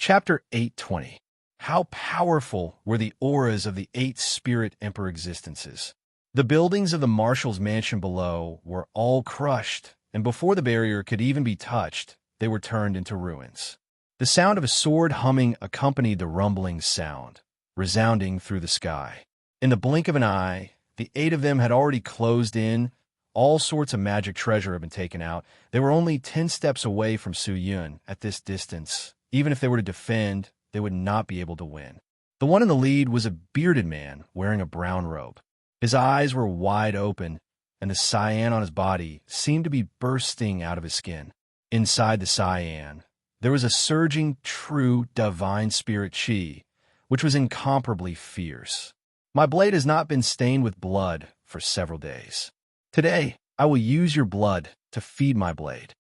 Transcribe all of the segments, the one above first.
Chapter 820. How powerful were the auras of the 8 spirit emperor existences? The buildings of the marshal's mansion below were all crushed, and before the barrier could even be touched, they were turned into ruins. The sound of a sword humming accompanied the rumbling sound, resounding through the sky. In the blink of an eye, the 8 of them had already closed in. All sorts of magic treasure had been taken out. They were only 10 steps away from Su Yun at this distance. Even if they were to defend, they would not be able to win. The one in the lead was a bearded man wearing a brown robe. His eyes were wide open, and the cyan on his body seemed to be bursting out of his skin. Inside the cyan, there was a surging, true, divine spirit chi, which was incomparably fierce. My blade has not been stained with blood for several days. Today, I will use your blood to feed my blade.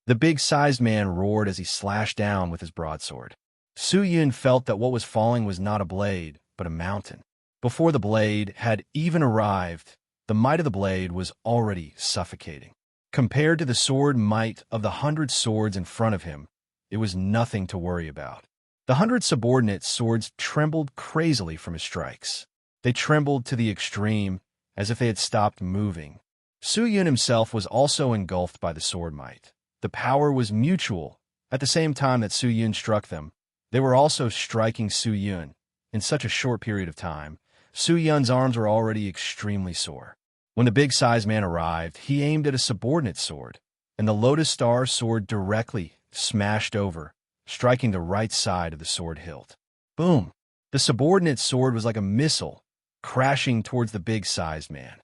The big-sized man roared as he slashed down with his broadsword. Su Yun felt that what was falling was not a blade, but a mountain. Before the blade had even arrived, the might of the blade was already suffocating. Compared to the sword might of the 100 swords in front of him, it was nothing to worry about. The 100 subordinate swords trembled crazily from his strikes. They trembled to the extreme, as if they had stopped moving. Su Yun himself was also engulfed by the sword might. The power was mutual. At the same time that Su Yun struck them, they were also striking Su Yun. In such a short period of time, Su Yun's arms were already extremely sore. When the big-sized man arrived, he aimed at a subordinate sword, and the Lotus Star sword directly smashed over, striking the right side of the sword hilt. Boom! The subordinate sword was like a missile, crashing towards the big-sized man.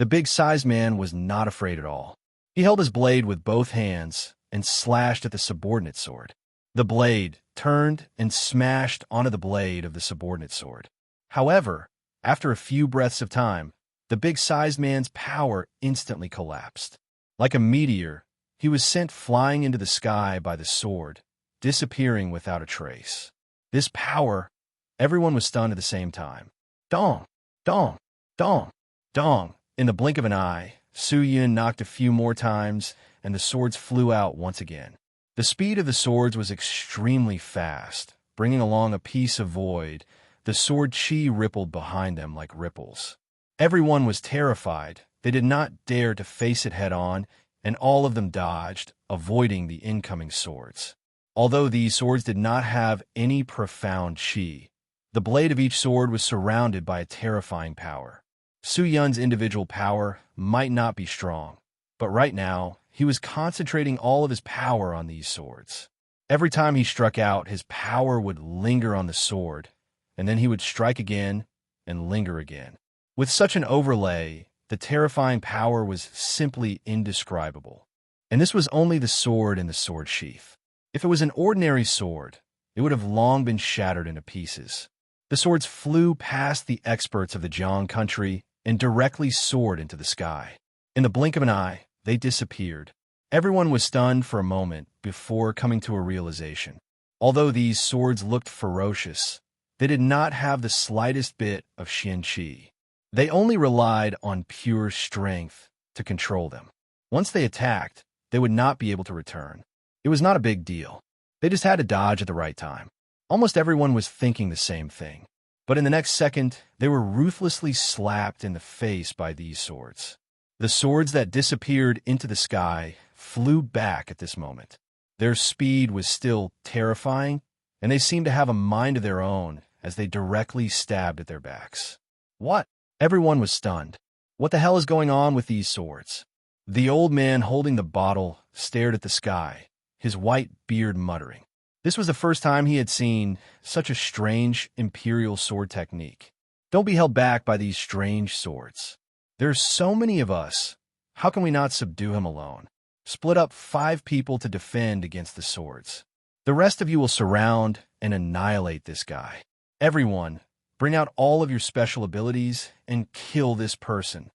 The big-sized man was not afraid at all. He held his blade with both hands and slashed at the subordinate sword. The blade turned and smashed onto the blade of the subordinate sword. However, after a few breaths of time, the big-sized man's power instantly collapsed. Like a meteor, he was sent flying into the sky by the sword, disappearing without a trace. This power, everyone was stunned at the same time. Dong! Dong! Dong! Dong! In the blink of an eye, Su Yun knocked a few more times, and the swords flew out once again. The speed of the swords was extremely fast, bringing along a piece of void. The sword chi rippled behind them like ripples. Everyone was terrified. They did not dare to face it head-on, and all of them dodged, avoiding the incoming swords. Although these swords did not have any profound chi, the blade of each sword was surrounded by a terrifying power. Su Yun's individual power might not be strong, but right now, he was concentrating all of his power on these swords. Every time he struck out, his power would linger on the sword, and then he would strike again and linger again. With such an overlay, the terrifying power was simply indescribable. And this was only the sword in the sword sheath. If it was an ordinary sword, it would have long been shattered into pieces. The swords flew past the experts of the Jiang country and directly soared into the sky. In the blink of an eye, they disappeared. Everyone was stunned for a moment before coming to a realization. Although these swords looked ferocious, they did not have the slightest bit of Xian Qi. They only relied on pure strength to control them. Once they attacked, they would not be able to return. It was not a big deal. They just had to dodge at the right time. Almost everyone was thinking the same thing. But in the next second, they were ruthlessly slapped in the face by these swords. The swords that disappeared into the sky flew back at this moment. Their speed was still terrifying, and they seemed to have a mind of their own as they directly stabbed at their backs. What? Everyone was stunned. What the hell is going on with these swords? The old man holding the bottle stared at the sky, his white beard muttering. This was the first time he had seen such a strange imperial sword technique. Don't be held back by these strange swords. There's so many of us. How can we not subdue him alone? Split up 5 people to defend against the swords. The rest of you will surround and annihilate this guy. Everyone, bring out all of your special abilities and kill this person.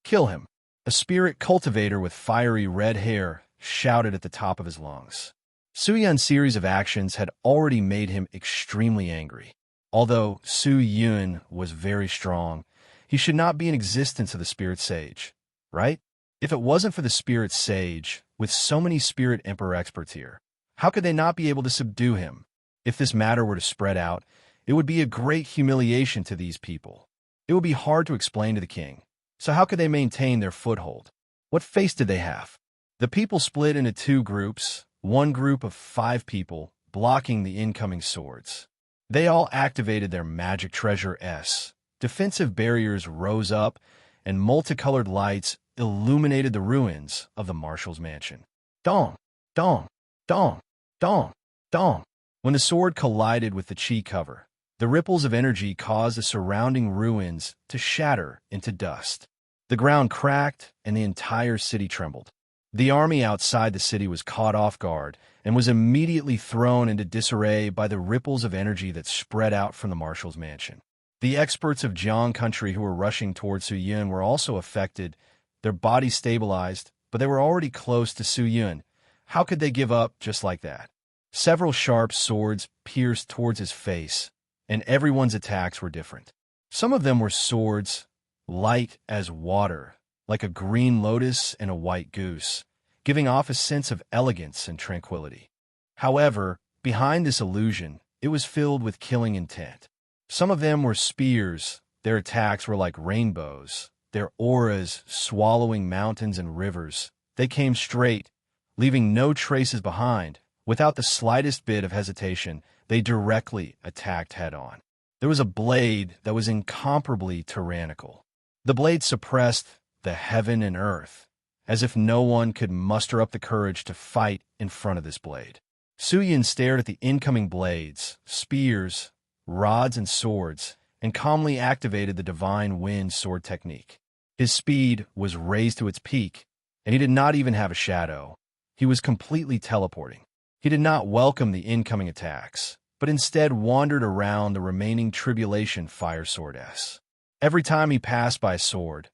Kill him. A spirit cultivator with fiery red hair shouted at the top of his lungs. Su Yun's series of actions had already made him extremely angry. Although Su Yun was very strong, he should not be in existence of the Spirit Sage, right? If it wasn't for the Spirit Sage, with so many Spirit Emperor experts here, how could they not be able to subdue him? If this matter were to spread out, it would be a great humiliation to these people. It would be hard to explain to the king. So how could they maintain their foothold? What face did they have? The people split into two groups, one group of 5 people blocking the incoming swords. They all activated their magic treasure S. Defensive barriers rose up, and multicolored lights illuminated the ruins of the marshal's mansion. Dong, dong, dong, dong, dong. When the sword collided with the chi cover, the ripples of energy caused the surrounding ruins to shatter into dust. The ground cracked, and the entire city trembled. The army outside the city was caught off guard and was immediately thrown into disarray by the ripples of energy that spread out from the marshal's mansion. The experts of Jiang country who were rushing towards Su Yun were also affected. Their bodies stabilized, but they were already close to Su Yun. How could they give up just like that? Several sharp swords pierced towards his face, and everyone's attacks were different. Some of them were swords, light as water, like a green lotus and a white goose, giving off a sense of elegance and tranquility. However, behind this illusion, it was filled with killing intent. Some of them were spears. Their attacks were like rainbows, their auras swallowing mountains and rivers. They came straight, leaving no traces behind. Without the slightest bit of hesitation, they directly attacked head-on. There was a blade that was incomparably tyrannical. The blade suppressed the heaven and earth, as if no one could muster up the courage to fight in front of this blade. Su Yun stared at the incoming blades, spears, rods, and swords, and calmly activated the divine wind sword technique. His speed was raised to its peak, and he did not even have a shadow. He was completely teleporting. He did not welcome the incoming attacks, but instead wandered around the remaining tribulation fire sword S. Every time he passed by a sword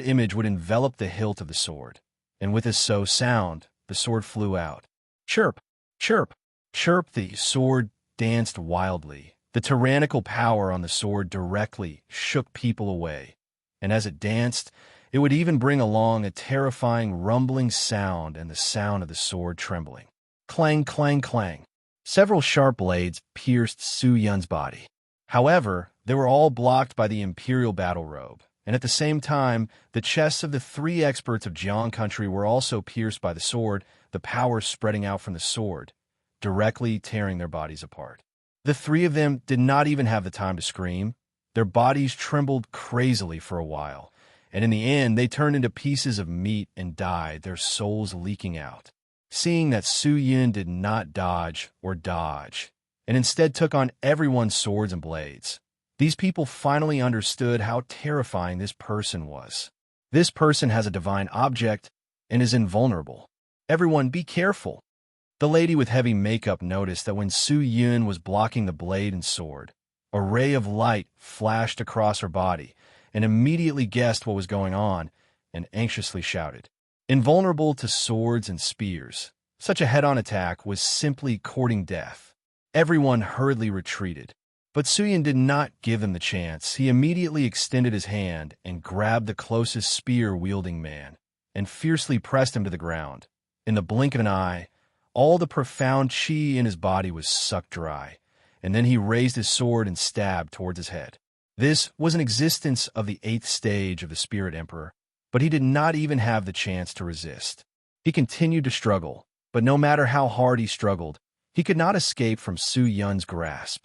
image would envelop the hilt of the sword, and with a so sound, the sword flew out. Chirp, chirp, chirp, the sword danced wildly. The tyrannical power on the sword directly shook people away, and as it danced, it would even bring along a terrifying rumbling sound and the sound of the sword trembling. Clang, clang, clang. Several sharp blades pierced Su Yun's body. However, they were all blocked by the imperial battle robe, and at the same time, the chests of the 3 experts of Jiang country were also pierced by the sword, the power spreading out from the sword, directly tearing their bodies apart. The 3 of them did not even have the time to scream. Their bodies trembled crazily for a while, and in the end, they turned into pieces of meat and died, their souls leaking out. Seeing that Su Yun did not dodge or dodge, and instead took on everyone's swords and blades, these people finally understood how terrifying this person was. This person has a divine object and is invulnerable. Everyone be careful. The lady with heavy makeup noticed that when Su Yun was blocking the blade and sword, a ray of light flashed across her body and immediately guessed what was going on and anxiously shouted. Invulnerable to swords and spears, such a head-on attack was simply courting death. Everyone hurriedly retreated, but Su Yun did not give them the chance. He immediately extended his hand and grabbed the closest spear-wielding man and fiercely pressed him to the ground. In the blink of an eye, all the profound chi in his body was sucked dry, and then he raised his sword and stabbed towards his head. This was an existence of the 8th stage of the Spirit Emperor, but he did not even have the chance to resist. He continued to struggle, but no matter how hard he struggled, he could not escape from Su Yun's grasp.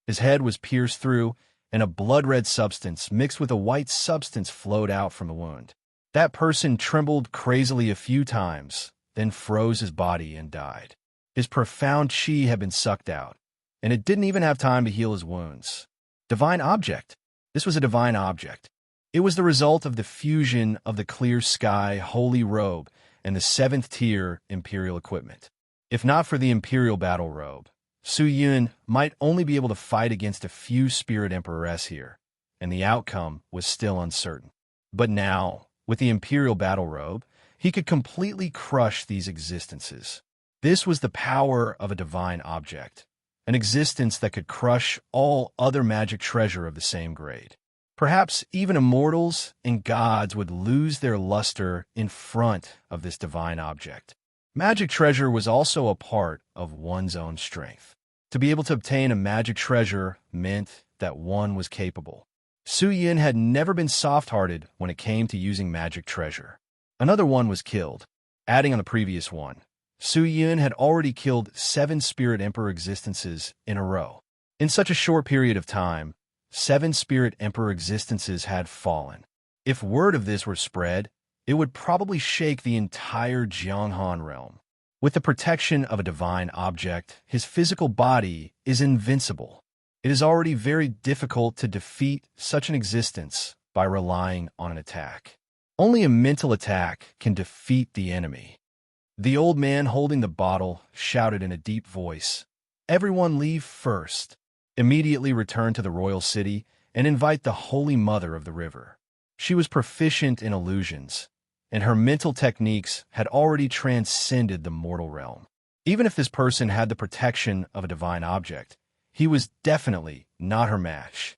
His head was pierced through, and a blood-red substance mixed with a white substance flowed out from the wound. That person trembled crazily a few times, then froze his body and died. His profound chi had been sucked out, and it didn't even have time to heal his wounds. Divine object. This was a divine object. It was the result of the fusion of the clear sky holy robe and the 7th tier imperial equipment. If not for the imperial battle robe, Su Yun might only be able to fight against a few Spirit Emperors here, and the outcome was still uncertain. But now, with the imperial battle robe, he could completely crush these existences. This was the power of a divine object, an existence that could crush all other magic treasure of the same grade. Perhaps even immortals and gods would lose their luster in front of this divine object. Magic treasure was also a part of one's own strength. To be able to obtain a magic treasure meant that one was capable. Su Yun had never been soft-hearted when it came to using magic treasure. Another one was killed. Adding on the previous one, Su Yun had already killed 7 Spirit Emperor existences in a row. In such a short period of time, 7 Spirit Emperor existences had fallen. If word of this were spread, it would probably shake the entire Jianghan realm. With the protection of a divine object, his physical body is invincible. It is already very difficult to defeat such an existence by relying on an attack. Only a mental attack can defeat the enemy. The old man holding the bottle shouted in a deep voice, "Everyone leave first. Immediately return to the royal city and invite the Holy Mother of the River." She was proficient in illusions, and her mental techniques had already transcended the mortal realm. Even if this person had the protection of a divine object, he was definitely not her match.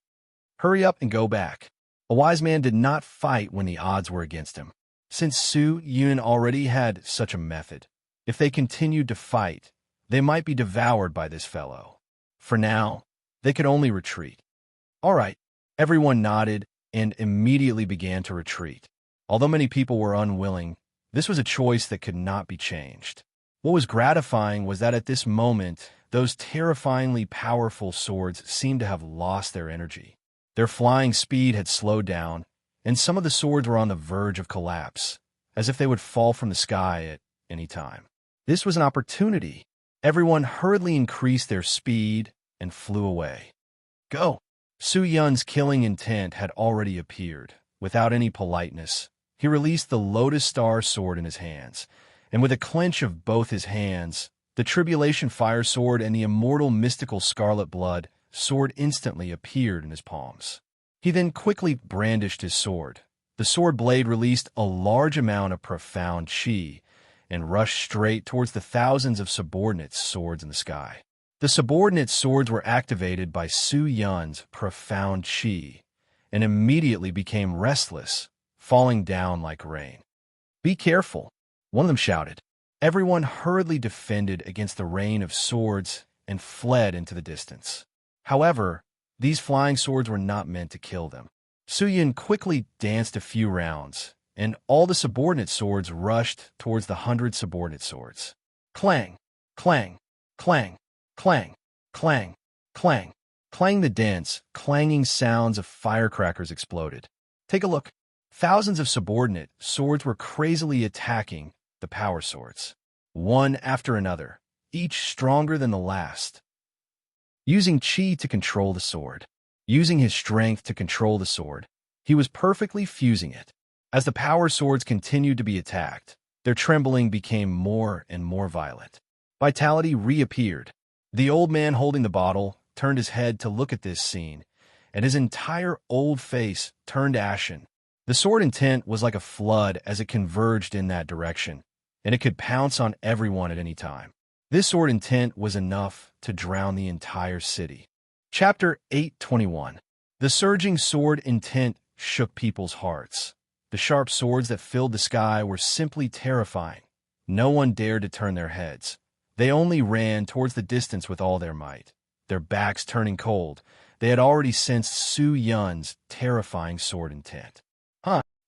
Hurry up and go back. A wise man did not fight when the odds were against him. Since Su Yun already had such a method, if they continued to fight, they might be devoured by this fellow. For now, they could only retreat. All right, everyone nodded and immediately began to retreat. Although many people were unwilling, this was a choice that could not be changed. What was gratifying was that at this moment, those terrifyingly powerful swords seemed to have lost their energy. Their flying speed had slowed down, and some of the swords were on the verge of collapse, as if they would fall from the sky at any time. This was an opportunity. Everyone hurriedly increased their speed and flew away. Go! Su Yun's killing intent had already appeared. Without any politeness, he released the Lotus Star sword in his hands, and with a clench of both his hands, the Tribulation Fire sword and the immortal mystical Scarlet Blood sword instantly appeared in his palms. He then quickly brandished his sword. The sword blade released a large amount of profound qi and rushed straight towards the thousands of subordinate swords in the sky. The subordinate swords were activated by Su Yun's profound qi and immediately became restless, falling down like rain. "Be careful," one of them shouted. Everyone hurriedly defended against the rain of swords and fled into the distance. However, these flying swords were not meant to kill them. Su Yun quickly danced a few rounds, and all the subordinate swords rushed towards the 100 subordinate swords. Clang, clang, clang, clang, clang, clang, clang. The dense, clanging sounds of firecrackers exploded. Take a look. Thousands of subordinate swords were crazily attacking the power swords, one after another, each stronger than the last. Using qi to control the sword, using his strength to control the sword, he was perfectly fusing it. As the power swords continued to be attacked, their trembling became more and more violent. Vitality reappeared. The old man holding the bottle turned his head to look at this scene, and his entire old face turned ashen. The sword intent was like a flood as it converged in that direction, and it could pounce on everyone at any time. This sword intent was enough to drown the entire city. Chapter 8:21. The surging sword intent shook people's hearts. The sharp swords that filled the sky were simply terrifying. No one dared to turn their heads. They only ran towards the distance with all their might, their backs turning cold. They had already sensed Su Yun's terrifying sword intent.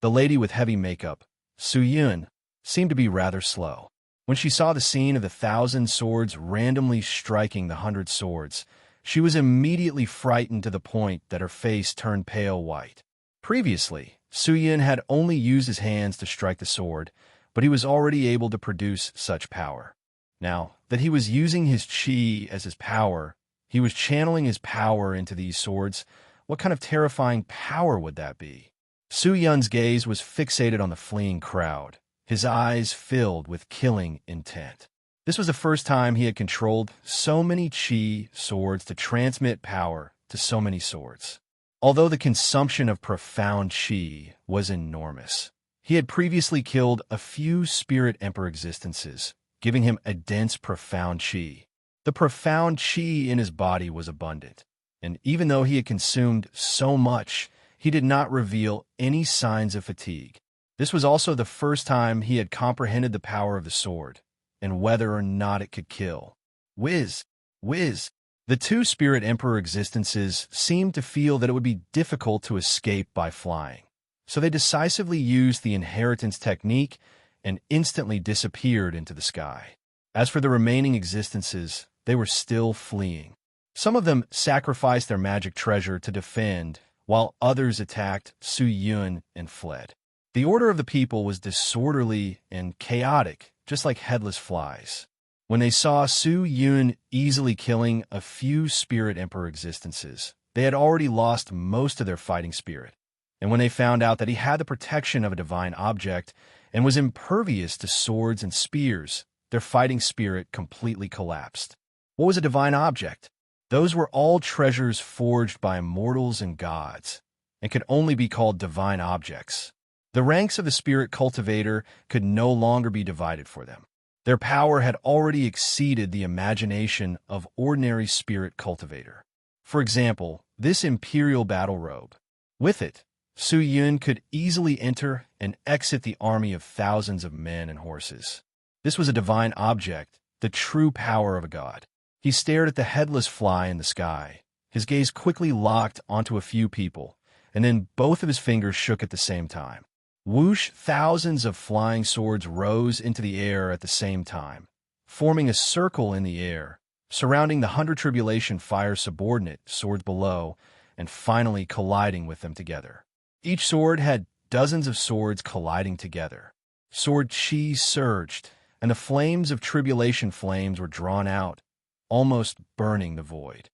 The lady with heavy makeup, Su Yun, seemed to be rather slow. When she saw the scene of the 1,000 swords randomly striking the 100 swords, she was immediately frightened to the point that her face turned pale white. Previously, Su Yun had only used his hands to strike the sword, but he was already able to produce such power. Now that he was using his qi as his power, he was channeling his power into these swords. What kind of terrifying power would that be? Su Yun's gaze was fixated on the fleeing crowd, his eyes filled with killing intent. This was the first time he had controlled so many qi swords to transmit power to so many swords. Although the consumption of profound qi was enormous, he had previously killed a few Spirit Emperor existences, giving him a dense profound qi. The profound qi in his body was abundant, and even though he had consumed so much, he did not reveal any signs of fatigue. This was also the first time he had comprehended the power of the sword, and whether or not it could kill. Whiz! Whiz! The two Spirit Emperor existences seemed to feel that it would be difficult to escape by flying, so they decisively used the inheritance technique and instantly disappeared into the sky. As for the remaining existences, they were still fleeing. Some of them sacrificed their magic treasure to defend, while others attacked Su Yun and fled. The order of the people was disorderly and chaotic, just like headless flies. When they saw Su Yun easily killing a few Spirit Emperor existences, they had already lost most of their fighting spirit. And when they found out that he had the protection of a divine object and was impervious to swords and spears, their fighting spirit completely collapsed. What was a divine object? Those were all treasures forged by immortals and gods, and could only be called divine objects. The ranks of the spirit cultivator could no longer be divided for them. Their power had already exceeded the imagination of ordinary spirit cultivator. For example, this imperial battle robe. With it, Su Yun could easily enter and exit the army of thousands of men and horses. This was a divine object, the true power of a god. He stared at the headless fly in the sky. His gaze quickly locked onto a few people, and then both of his fingers shook at the same time. Whoosh, thousands of flying swords rose into the air at the same time, forming a circle in the air, surrounding the 100 Tribulation Fire subordinate swords below, and finally colliding with them together. Each sword had dozens of swords colliding together. Sword chi surged, and the flames of tribulation flames were drawn out, almost burning the void.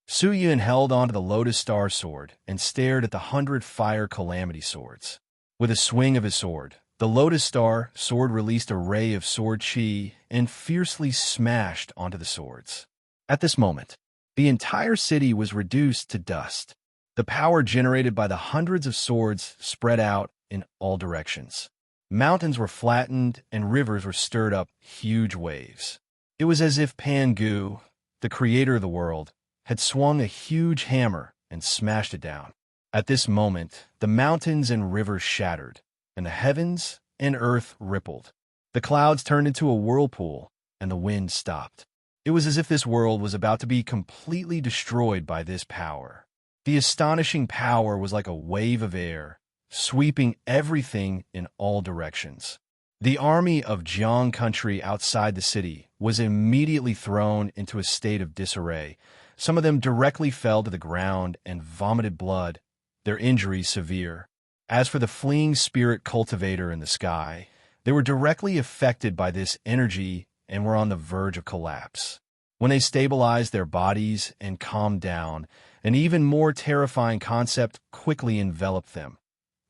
Su Yun held onto the Lotus Star sword and stared at the 100 Fire Calamity swords. With a swing of his sword, the Lotus Star sword released a ray of sword chi and fiercely smashed onto the swords. At this moment, the entire city was reduced to dust. The power generated by the hundreds of swords spread out in all directions. Mountains were flattened and rivers were stirred up huge waves. It was as if Pangu, the creator of the world, had swung a huge hammer and smashed it down. At this moment, the mountains and rivers shattered, and the heavens and earth rippled. The clouds turned into a whirlpool, and the wind stopped. It was as if this world was about to be completely destroyed by this power. The astonishing power was like a wave of air, sweeping everything in all directions. The army of Jiang country outside the city was immediately thrown into a state of disarray. Some of them directly fell to the ground and vomited blood, their injuries severe. As for the fleeing spirit cultivator in the sky, they were directly affected by this energy and were on the verge of collapse. When they stabilized their bodies and calmed down, an even more terrifying concept quickly enveloped them.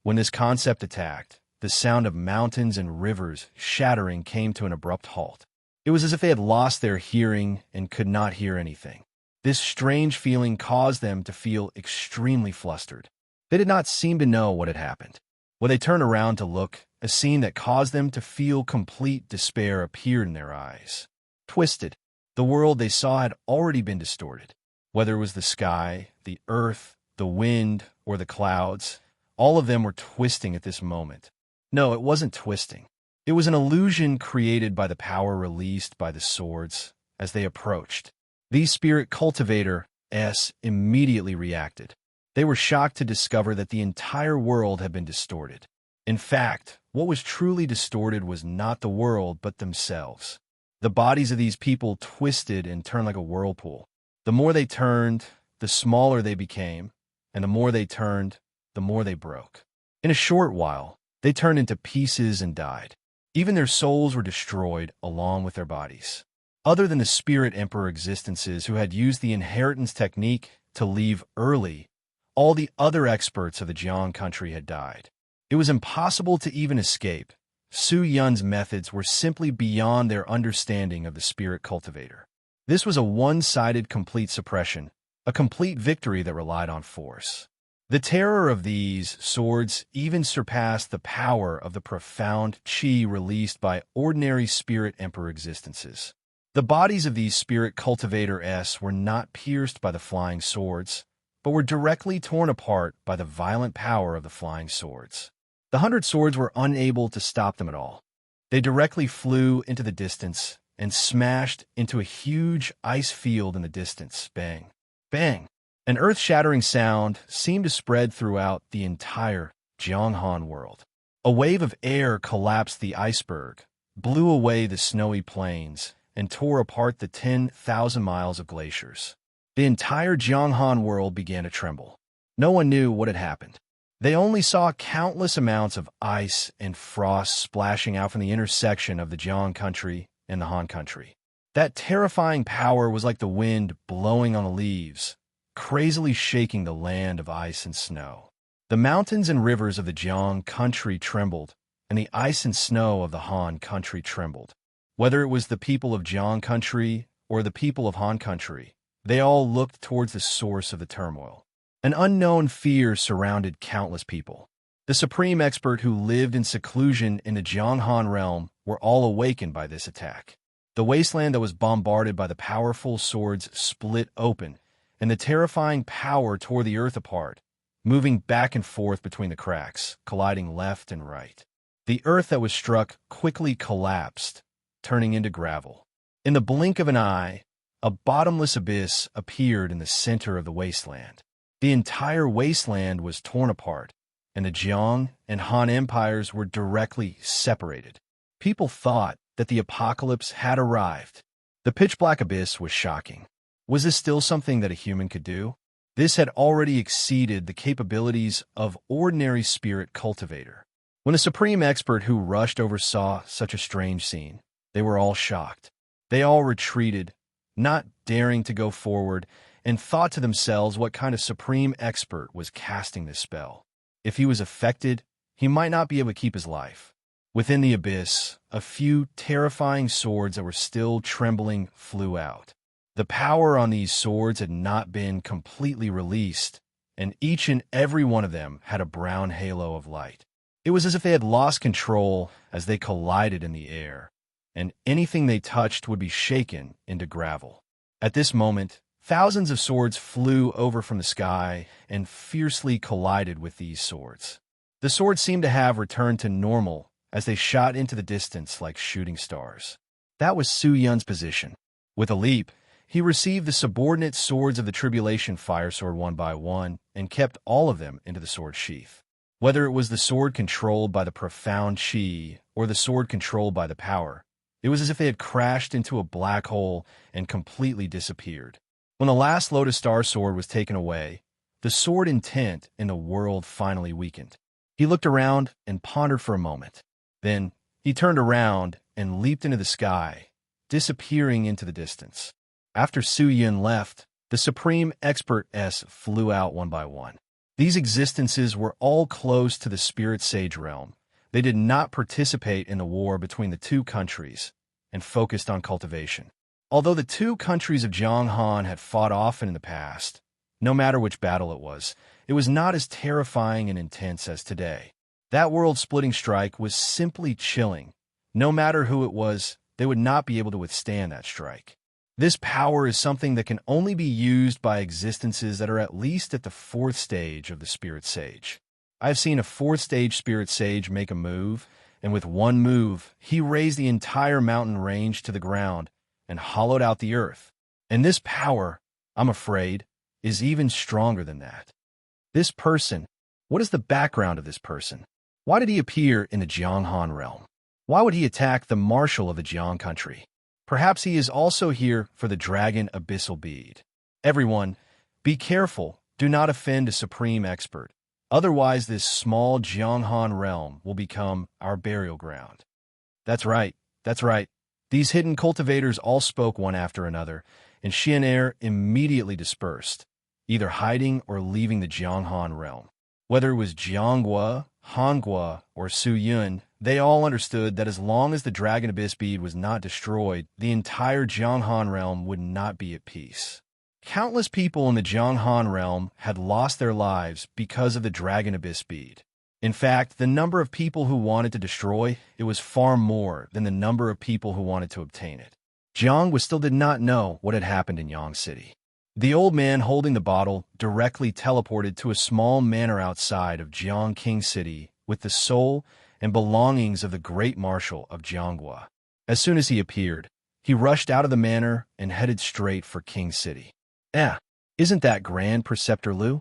When this concept attacked, the sound of mountains and rivers shattering came to an abrupt halt. It was as if they had lost their hearing and could not hear anything. This strange feeling caused them to feel extremely flustered. They did not seem to know what had happened. When they turned around to look, a scene that caused them to feel complete despair appeared in their eyes. Twisted, the world they saw had already been distorted. Whether it was the sky, the earth, the wind, or the clouds, all of them were twisting at this moment. No, it wasn't twisting. It was an illusion created by the power released by the swords as they approached. The spirit cultivator immediately reacted. They were shocked to discover that the entire world had been distorted. In fact, what was truly distorted was not the world, but themselves. The bodies of these people twisted and turned like a whirlpool. The more they turned, the smaller they became, and the more they turned, the more they broke. In a short while, they turned into pieces and died. Even their souls were destroyed along with their bodies. Other than the Spirit Emperor existences who had used the inheritance technique to leave early, all the other experts of the Jiang country had died. It was impossible to even escape. Su Yun's methods were simply beyond their understanding of the spirit cultivator. This was a one-sided complete suppression, a complete victory that relied on force. The terror of these swords even surpassed the power of the profound chi released by ordinary Spirit Emperor existences. The bodies of these Spirit Cultivator-s were not pierced by the flying swords, but were directly torn apart by the violent power of the flying swords. The 100 swords were unable to stop them at all. They directly flew into the distance, and smashed into a huge ice field in the distance. Bang! Bang! An earth-shattering sound seemed to spread throughout the entire Jianghan world. A wave of air collapsed the iceberg, blew away the snowy plains, and tore apart the 10,000 miles of glaciers. The entire Jianghan world began to tremble. No one knew what had happened. They only saw countless amounts of ice and frost splashing out from the intersection of the Jiang country and the Han country. That terrifying power was like the wind blowing on the leaves, crazily shaking the land of ice and snow. The mountains and rivers of the Jiang country trembled, and the ice and snow of the Han country trembled. Whether it was the people of Jiang country or the people of Han country, they all looked towards the source of the turmoil. An unknown fear surrounded countless people. The supreme expert who lived in seclusion in the Jianghan realm were all awakened by this attack. The wasteland that was bombarded by the powerful swords split open, and the terrifying power tore the earth apart, moving back and forth between the cracks, colliding left and right. The earth that was struck quickly collapsed, turning into gravel. In the blink of an eye, a bottomless abyss appeared in the center of the wasteland. The entire wasteland was torn apart, and the Jiang and Han empires were directly separated. People thought that the apocalypse had arrived. The pitch-black abyss was shocking. Was this still something that a human could do? This had already exceeded the capabilities of ordinary spirit cultivator. When the supreme expert who rushed over saw such a strange scene, they were all shocked. They all retreated, not daring to go forward, and thought to themselves what kind of supreme expert was casting this spell. If he was affected, he might not be able to keep his life. Within the abyss, a few terrifying swords that were still trembling flew out. The power on these swords had not been completely released, and each and every one of them had a brown halo of light. It was as if they had lost control as they collided in the air, and anything they touched would be shaken into gravel. At this moment, thousands of swords flew over from the sky and fiercely collided with these swords. The swords seemed to have returned to normal as they shot into the distance like shooting stars. That was Su Yun's position. With a leap, he received the subordinate swords of the tribulation fire sword one by one and kept all of them into the sword sheath. Whether it was the sword controlled by the profound chi or the sword controlled by the power, it was as if they had crashed into a black hole and completely disappeared. When the last Lotus Star sword was taken away, the sword intent in the world finally weakened. He looked around and pondered for a moment. Then he turned around and leaped into the sky, disappearing into the distance. After Su Yun left, the supreme expert S flew out one by one. These existences were all close to the spirit sage realm. They did not participate in the war between the two countries and focused on cultivation. Although the two countries of Jianghan had fought often in the past, no matter which battle it was not as terrifying and intense as today. That world-splitting strike was simply chilling. No matter who it was, they would not be able to withstand that strike. This power is something that can only be used by existences that are at least at the fourth stage of the spirit sage. I've seen a fourth stage spirit sage make a move, and with one move, he raised the entire mountain range to the ground and hollowed out the earth. And this power, I'm afraid, is even stronger than that. This person, what is the background of this person? Why did he appear in the Jianghan realm? Why would he attack the marshal of the Jiang country? Perhaps he is also here for the dragon abyssal bead. Everyone, be careful. Do not offend a supreme expert. Otherwise, this small Jianghan realm will become our burial ground. That's right. That's right. These hidden cultivators all spoke one after another, and Xian'er immediately dispersed, either hiding or leaving the Jianghan realm. Whether it was Jianghua, Hangua, or Su Yun, they all understood that as long as the Dragon Abyss bead was not destroyed, the entire Jianghan realm would not be at peace. Countless people in the Jianghan realm had lost their lives because of the Dragon Abyss bead. In fact, the number of people who wanted to destroy it was far more than the number of people who wanted to obtain it. Jiang still did not know what had happened in Yang City. The old man holding the bottle directly teleported to a small manor outside of Jiang King City with the soul and belongings of the great marshal of Jianghua. As soon as he appeared, He rushed out of the manor and headed straight for King City. Isn't that Grand Preceptor Lu?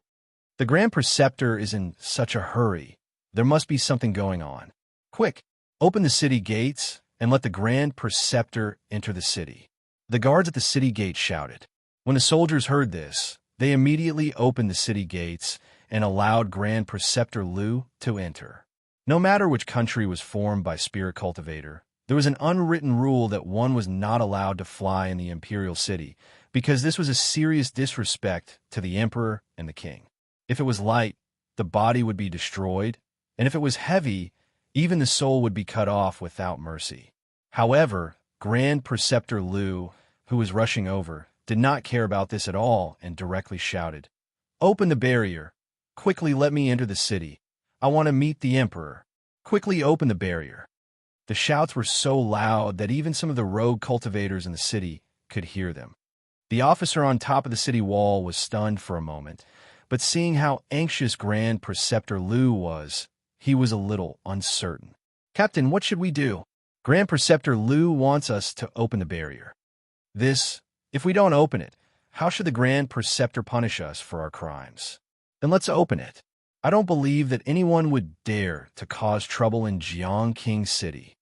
The Grand Preceptor is in such a hurry. There must be something going on. Quick, open the city gates and let the Grand Preceptor enter the city. The guards at the city gate shouted. When the soldiers heard this, they immediately opened the city gates and allowed Grand Preceptor Lu to enter. No matter which country was formed by Spirit Cultivator, there was an unwritten rule that one was not allowed to fly in the imperial city, because this was a serious disrespect to the emperor and the king. If it was light, the body would be destroyed, and if it was heavy, even the soul would be cut off without mercy. However, Grand Preceptor Lu, who was rushing over, did not care about this at all and directly shouted, "Open the barrier! Quickly let me enter the city. I want to meet the emperor. Quickly open the barrier." The shouts were so loud that even some of the rogue cultivators in the city could hear them. The officer on top of the city wall was stunned for a moment, but seeing how anxious Grand Preceptor Lu was, he was a little uncertain. "Captain, what should we do? Grand Preceptor Lu wants us to open the barrier. If we don't open it, how should the Grand Preceptor punish us for our crimes? Then let's open it. I don't believe that anyone would dare to cause trouble in Jiang King City."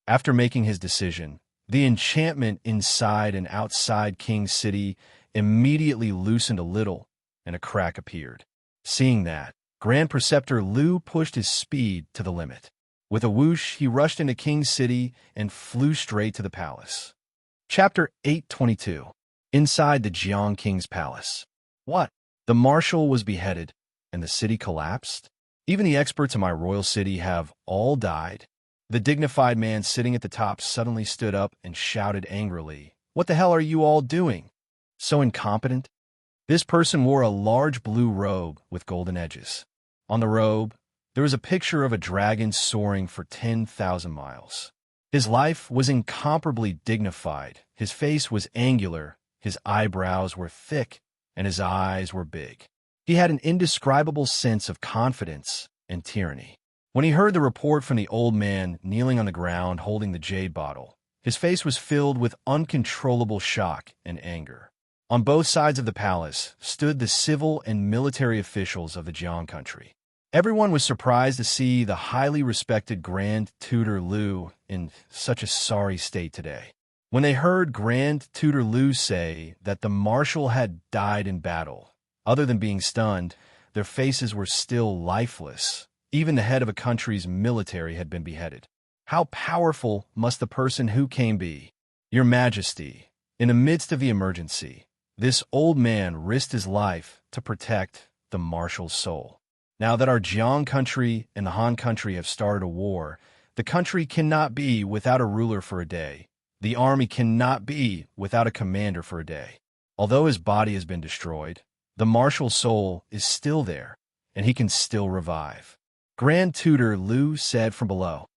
After making his decision, the enchantment inside and outside King City immediately loosened a little, and a crack appeared. Seeing that, Grand Preceptor Lu pushed his speed to the limit. With a whoosh, he rushed into King City and flew straight to the palace. Chapter 822. Inside the Jiang King's palace. What? The marshal was beheaded, and the city collapsed? Even the experts in my royal city have all died? The dignified man sitting at the top suddenly stood up and shouted angrily, "What the hell are you all doing? So incompetent?" This person wore a large blue robe with golden edges. On the robe, there was a picture of a dragon soaring for 10,000 miles. His life was incomparably dignified. His face was angular, his eyebrows were thick, and his eyes were big. He had an indescribable sense of confidence and tyranny. When he heard the report from the old man kneeling on the ground holding the jade bottle, his face was filled with uncontrollable shock and anger. On both sides of the palace stood the civil and military officials of the Jiang country. Everyone was surprised to see the highly respected Grand Tutor Lu in such a sorry state today. When they heard Grand Tutor Lu say that the marshal had died in battle, other than being stunned, their faces were still lifeless. Even the head of a country's military had been beheaded. How powerful must the person who came be? Your Majesty, in the midst of the emergency, this old man risked his life to protect the marshal's soul. Now that our Jiang country and the Han country have started a war, the country cannot be without a ruler for a day. The army cannot be without a commander for a day. Although his body has been destroyed, the marshal's soul is still there, and he can still revive. Grand Tutor Lu said from below,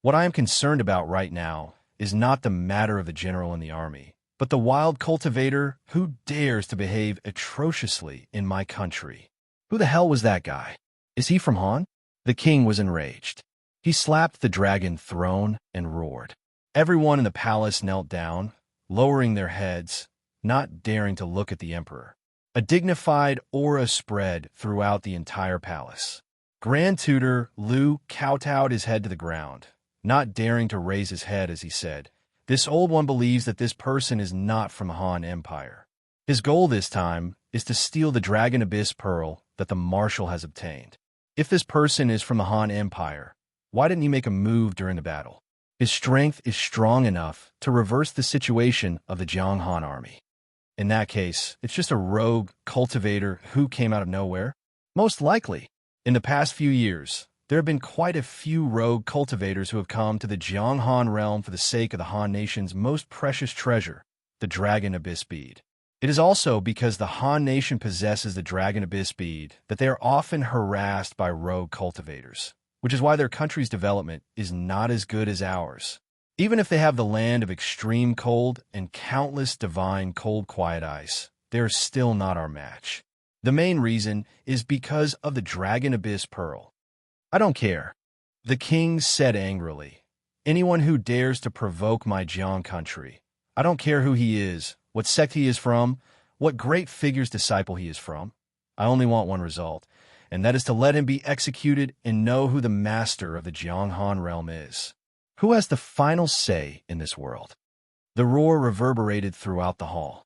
"What I am concerned about right now is not the matter of the general in the army, but the wild cultivator who dares to behave atrociously in my country. Who the hell was that guy? Is he from Han?" The king was enraged. He slapped the dragon throne and roared. Everyone in the palace knelt down, lowering their heads, not daring to look at the emperor. A dignified aura spread throughout the entire palace. Grand Tutor Lu kowtowed his head to the ground, not daring to raise his head as he said, "This old one believes that this person is not from Han Empire. His goal this time is to steal the Dragon Abyss Pearl that the Marshal has obtained. If this person is from the Han Empire, why didn't he make a move during the battle? His strength is strong enough to reverse the situation of the Jiang Han army. In that case, it's just a rogue cultivator who came out of nowhere? Most likely. In the past few years, there have been quite a few rogue cultivators who have come to the Jiang Han realm for the sake of the Han nation's most precious treasure, the Dragon Abyss Bead. It is also because the Han nation possesses the Dragon Abyss Bead that they are often harassed by rogue cultivators, which is why their country's development is not as good as ours. Even if they have the land of extreme cold and countless divine cold quiet ice, they are still not our match. The main reason is because of the Dragon Abyss Pearl. I don't care," the king said angrily. "Anyone who dares to provoke my Jiang country, I don't care who he is, what sect he is from, what great figure's disciple he is from. I only want one result, and that is to let him be executed and know who the master of the Jianghan realm is. Who has the final say in this world? The roar reverberated throughout the hall.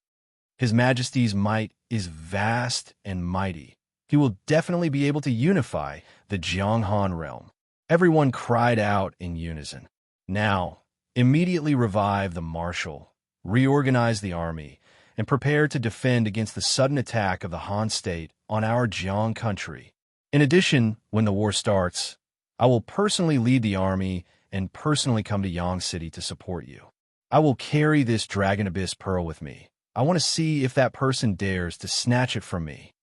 His Majesty's might is vast and mighty. He will definitely be able to unify the Jianghan realm. Everyone cried out in unison. Now, immediately revive the marshal, reorganize the army, and prepare to defend against the sudden attack of the Han state on our Jiang country. In addition, when the war starts, I will personally lead the army and personally come to Yang City to support you. I will carry this Dragon Abyss Pearl with me. I want to see if that person dares to snatch it from me.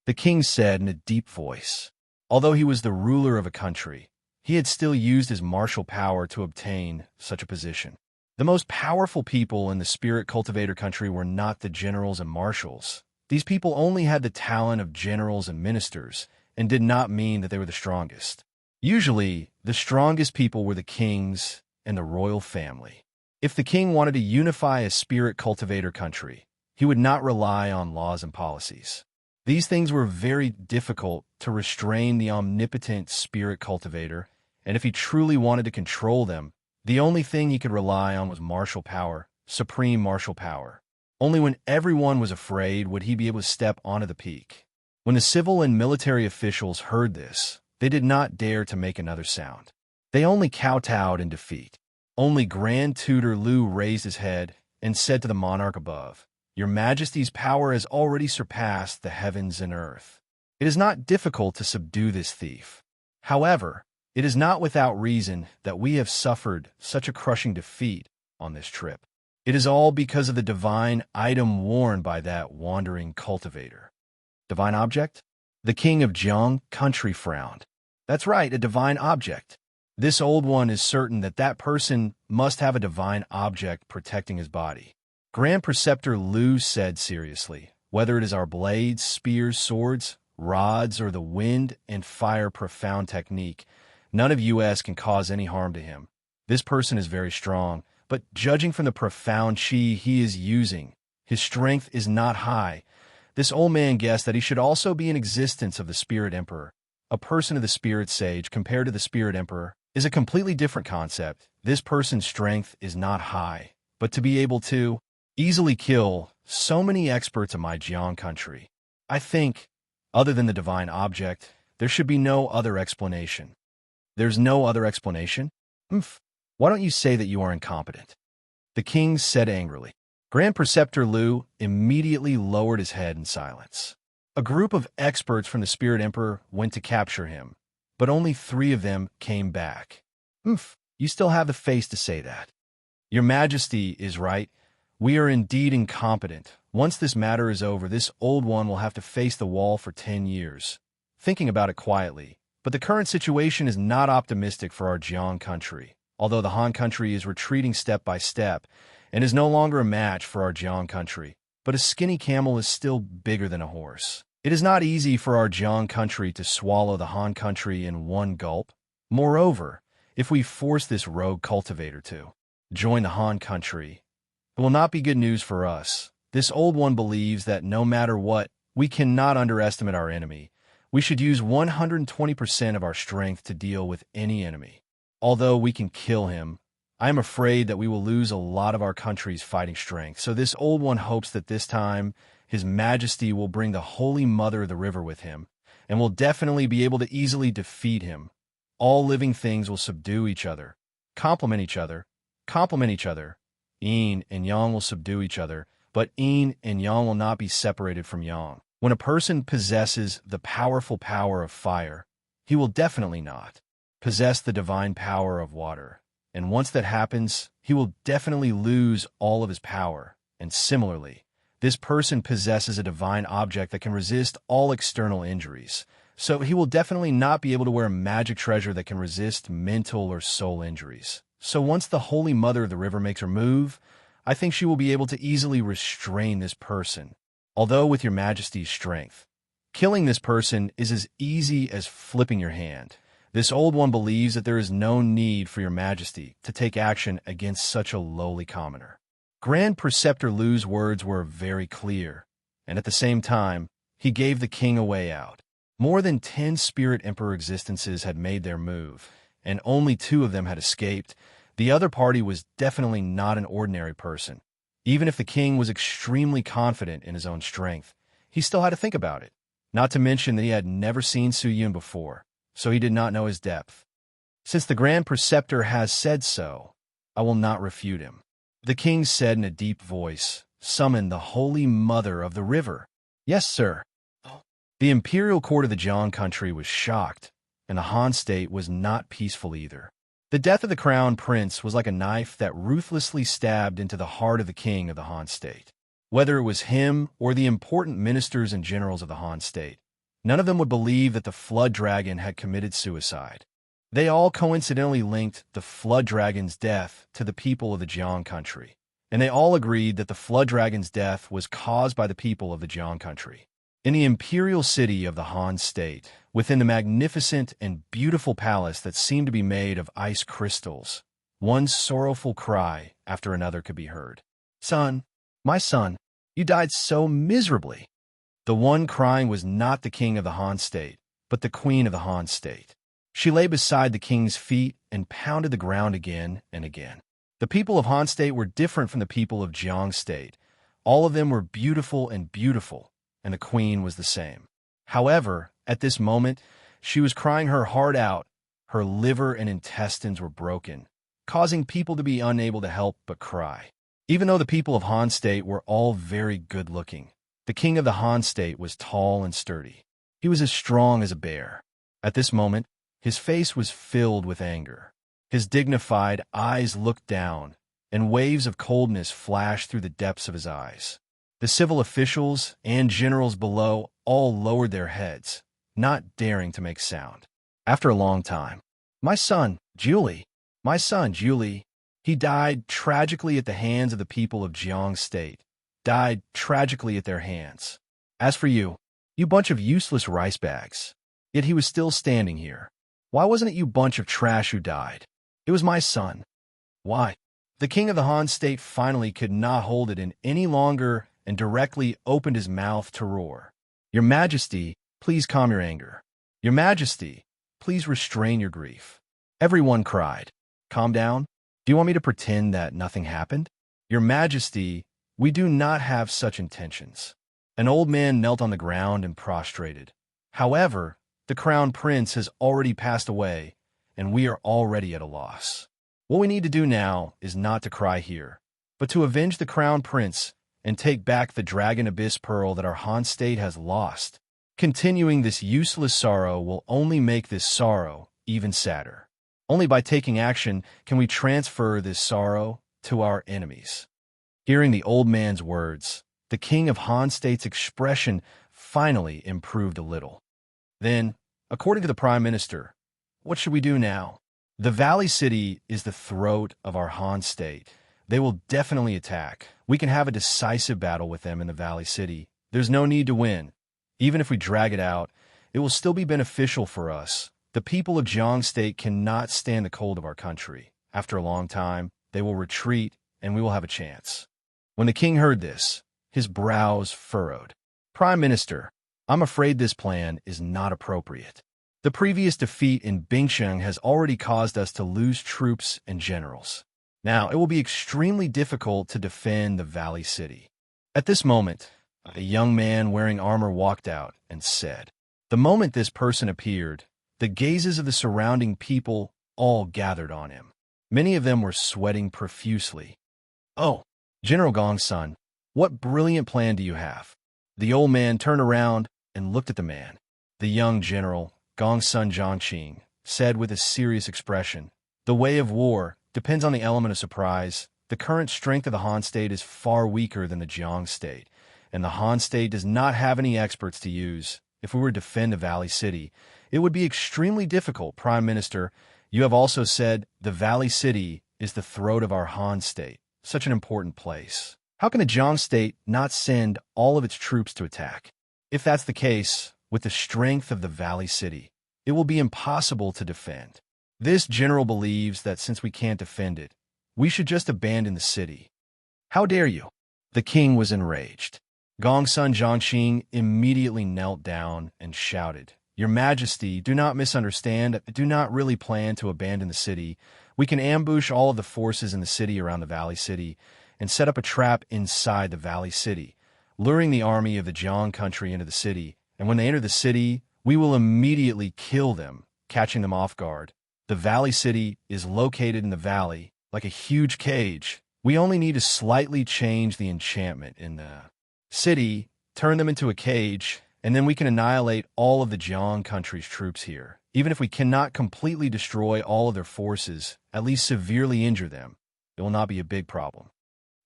The king said in a deep voice. Although he was the ruler of a country, he had still used his martial power to obtain such a position. The most powerful people in the spirit cultivator country were not the generals and marshals. These people only had the talent of generals and ministers, and did not mean that they were the strongest. Usually, the strongest people were the kings and the royal family. If the king wanted to unify a spirit cultivator country, he would not rely on laws and policies. These things were very difficult to restrain the omnipotent spirit cultivator, and if he truly wanted to control them, the only thing he could rely on was martial power, supreme martial power. Only when everyone was afraid would he be able to step onto the peak. When the civil and military officials heard this, they did not dare to make another sound. They only kowtowed in defeat. Only Grand Tutor Lu raised his head and said to the monarch above, "Your Majesty's power has already surpassed the heavens and earth. It is not difficult to subdue this thief. However, it is not without reason that we have suffered such a crushing defeat on this trip. It is all because of the divine item worn by that wandering cultivator." Divine object? The king of Jiang country frowned. That's right, a divine object. This old one is certain that that person must have a divine object protecting his body. Grand Preceptor Lu said seriously, "Whether it is our blades, spears, swords, rods, or the wind and fire profound technique, none of us can cause any harm to him. This person is very strong, but judging from the profound chi he is using, his strength is not high." This old man guessed that he should also be in existence of the Spirit Emperor. A person of the Spirit Sage compared to the Spirit Emperor is a completely different concept. This person's strength is not high, but to be able to easily kill so many experts in my Jiang country, I think, other than the divine object, there should be no other explanation. There's no other explanation? Why don't you say that you are incompetent? The king said angrily. Grand Preceptor Lu immediately lowered his head in silence. A group of experts from the Spirit Emperor went to capture him, but only 3 of them came back. You still have the face to say that. Your Majesty is right. We are indeed incompetent. Once this matter is over, this old one will have to face the wall for 10 years. Thinking about it quietly, but the current situation is not optimistic for our Jiang country, although the Han country is retreating step by step, and is no longer a match for our Jiang country. But a skinny camel is still bigger than a horse. It is not easy for our Jiang country to swallow the Han country in one gulp. Moreover, if we force this rogue cultivator to join the Han country, it will not be good news for us. This old one believes that no matter what, we cannot underestimate our enemy. We should use 120% of our strength to deal with any enemy. Although we can kill him, I am afraid that we will lose a lot of our country's fighting strength. So this old one hopes that this time His Majesty will bring the Holy Mother of the River with him, and will definitely be able to easily defeat him. All living things will subdue each other, complement each other. Yin and Yang will subdue each other, but Yin and Yang will not be separated from Yang. When a person possesses the powerful power of fire, he will definitely not possess the divine power of water. And once that happens, he will definitely lose all of his power. And similarly, this person possesses a divine object that can resist all external injuries. So he will definitely not be able to wear a magic treasure that can resist mental or soul injuries. So once the Holy Mother of the River makes her move, I think she will be able to easily restrain this person. Although with your Majesty's strength, killing this person is as easy as flipping your hand. This old one believes that there is no need for your Majesty to take action against such a lowly commoner. Grand Preceptor Lu's words were very clear, and at the same time, he gave the king a way out. More than 10 Spirit Emperor existences had made their move, and only 2 of them had escaped. The other party was definitely not an ordinary person. Even if the king was extremely confident in his own strength, he still had to think about it. Not to mention that he had never seen Su Yun before, so he did not know his depth. Since the Grand Preceptor has said so, I will not refute him. The king said in a deep voice, "Summon the Holy Mother of the River." "Yes, sir." The imperial court of the Jiang country was shocked, and the Han state was not peaceful either. The death of the crown prince was like a knife that ruthlessly stabbed into the heart of the king of the Han state. Whether it was him or the important ministers and generals of the Han state, none of them would believe that the Flood Dragon had committed suicide. They all coincidentally linked the Flood Dragon's death to the people of the Jiang country, and they all agreed that the Flood Dragon's death was caused by the people of the Jiang country. In the imperial city of the Han state, within the magnificent and beautiful palace that seemed to be made of ice crystals, one sorrowful cry after another could be heard. "Son, my son, you died so miserably." The one crying was not the king of the Han state, but the queen of the Han state. She lay beside the king's feet and pounded the ground again and again. The people of Han state were different from the people of Jiang state. All of them were beautiful, and the queen was the same. However, at this moment, she was crying her heart out. Her liver and intestines were broken, causing people to be unable to help but cry. Even though the people of Han state were all very good-looking, the king of the Han state was tall and sturdy. He was as strong as a bear. At this moment, his face was filled with anger. His dignified eyes looked down, and waves of coldness flashed through the depths of his eyes. The civil officials and generals below all lowered their heads, not daring to make sound. After a long time, my son, Julie, he died tragically at the hands of the people of Jiang State, died tragically at their hands. As for you, you bunch of useless rice bags. Yet he was still standing here. Why wasn't it you bunch of trash who died? It was my son. Why? The king of the Han State finally could not hold it in any longer and directly opened his mouth to roar. Your Majesty, please calm your anger. Your Majesty, please restrain your grief. Everyone cried. Calm down? Do you want me to pretend that nothing happened? Your Majesty, we do not have such intentions. An old man knelt on the ground and prostrated. However, the crown prince has already passed away, and we are already at a loss. What we need to do now is not to cry here, but to avenge the crown prince and take back the Dragon Abyss Pearl that our Han State has lost. Continuing this useless sorrow will only make this sorrow even sadder. Only by taking action can we transfer this sorrow to our enemies. Hearing the old man's words, the king of Han State's expression finally improved a little. Then, according to the Prime Minister, what should we do now? The Valley City is the throat of our Han State. They will definitely attack. We can have a decisive battle with them in the Valley City. There's no need to win. Even if we drag it out, it will still be beneficial for us. The people of Jiang State cannot stand the cold of our country. After a long time, they will retreat, and we will have a chance. When the king heard this, his brows furrowed. Prime Minister, I'm afraid this plan is not appropriate. The previous defeat in Bingsheng has already caused us to lose troops and generals. Now, it will be extremely difficult to defend the Valley City. At this moment, a young man wearing armor walked out and said, the moment this person appeared, the gazes of the surrounding people all gathered on him. Many of them were sweating profusely. Oh, General Gong's son, what brilliant plan do you have? The old man turned around and looked at the man. The young general, Gong's son Zhangqing, said with a serious expression, the way of war depends on the element of surprise. The current strength of the Han State is far weaker than the Jiang State, and the Han State does not have any experts to use. If we were to defend the Valley City, it would be extremely difficult. Prime Minister, you have also said the Valley City is the throat of our Han State, such an important place. How can the Jiang State not send all of its troops to attack? If that's the case, with the strength of the Valley City, it will be impossible to defend. This general believes that since we can't defend it, we should just abandon the city. How dare you? The king was enraged. Gongsun Zhangqing immediately knelt down and shouted, Your Majesty, do not misunderstand. I do not really plan to abandon the city. We can ambush all of the forces in the city around the Valley City and set up a trap inside the Valley City, luring the army of the Jiang country into the city. And when they enter the city, we will immediately kill them, catching them off guard. The Valley City is located in the valley, like a huge cage. We only need to slightly change the enchantment in the city, turn them into a cage, and then we can annihilate all of the Jiang country's troops here. Even if we cannot completely destroy all of their forces, at least severely injure them, it will not be a big problem.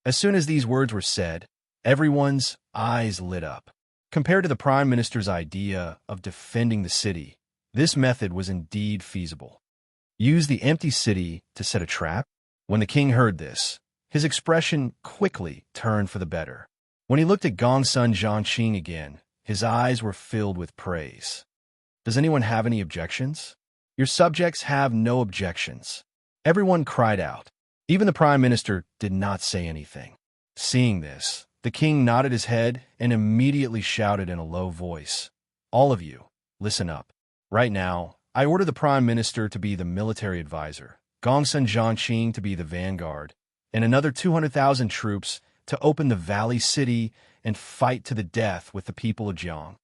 As soon as these words were said, everyone's eyes lit up. Compared to the Prime Minister's idea of defending the city, this method was indeed feasible. Use the empty city to set a trap? When the king heard this, his expression quickly turned for the better. When he looked at Gongsun Zhangqing again, his eyes were filled with praise. Does anyone have any objections? Your subjects have no objections. Everyone cried out. Even the Prime Minister did not say anything. Seeing this, the king nodded his head and immediately shouted in a low voice, All of you, listen up. Right now, I order the Prime Minister to be the military advisor, Gongsun Zhangqing to be the vanguard, and another 200,000 troops to open the Valley City and fight to the death with the people of Jiang.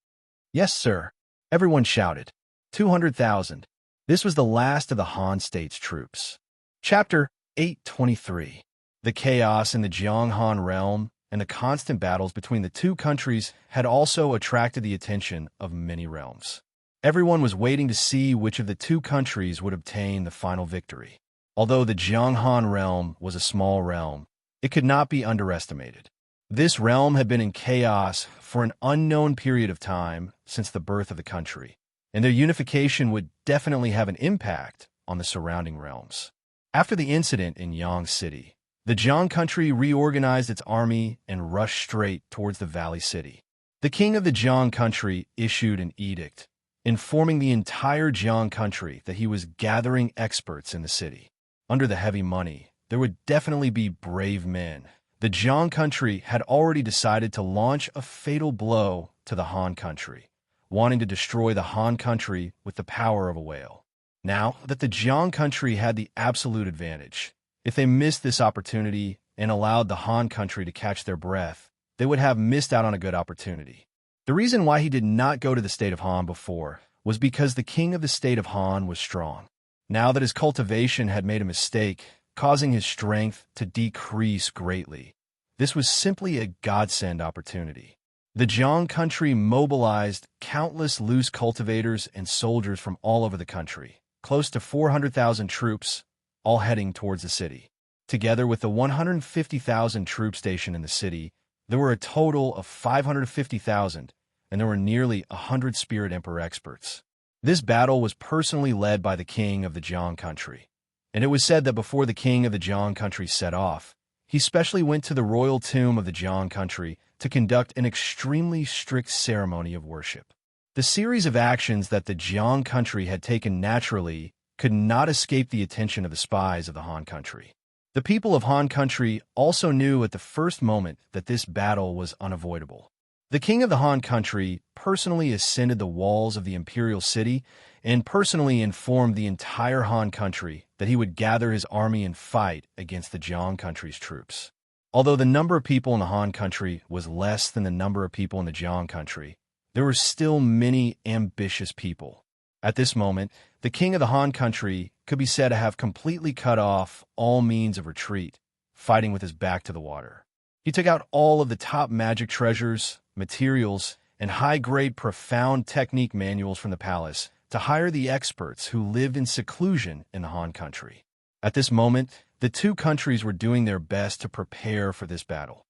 Yes, sir. Everyone shouted. 200,000. This was the last of the Han State's troops. Chapter 823. The chaos in the Jiang Han realm and the constant battles between the two countries had also attracted the attention of many realms. Everyone was waiting to see which of the two countries would obtain the final victory. Although the Jiang Han realm was a small realm, it could not be underestimated. This realm had been in chaos for an unknown period of time since the birth of the country, and their unification would definitely have an impact on the surrounding realms. After the incident in Yang City, the Jiang country reorganized its army and rushed straight towards the Valley City. The king of the Jiang country issued an edict, informing the entire Jiang country that he was gathering experts in the city. Under the heavy money, there would definitely be brave men. The Jiang country had already decided to launch a fatal blow to the Han country, wanting to destroy the Han country with the power of a whale. Now that the Jiang country had the absolute advantage, if they missed this opportunity and allowed the Han country to catch their breath, they would have missed out on a good opportunity. The reason why he did not go to the state of Han before was because the king of the state of Han was strong. Now that his cultivation had made a mistake, causing his strength to decrease greatly, this was simply a godsend opportunity. The Jiang country mobilized countless loose cultivators and soldiers from all over the country, close to 400,000 troops, all heading towards the city. Together with the 150,000 troops stationed in the city, there were a total of 550,000, and there were nearly 100 Spirit Emperor experts. This battle was personally led by the king of the Jiang country, and it was said that before the king of the Jiang country set off, he specially went to the royal tomb of the Jiang country to conduct an extremely strict ceremony of worship. The series of actions that the Jiang country had taken naturally could not escape the attention of the spies of the Han country. The people of Han country also knew at the first moment that this battle was unavoidable. The king of the Han country personally ascended the walls of the imperial city and personally informed the entire Han country that he would gather his army and fight against the Jiang country's troops. Although the number of people in the Han country was less than the number of people in the Jiang country, there were still many ambitious people. At this moment, the king of the Han country could be said to have completely cut off all means of retreat, fighting with his back to the water. He took out all of the top magic treasures, materials, and high-grade profound technique manuals from the palace to hire the experts who lived in seclusion in the Han country. At this moment, the two countries were doing their best to prepare for this battle.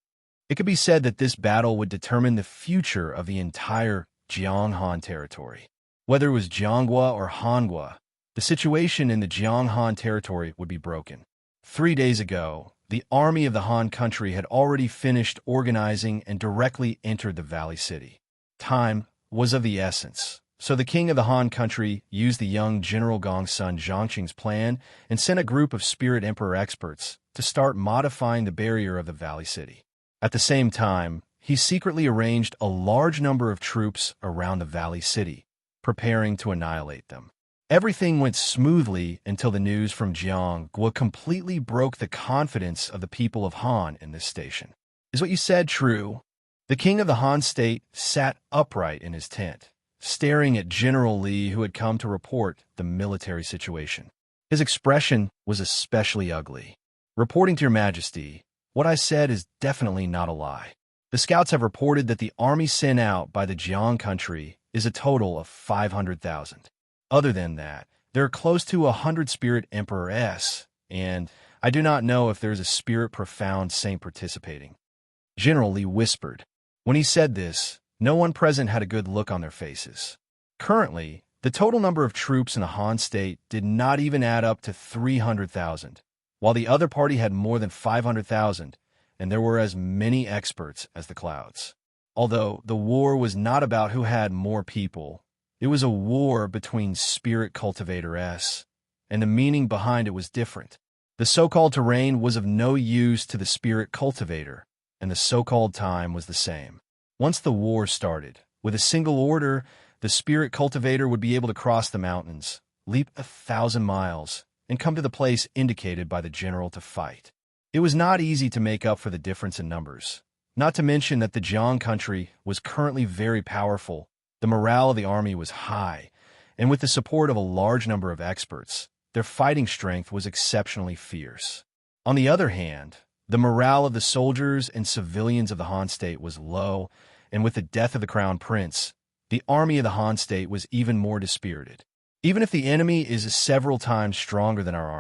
It could be said that this battle would determine the future of the entire Jiang Han territory. Whether it was Jianghua or Hangua, the situation in the Jiang Han territory would be broken. 3 days ago, the army of the Han country had already finished organizing and directly entered the Valley City. Time was of the essence, So the king of the Han country used the young General Gongsun Zhongqing's plan and sent a group of spirit emperor experts to start modifying the barrier of the valley city. At the same time, he secretly arranged a large number of troops around the valley city, preparing to annihilate them. Everything went smoothly until the news from Jiangguo completely broke the confidence of the people of Han in this station. Is what you said true? The king of the Han state sat upright in his tent, staring at General Li, who had come to report the military situation. His expression was especially ugly. "Reporting to your majesty, what I said is definitely not a lie. The scouts have reported that the army sent out by the Jiang country is a total of 500,000. Other than that, there are close to 100 spirit emperors, and I do not know if there's a spirit profound saint participating." General Li whispered. When he said this, no one present had a good look on their faces. Currently, the total number of troops in the Han state did not even add up to 300,000, while the other party had more than 500,000, and there were as many experts as the clouds. Although the war was not about who had more people, it was a war between spirit cultivators, and the meaning behind it was different. The so-called terrain was of no use to the spirit cultivator, and the so-called time was the same. Once the war started, with a single order, the spirit cultivator would be able to cross the mountains, leap 1,000 miles, and come to the place indicated by the general to fight. It was not easy to make up for the difference in numbers, not to mention that the Jiang country was currently very powerful, the morale of the army was high, and with the support of a large number of experts, their fighting strength was exceptionally fierce. On the other hand, the morale of the soldiers and civilians of the Han state was low, and with the death of the crown prince, the army of the Han state was even more dispirited. Even if the enemy is several times stronger than our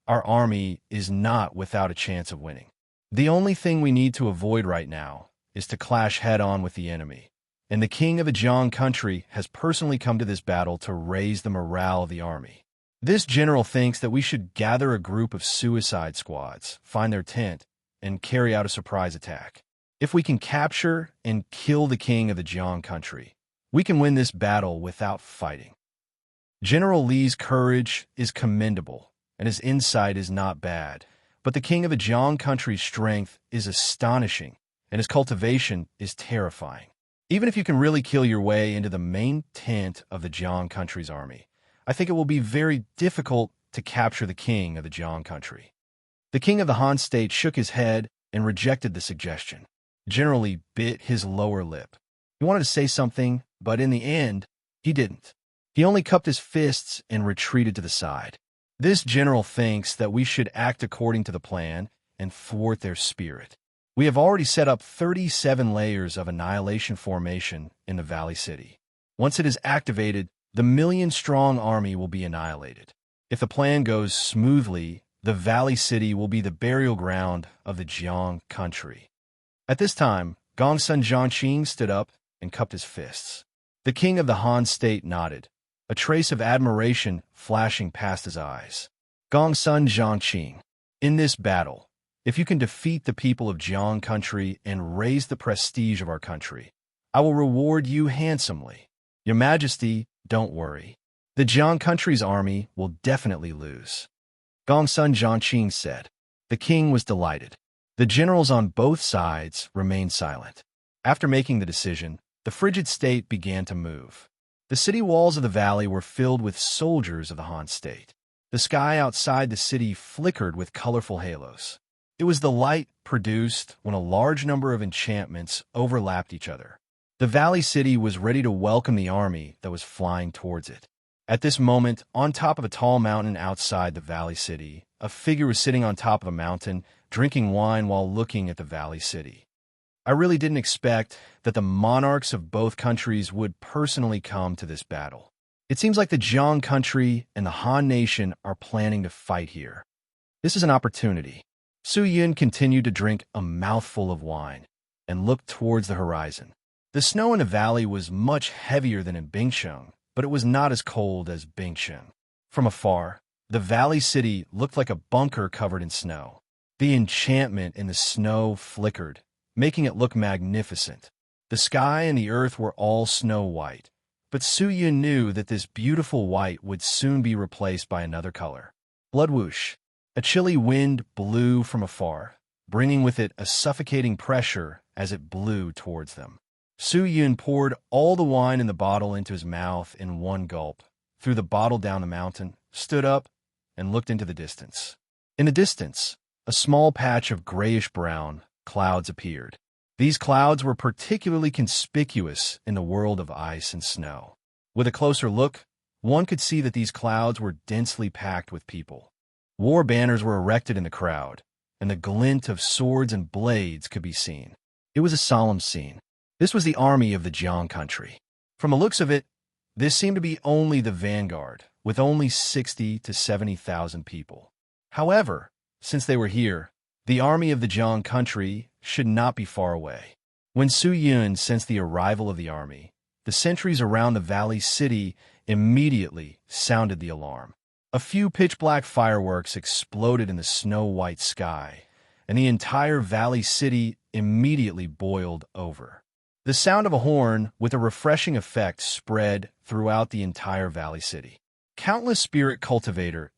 army is not without a chance of winning. The only thing we need to avoid right now is to clash head-on with the enemy, and the king of the Jiang country has personally come to this battle to raise the morale of the army. This general thinks that we should gather a group of suicide squads, find their tent, and carry out a surprise attack. If we can capture and kill the king of the Jiang country, we can win this battle without fighting. General Li's courage is commendable, and his insight is not bad, but the king of the Jiang country's strength is astonishing, and his cultivation is terrifying. Even if you can really kill your way into the main tent of the Jiang country's army, I think it will be very difficult to capture the king of the Jiang country. The king of the Han state shook his head and rejected the suggestion. General Li bit his lower lip. He wanted to say something, but in the end, he didn't. He only cupped his fists and retreated to the side. This general thinks that we should act according to the plan and thwart their spirit. We have already set up 37 layers of annihilation formation in the Valley City. Once it is activated, the million-strong army will be annihilated. If the plan goes smoothly, the Valley City will be the burial ground of the Jiang country. At this time, Gongsun Zhongqing stood up and cupped his fists. The king of the Han state nodded, a trace of admiration flashing past his eyes. Gongsun Zhongqing, in this battle, if you can defeat the people of Jiang country and raise the prestige of our country, I will reward you handsomely. Your Majesty, don't worry. The Jiang country's army will definitely lose. Gongsun Zhongqing said. The king was delighted. The generals on both sides remained silent. After making the decision, the frigid state began to move. The city walls of the valley were filled with soldiers of the Han state. The sky outside the city flickered with colorful halos. It was the light produced when a large number of enchantments overlapped each other. The valley city was ready to welcome the army that was flying towards it. At this moment, on top of a tall mountain outside the valley city, a figure was sitting on top of a mountain, drinking wine while looking at the valley city. I really didn't expect that the monarchs of both countries would personally come to this battle. It seems like the Jiang country and the Han nation are planning to fight here. This is an opportunity. Su Yun continued to drink a mouthful of wine and looked towards the horizon. The snow in the valley was much heavier than in Bingsheng, but it was not as cold as Bingsheng. From afar, the valley city looked like a bunker covered in snow. The enchantment in the snow flickered, making it look magnificent. The sky and the earth were all snow white, But Su Yun knew that this beautiful white would soon be replaced by another color. Blood whoosh. A chilly wind blew from afar, bringing with it a suffocating pressure as it blew towards them. Su Yun poured all the wine in the bottle into his mouth in one gulp, threw the bottle down the mountain, stood up, and looked into the distance. In the distance, a small patch of grayish-brown clouds appeared. These clouds were particularly conspicuous in the world of ice and snow. With a closer look, one could see that these clouds were densely packed with people. War banners were erected in the crowd, and the glint of swords and blades could be seen. It was a solemn scene. This was the army of the Jiang country. From the looks of it, this seemed to be only the vanguard, with only 60 to 70,000 people. However, since they were here, the army of the Jiang country should not be far away. When Su Yun sensed the arrival of the army, the sentries around the valley city immediately sounded the alarm. A few pitch-black fireworks exploded in the snow-white sky, and the entire valley city immediately boiled over. The sound of a horn with a refreshing effect spread throughout the entire valley city. Countless spirit cultivators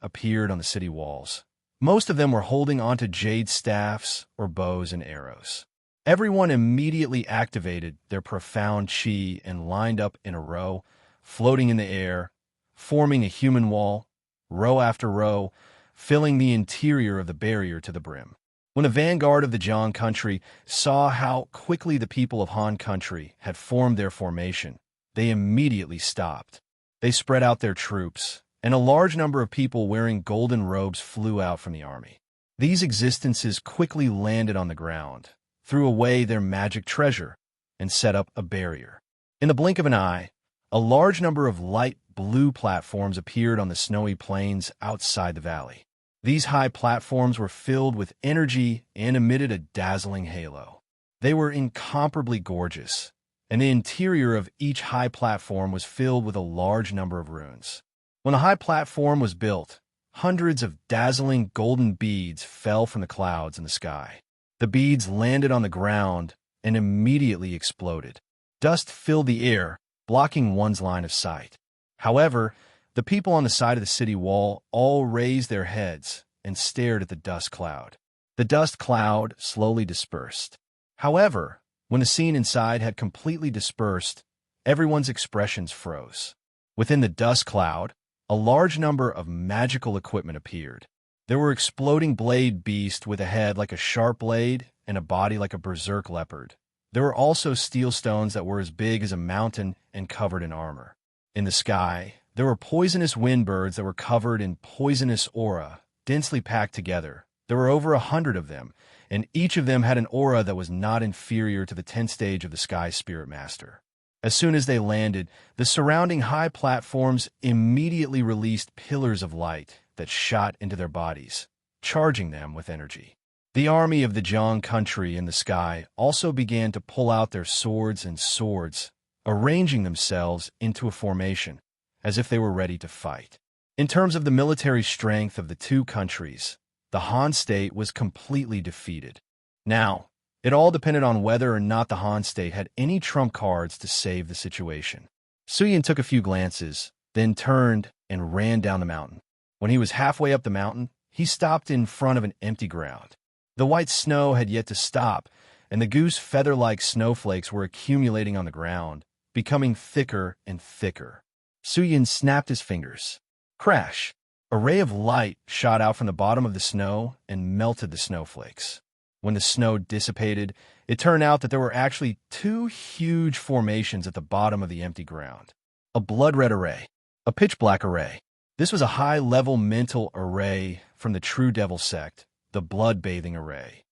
appeared on the city walls. Most of them were holding onto jade staffs or bows and arrows. Everyone immediately activated their profound chi and lined up in a row, floating in the air, forming a human wall, row after row, filling the interior of the barrier to the brim. When the vanguard of the Jiang country saw how quickly the people of Han country had formed their formation, they immediately stopped. They spread out their troops, and a large number of people wearing golden robes flew out from the army. These existences quickly landed on the ground, threw away their magic treasure, and set up a barrier. In the blink of an eye, a large number of light blue platforms appeared on the snowy plains outside the valley. These high platforms were filled with energy and emitted a dazzling halo. They were incomparably gorgeous, and the interior of each high platform was filled with a large number of runes. When the high platform was built, hundreds of dazzling golden beads fell from the clouds in the sky. The beads landed on the ground and immediately exploded. Dust filled the air, blocking one's line of sight. However, the people on the side of the city wall all raised their heads and stared at the dust cloud. The dust cloud slowly dispersed. However, when the scene inside had completely dispersed, everyone's expressions froze. Within the dust cloud, a large number of magical equipment appeared. There were exploding blade beasts with a head like a sharp blade and a body like a berserk leopard. There were also steel stones that were as big as a mountain and covered in armor. In the sky, there were poisonous wind birds that were covered in poisonous aura, densely packed together. There were over 100 of them, and each of them had an aura that was not inferior to the 10th stage of the Sky Spirit Master. As soon as they landed, the surrounding high platforms immediately released pillars of light that shot into their bodies, charging them with energy. The army of the Jiang country in the sky also began to pull out their swords and swords, arranging themselves into a formation, as if they were ready to fight. In terms of the military strength of the two countries, the Han state was completely defeated. Now, it all depended on whether or not the Han state had any trump cards to save the situation. Su Yun took a few glances, then turned and ran down the mountain. When he was halfway up the mountain, he stopped in front of an empty ground. The white snow had yet to stop, and the goose feather-like snowflakes were accumulating on the ground, becoming thicker and thicker. Su Yun snapped his fingers. Crash! A ray of light shot out from the bottom of the snow and melted the snowflakes. When the snow dissipated, it turned out that there were actually two huge formations at the bottom of the empty ground. A blood-red array, a pitch-black array. This was a high-level mental array from the True Devil sect, the blood-bathing array.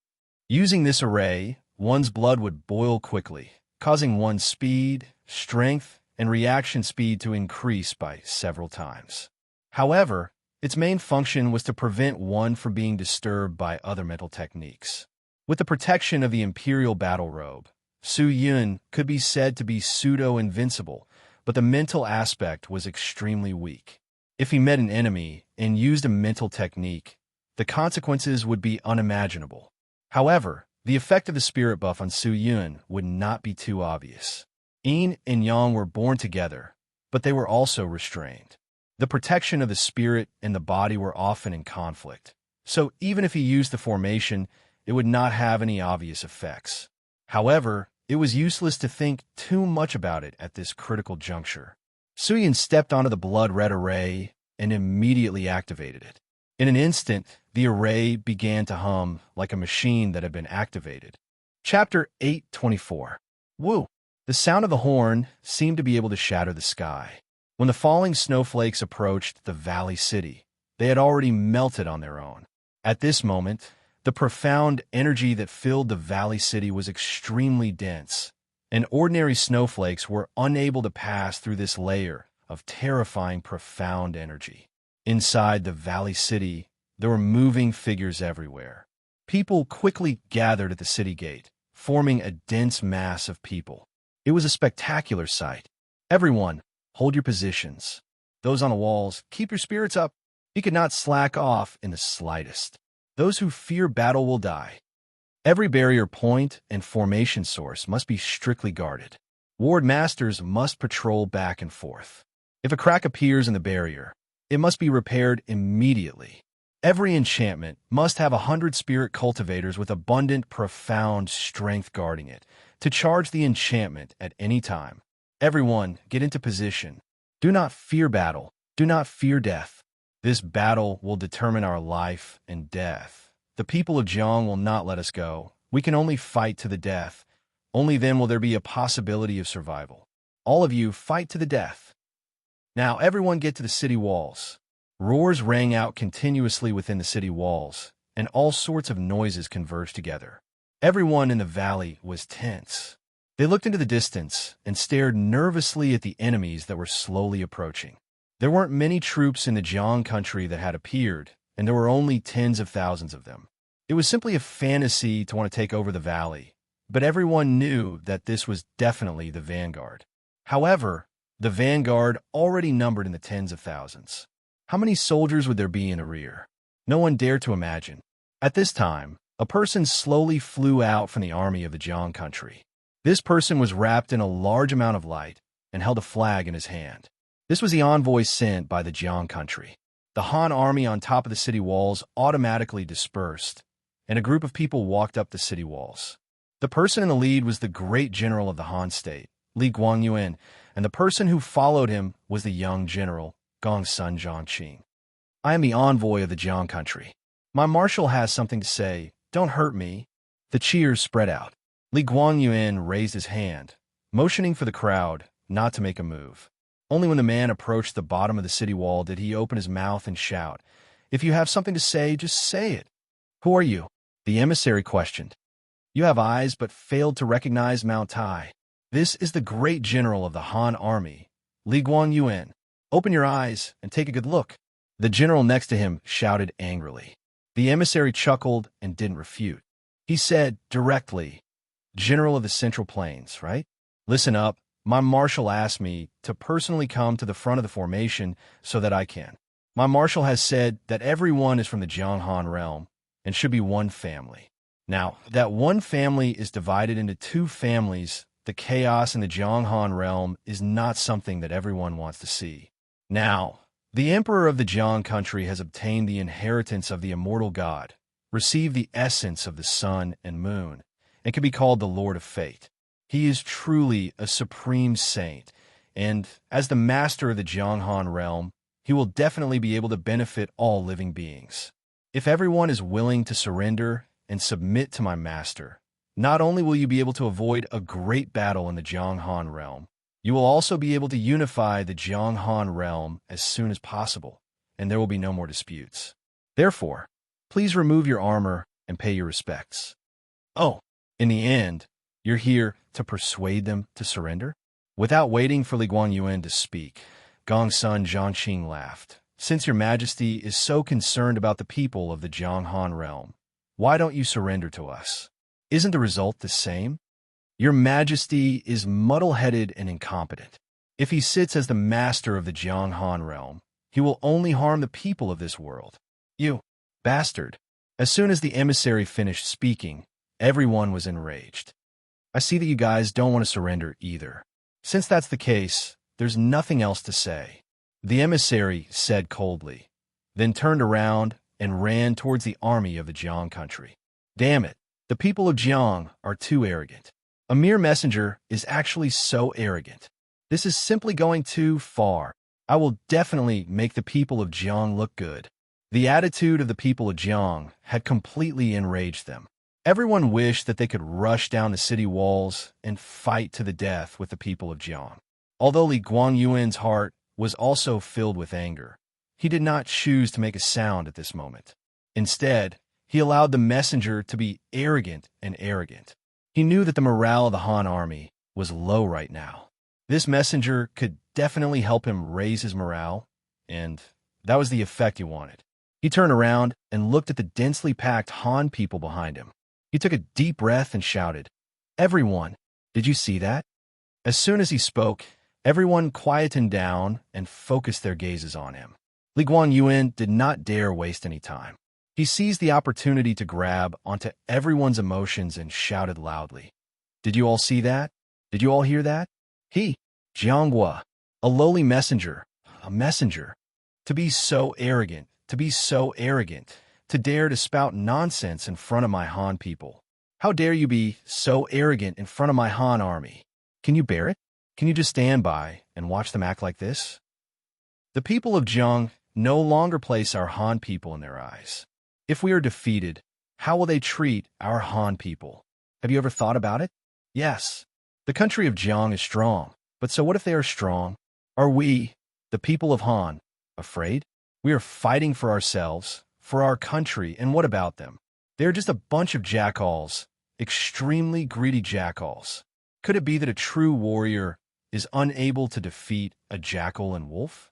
Using this array, one's blood would boil quickly, causing one's speed, strength, and reaction speed to increase by several times. However, its main function was to prevent one from being disturbed by other mental techniques. With the protection of the Imperial Battle Robe, Su Yun could be said to be pseudo-invincible, but the mental aspect was extremely weak. If he met an enemy and used a mental technique, the consequences would be unimaginable. However, the effect of the spirit buff on Su Yun would not be too obvious. Yin and Yang were born together, but they were also restrained. The protection of the spirit and the body were often in conflict, so even if he used the formation, it would not have any obvious effects. However, it was useless to think too much about it at this critical juncture. Suyin stepped onto the blood-red array and immediately activated it. In an instant, the array began to hum like a machine that had been activated. Chapter 8:24. Woo! The sound of the horn seemed to be able to shatter the sky. When the falling snowflakes approached the valley city, they had already melted on their own. At this moment, the profound energy that filled the valley city was extremely dense, and ordinary snowflakes were unable to pass through this layer of terrifying profound energy. Inside the valley city, there were moving figures everywhere. People quickly gathered at the city gate, forming a dense mass of people. It was a spectacular sight. Everyone, hold your positions. Those on the walls, keep your spirits up. You could not slack off in the slightest. Those who fear battle will die. Every barrier point and formation source must be strictly guarded. Ward masters must patrol back and forth. If a crack appears in the barrier, it must be repaired immediately. Every enchantment must have 100 spirit cultivators with abundant, profound strength guarding it, to charge the enchantment at any time. Everyone, get into position. Do not fear battle. Do not fear death. This battle will determine our life and death. The people of Jiang will not let us go. We can only fight to the death. Only then will there be a possibility of survival. All of you, fight to the death. Now everyone get to the city walls. Roars rang out continuously within the city walls, and all sorts of noises converged together. Everyone in the valley was tense. They looked into the distance and stared nervously at the enemies that were slowly approaching. There weren't many troops in the Jiang country that had appeared, and there were only tens of thousands of them. It was simply a fantasy to want to take over the valley, but everyone knew that this was definitely the vanguard. However, the vanguard already numbered in the tens of thousands. How many soldiers would there be in the rear? No one dared to imagine. At this time, a person slowly flew out from the army of the Jiang country. This person was wrapped in a large amount of light and held a flag in his hand. This was the envoy sent by the Jiang country. The Han army on top of the city walls automatically dispersed, and a group of people walked up the city walls. The person in the lead was the great general of the Han state, Li Guangyuan, and the person who followed him was the young general, Gongsun Zhangqing. I am the envoy of the Jiang country. My marshal has something to say. Don't hurt me. The cheers spread out. Li Guangyuan raised his hand, motioning for the crowd not to make a move. Only when the man approached the bottom of the city wall did he open his mouth and shout, "If you have something to say, just say it." "Who are you?" the emissary questioned. "You have eyes but failed to recognize Mount Tai. This is the great general of the Han army, Li Guangyuan. Open your eyes and take a good look." The general next to him shouted angrily. The emissary chuckled and didn't refute. He said directly, "General of the Central Plains, right? Listen up. My marshal asked me to personally come to the front of the formation so that I can. My marshal has said that everyone is from the Jiang Han realm and should be one family. Now, that one family is divided into two families. The chaos in the Jiang Han realm is not something that everyone wants to see. Now, the emperor of the Jiang country has obtained the inheritance of the immortal god, received the essence of the sun and moon, and can be called the Lord of Fate. He is truly a supreme saint, and as the master of the Jiang Han realm, he will definitely be able to benefit all living beings. If everyone is willing to surrender and submit to my master, not only will you be able to avoid a great battle in the Jiang Han realm, you will also be able to unify the Jiang Han realm as soon as possible, and there will be no more disputes. Therefore, please remove your armor and pay your respects. Oh, in the end, you're here to persuade them to surrender?" Without waiting for Li Guangyuan to speak, Gongsun Zhangqing laughed. "Since your majesty is so concerned about the people of the Jiang Han realm, why don't you surrender to us? Isn't the result the same? Your majesty is muddle-headed and incompetent. If he sits as the master of the Jiang Han realm, he will only harm the people of this world. You bastard." As soon as the emissary finished speaking, everyone was enraged. "I see that you guys don't want to surrender either. Since that's the case, there's nothing else to say. The emissary said coldly, then turned around and ran towards the army of the Jiang country. Damn it, the people of Jiang are too arrogant. A mere messenger is actually so arrogant. This is simply going too far. I will definitely make the people of Jiang look good. The attitude of the people of Jiang had completely enraged them. Everyone wished that they could rush down the city walls and fight to the death with the people of Jiang. Although Li Guangyuan's heart was also filled with anger, he did not choose to make a sound at this moment. Instead, he allowed the messenger to be arrogant and arrogant. He knew that the morale of the Han army was low right now. This messenger could definitely help him raise his morale, and that was the effect he wanted. He turned around and looked at the densely packed Han people behind him. He took a deep breath and shouted, "Everyone, did you see that?" As soon as he spoke, everyone quietened down and focused their gazes on him. Li Guangyuan did not dare waste any time. He seized the opportunity to grab onto everyone's emotions and shouted loudly, "Did you all see that? Did you all hear that? He, Jianghua, a lowly messenger, a messenger, to be so arrogant, to dare to spout nonsense in front of my Han people. How dare you be so arrogant in front of my Han army? Can you bear it? Can you just stand by and watch them act like this?" The people of Jiang no longer place our Han people in their eyes. If we are defeated, how will they treat our Han people? Have you ever thought about it? Yes, the country of Jiang is strong, but so what if they are strong? Are we, the people of Han, afraid? We are fighting for ourselves, for our country, and what about them? They are just a bunch of jackals, extremely greedy jackals. Could it be that a true warrior is unable to defeat a jackal and wolf?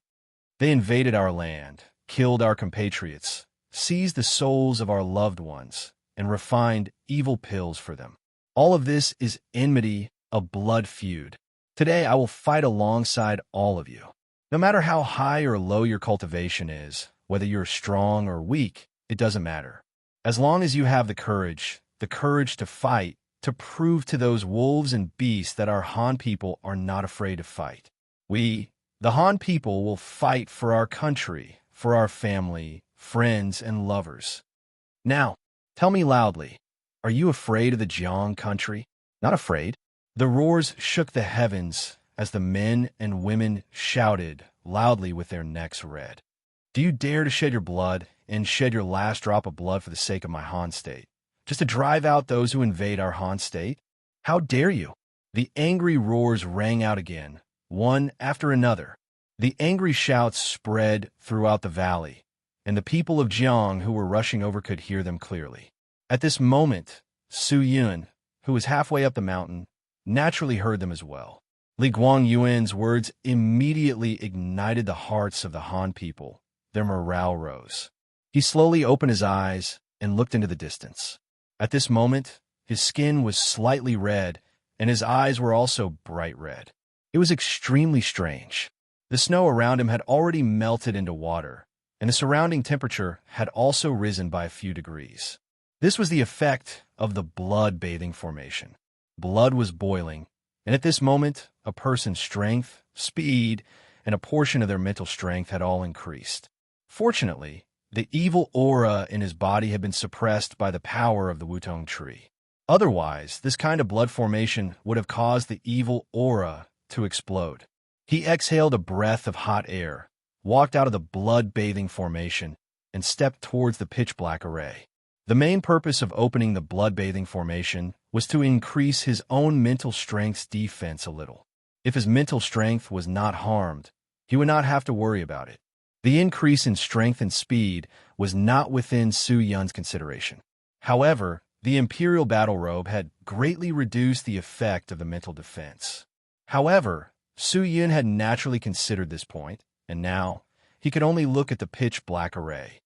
They invaded our land, killed our compatriots, seized the souls of our loved ones, and refined evil pills for them. All of this is enmity, a blood feud. Today I will fight alongside all of you. No matter how high or low your cultivation is, whether you're strong or weak, it doesn't matter. As long as you have the courage to fight, to prove to those wolves and beasts that our Han people are not afraid to fight. We, the Han people, will fight for our country, for our family, friends, and lovers. Now, tell me loudly, are you afraid of the Jiang country? Not afraid? The roars shook the heavens as the men and women shouted loudly with their necks red. Do you dare to shed your blood and shed your last drop of blood for the sake of my Han state? Just to drive out those who invade our Han state? How dare you? The angry roars rang out again, one after another. The angry shouts spread throughout the valley, and the people of Jiang who were rushing over could hear them clearly. At this moment, Su Yun, who was halfway up the mountain, naturally heard them as well. Li Guangyuan's words immediately ignited the hearts of the Han people. Their morale rose. He slowly opened his eyes and looked into the distance. At this moment, his skin was slightly red, and his eyes were also bright red. It was extremely strange. The snow around him had already melted into water, and the surrounding temperature had also risen by a few degrees. This was the effect of the blood-bathing formation. Blood was boiling, and at this moment, a person's strength, speed, and a portion of their mental strength had all increased. Fortunately, the evil aura in his body had been suppressed by the power of the Wutong tree. Otherwise, this kind of blood formation would have caused the evil aura to explode. He exhaled a breath of hot air, walked out of the blood-bathing formation, and stepped towards the pitch-black array. The main purpose of opening the blood-bathing formation was to increase his own mental strength's defense a little. If his mental strength was not harmed, he would not have to worry about it. The increase in strength and speed was not within Su Yun's consideration. However, the Imperial Battle Robe had greatly reduced the effect of the mental defense. However, Su Yun had naturally considered this point, and now he could only look at the pitch-black array.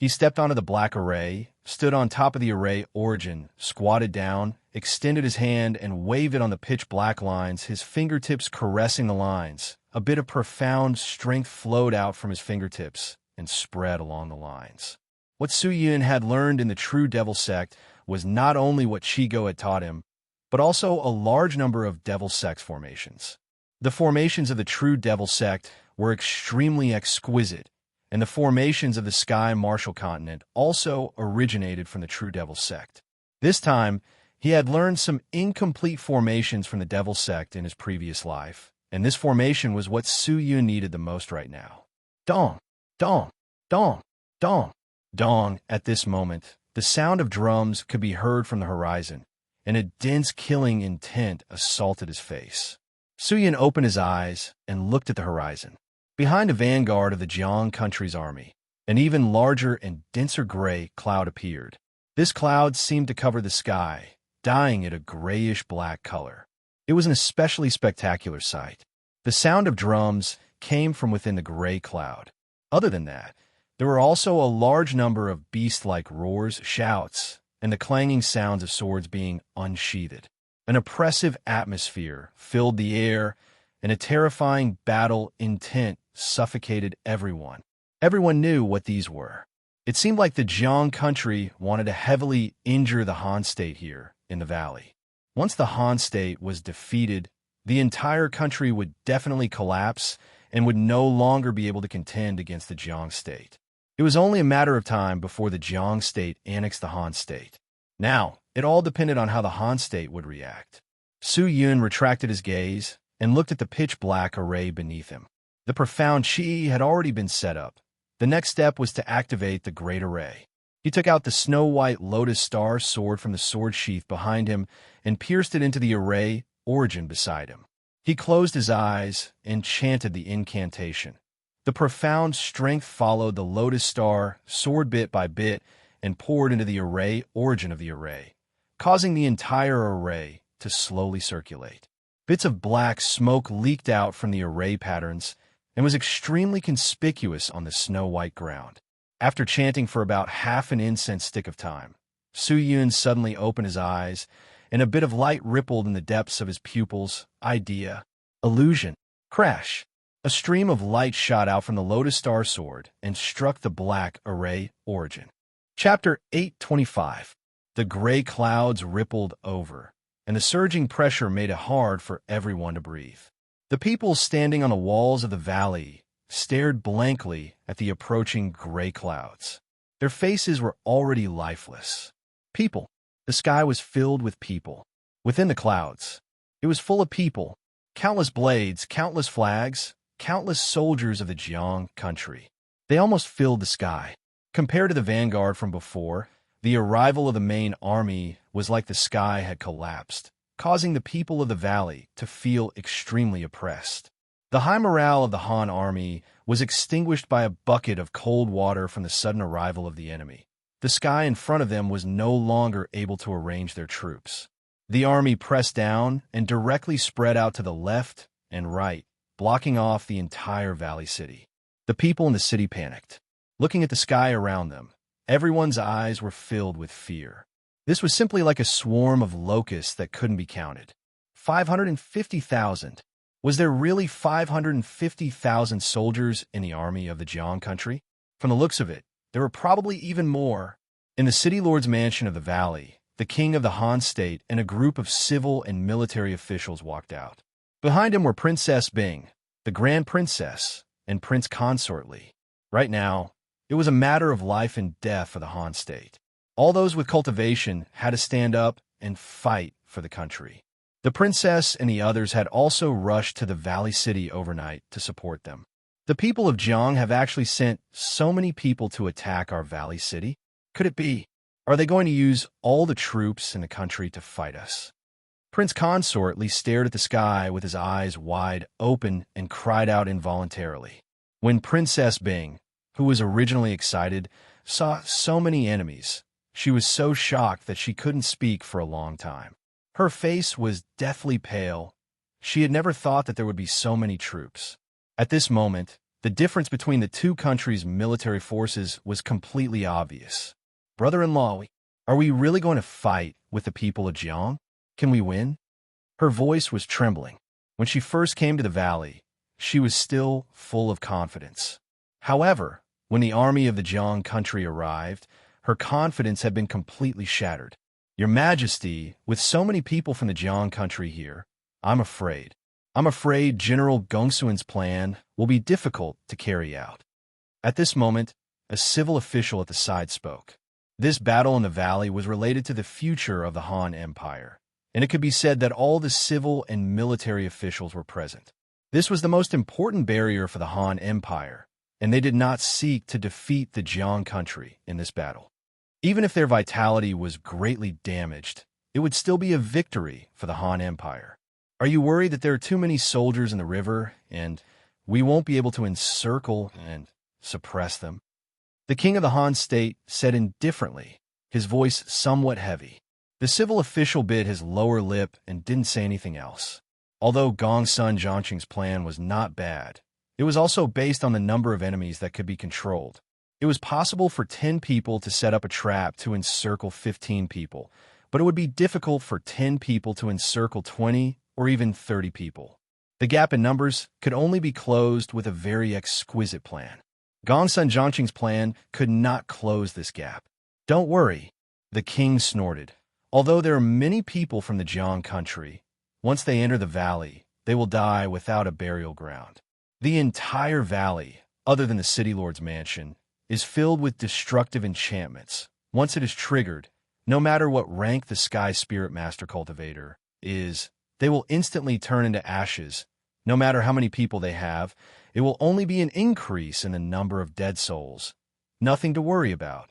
He stepped onto the black array, stood on top of the array origin, squatted down, extended his hand, and waved it on the pitch-black lines, his fingertips caressing the lines. A bit of profound strength flowed out from his fingertips and spread along the lines. What Su Yun had learned in the True Devil Sect was not only what Chi Go had taught him, but also a large number of devil sex formations. The formations of the true devil sect were extremely exquisite, and the formations of the Sky Martial continent also originated from the true devil sect. This time, he had learned some incomplete formations from the devil sect in his previous life, and this formation was what Su Yun needed the most right now. Dong, dong, dong, dong, dong. At this moment, the sound of drums could be heard from the horizon, and a dense killing intent assaulted his face. Su Yun opened his eyes and looked at the horizon. Behind a vanguard of the Jiang country's army, an even larger and denser gray cloud appeared. This cloud seemed to cover the sky, dyeing it a grayish-black color. It was an especially spectacular sight. The sound of drums came from within the gray cloud. Other than that, there were also a large number of beast-like roars, shouts, and the clanging sounds of swords being unsheathed. An oppressive atmosphere filled the air, and a terrifying battle intent suffocated everyone. Everyone knew what these were. It seemed like the Jiang country wanted to heavily injure the Han state here in the valley. Once the Han state was defeated, the entire country would definitely collapse and would no longer be able to contend against the Jiang state. It was only a matter of time before the Jiang state annexed the Han state. Now, it all depended on how the Han state would react. Su Yun retracted his gaze and looked at the pitch-black array beneath him. The profound Qi had already been set up. The next step was to activate the Great Array. He took out the snow-white lotus star sword from the sword sheath behind him and pierced it into the array origin beside him. He closed his eyes and chanted the incantation. The profound strength followed the lotus star sword bit by bit and poured into the array origin of the array, causing the entire array to slowly circulate. Bits of black smoke leaked out from the array patterns and was extremely conspicuous on the snow-white ground. After chanting for about half an incense stick of time, Su Yun suddenly opened his eyes, and a bit of light rippled in the depths of his pupils. Idea. Illusion. Crash. A stream of light shot out from the Lotus Star Sword and struck the black array origin. Chapter 825. The gray clouds rippled over, and the surging pressure made it hard for everyone to breathe. The people standing on the walls of the valley stared blankly at the approaching gray clouds. Their faces were already lifeless. People. The sky was filled with people. Within the clouds, it was full of people. Countless blades, countless flags, countless soldiers of the Jiang country. They almost filled the sky. Compared to the vanguard from before, the arrival of the main army was like the sky had collapsed, causing the people of the valley to feel extremely oppressed. The high morale of the Han army was extinguished by a bucket of cold water from the sudden arrival of the enemy. The sky in front of them was no longer able to arrange their troops. The army pressed down and directly spread out to the left and right, blocking off the entire valley city. The people in the city panicked. Looking at the sky around them, everyone's eyes were filled with fear. This was simply like a swarm of locusts that couldn't be counted. 550,000. Was there really 550,000 soldiers in the army of the Jiang country? From the looks of it, there were probably even more. In the city lord's mansion of the valley, the king of the Han state and a group of civil and military officials walked out. Behind him were Princess Bing, the Grand Princess, and Prince Consort Li. Right now, it was a matter of life and death for the Han state. All those with cultivation had to stand up and fight for the country. The princess and the others had also rushed to the valley city overnight to support them. The people of Jiang have actually sent so many people to attack our valley city. Could it be? Are they going to use all the troops in the country to fight us? Prince Consort Li stared at the sky with his eyes wide open and cried out involuntarily. When Princess Bing, who was originally excited, saw so many enemies, she was so shocked that she couldn't speak for a long time. Her face was deathly pale. She had never thought that there would be so many troops. At this moment, the difference between the two countries' military forces was completely obvious. Brother-in-law, are we really going to fight with the people of Jiang? Can we win? Her voice was trembling. When she first came to the valley, she was still full of confidence. However, when the army of the Jiang country arrived, her confidence had been completely shattered. Your Majesty, with so many people from the Jiang country here, I'm afraid. I'm afraid General Gongsuan's plan will be difficult to carry out. At this moment, a civil official at the side spoke. This battle in the valley was related to the future of the Han Empire, and it could be said that all the civil and military officials were present. This was the most important barrier for the Han Empire, and they did not seek to defeat the Jiang country in this battle. Even if their vitality was greatly damaged, it would still be a victory for the Han Empire. Are you worried that there are too many soldiers in the river, and we won't be able to encircle and suppress them? The king of the Han state said indifferently, his voice somewhat heavy. The civil official bit his lower lip and didn't say anything else. Although Gongsun Zhangqing's plan was not bad, it was also based on the number of enemies that could be controlled. It was possible for 10 people to set up a trap to encircle 15 people, but it would be difficult for 10 people to encircle 20 or even 30 people. The gap in numbers could only be closed with a very exquisite plan. Gongsun Zhangqing's plan could not close this gap. Don't worry, the king snorted. Although there are many people from the Jiang country, once they enter the valley, they will die without a burial ground. The entire valley, other than the city lord's mansion, is filled with destructive enchantments. Once it is triggered, no matter what rank the Sky Spirit Master Cultivator is, they will instantly turn into ashes. No matter how many people they have, it will only be an increase in the number of dead souls. Nothing to worry about.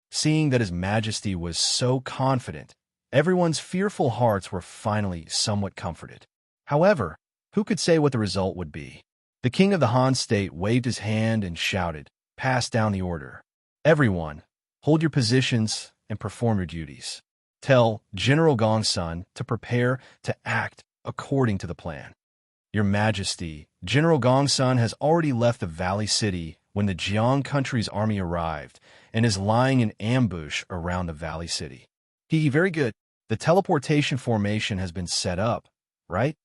Seeing that His Majesty was so confident, everyone's fearful hearts were finally somewhat comforted. However, who could say what the result would be? The king of the Han state waved his hand and shouted, "Pass down the order. Everyone, hold your positions and perform your duties. Tell General Gongsun to prepare to act according to the plan." Your Majesty, General Gongsun has already left the Valley City when the Jiang country's army arrived and is lying in ambush around the Valley City. Very good. The teleportation formation has been set up, right?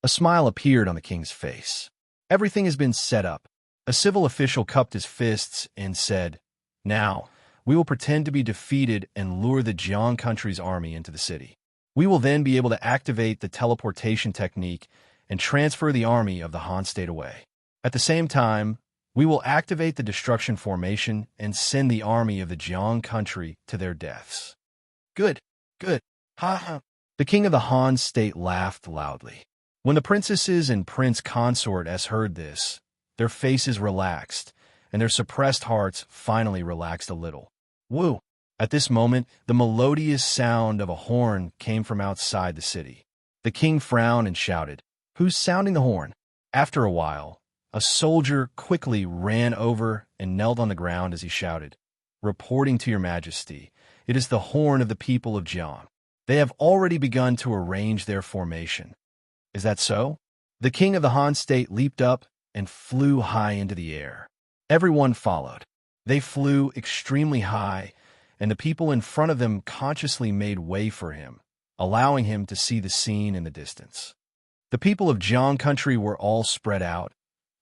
A smile appeared on the king's face. Everything has been set up. A civil official cupped his fists and said, "Now, we will pretend to be defeated and lure the Jiang country's army into the city. We will then be able to activate the teleportation technique and transfer the army of the Han state away. At the same time, we will activate the destruction formation and send the army of the Jiang country to their deaths." Good, good, ha ha. The king of the Han state laughed loudly. When the princesses and prince consorts heard this, their faces relaxed, and their suppressed hearts finally relaxed a little. Woo! At this moment, the melodious sound of a horn came from outside the city. The king frowned and shouted, "Who's sounding the horn?" After a while, a soldier quickly ran over and knelt on the ground as he shouted, "Reporting to your Majesty, it is the horn of the people of Jiang. They have already begun to arrange their formation." Is that so? The king of the Han state leaped up and flew high into the air. Everyone followed. They flew extremely high, and the people in front of them consciously made way for him, allowing him to see the scene in the distance. The people of Jiang country were all spread out,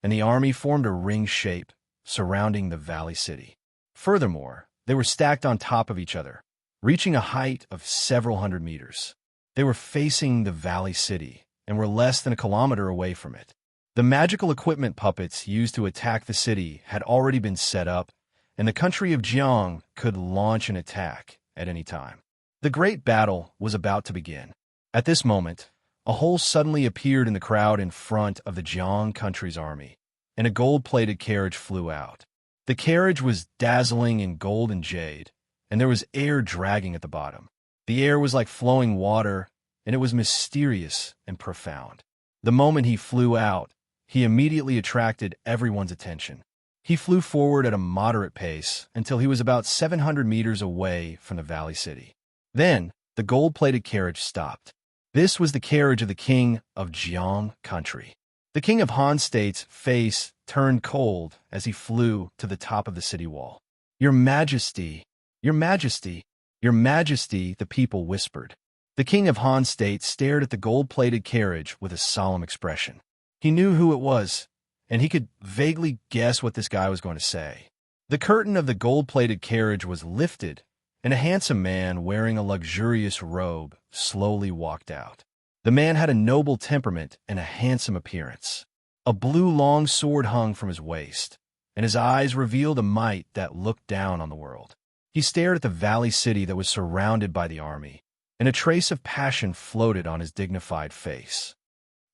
and the army formed a ring shape surrounding the Valley City. Furthermore, they were stacked on top of each other, reaching a height of several hundred meters. They were facing the Valley City and were less than a kilometer away from it. The magical equipment puppets used to attack the city had already been set up, and the country of Jiang could launch an attack at any time. The great battle was about to begin. At this moment, a hole suddenly appeared in the crowd in front of the Jiang country's army, and a gold-plated carriage flew out. The carriage was dazzling in gold and jade, and there was air dragging at the bottom. The air was like flowing water, and it was mysterious and profound. The moment he flew out, he immediately attracted everyone's attention. He flew forward at a moderate pace until he was about 700 meters away from the Valley City. Then, the gold-plated carriage stopped. This was the carriage of the king of Jiang country. The king of Han state's face turned cold as he flew to the top of the city wall. "Your Majesty, your Majesty, your Majesty," the people whispered. The king of Han state stared at the gold-plated carriage with a solemn expression. He knew who it was, and he could vaguely guess what this guy was going to say. The curtain of the gold-plated carriage was lifted, and a handsome man wearing a luxurious robe slowly walked out. The man had a noble temperament and a handsome appearance. A blue long sword hung from his waist, and his eyes revealed a might that looked down on the world. He stared at the valley city that was surrounded by the army, and a trace of passion floated on his dignified face.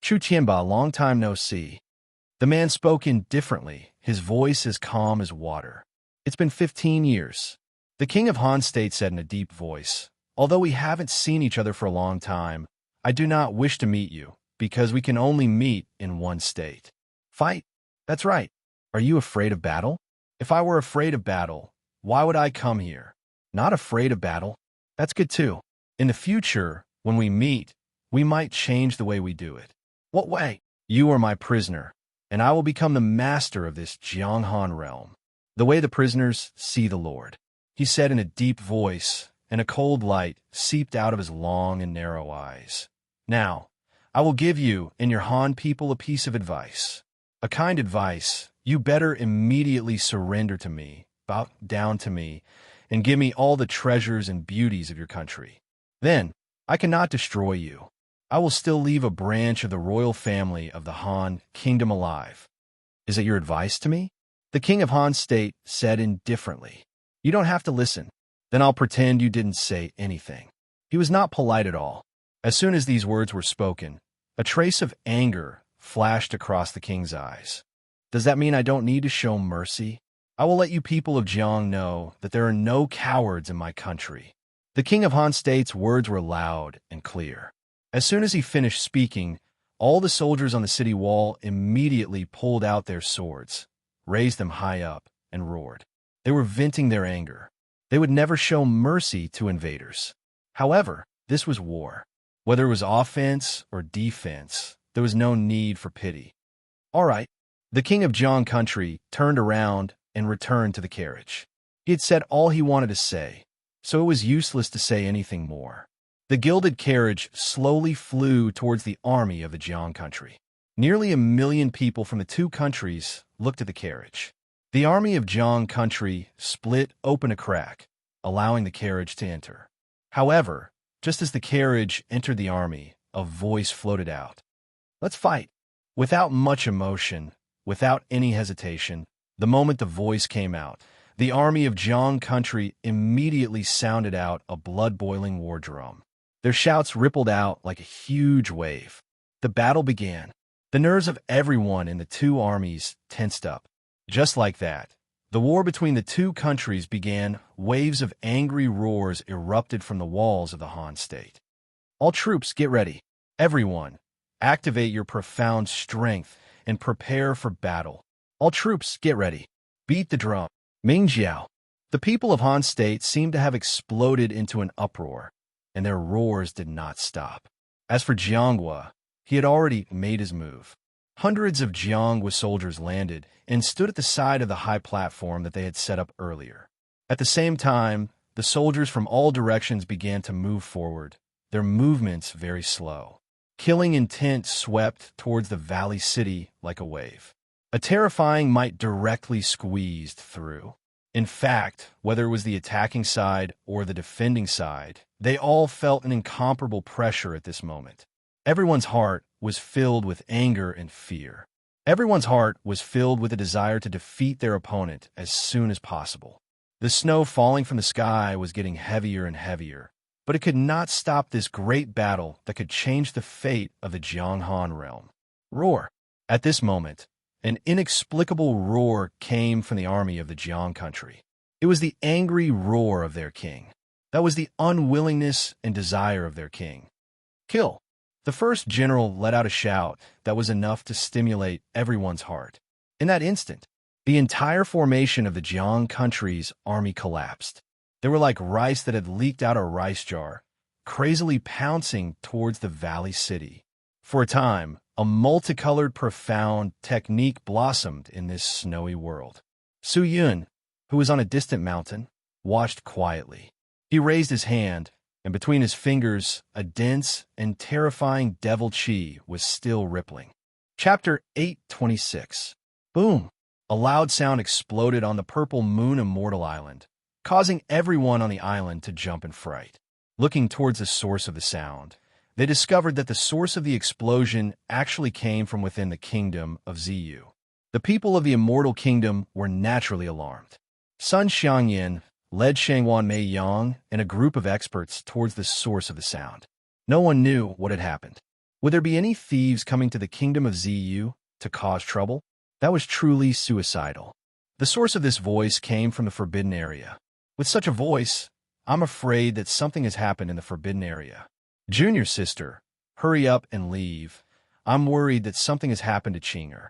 Chu Qianba, long time no see. The man spoke indifferently, his voice as calm as water. It's been 15 years. The king of Han State said in a deep voice, although we haven't seen each other for a long time, I do not wish to meet you, because we can only meet in one state. Fight? That's right. Are you afraid of battle? If I were afraid of battle, why would I come here? Not afraid of battle? That's good too. In the future, when we meet, we might change the way we do it. What way? You are my prisoner, and I will become the master of this Jianghan realm. The way the prisoners see the Lord, he said in a deep voice, and a cold light seeped out of his long and narrow eyes. Now, I will give you and your Han people a piece of advice. A kind advice. You better immediately surrender to me, bow down to me, and give me all the treasures and beauties of your country. Then, I cannot destroy you. I will still leave a branch of the royal family of the Han kingdom alive. Is it your advice to me? The king of Han State said indifferently. You don't have to listen. Then I'll pretend you didn't say anything. He was not polite at all. As soon as these words were spoken, a trace of anger flashed across the king's eyes. Does that mean I don't need to show mercy? I will let you people of Jiang know that there are no cowards in my country. The king of Han State's words were loud and clear. As soon as he finished speaking, all the soldiers on the city wall immediately pulled out their swords, raised them high up, and roared. They were venting their anger. They would never show mercy to invaders. However, this was war. Whether it was offense or defense, there was no need for pity. All right. The king of Jiang country turned around and returned to the carriage. He had said all he wanted to say, so it was useless to say anything more. The gilded carriage slowly flew towards the army of the Jiang country. Nearly 1 million people from the two countries looked at the carriage. The army of Jiang country split open a crack, allowing the carriage to enter. However, just as the carriage entered the army, a voice floated out. Let's fight. Without much emotion, without any hesitation, the moment the voice came out, the army of Jiang country immediately sounded out a blood-boiling war drum. Their shouts rippled out like a huge wave. The battle began. The nerves of everyone in the two armies tensed up. Just like that, the war between the two countries began. Waves of angry roars erupted from the walls of the Han state. All troops, get ready. Everyone, activate your profound strength and prepare for battle. All troops, get ready. Beat the drum. Mingjiao. The people of Han State seemed to have exploded into an uproar, and their roars did not stop. As for Jianghua, he had already made his move. Hundreds of Jianghua soldiers landed and stood at the side of the high platform that they had set up earlier. At the same time, the soldiers from all directions began to move forward, their movements very slow. Killing intent swept towards the valley city like a wave. A terrifying might directly squeezed through. In fact, whether it was the attacking side or the defending side, they all felt an incomparable pressure at this moment. Everyone's heart was filled with anger and fear. Everyone's heart was filled with a desire to defeat their opponent as soon as possible. The snow falling from the sky was getting heavier and heavier, but it could not stop this great battle that could change the fate of the Jianghan realm. Roar! At this moment, an inexplicable roar came from the army of the Jiang country. It was the angry roar of their king. That was the unwillingness and desire of their king. Kill! The first general let out a shout that was enough to stimulate everyone's heart. In that instant, the entire formation of the Jiang country's army collapsed. They were like rice that had leaked out a rice jar, crazily pouncing towards the valley city. For a time, a multicolored, profound technique blossomed in this snowy world. Su Yun, who was on a distant mountain, watched quietly. He raised his hand, and between his fingers, a dense and terrifying devil chi was still rippling. Chapter 826. Boom! A loud sound exploded on the purple moon immortal island, causing everyone on the island to jump in fright. Looking towards the source of the sound, They discovered that the source of the explosion actually came from within the kingdom of Ziyu. The people of the immortal kingdom were naturally alarmed. Sun Xiangyan led Shangwan Mei Yang and a group of experts towards the source of the sound. No one knew what had happened. Would there be any thieves coming to the kingdom of Ziyu to cause trouble? That was truly suicidal. The source of this voice came from the forbidden area. With such a voice, I'm afraid that something has happened in the forbidden area. Junior sister, hurry up and leave. I'm worried that something has happened to Qinger.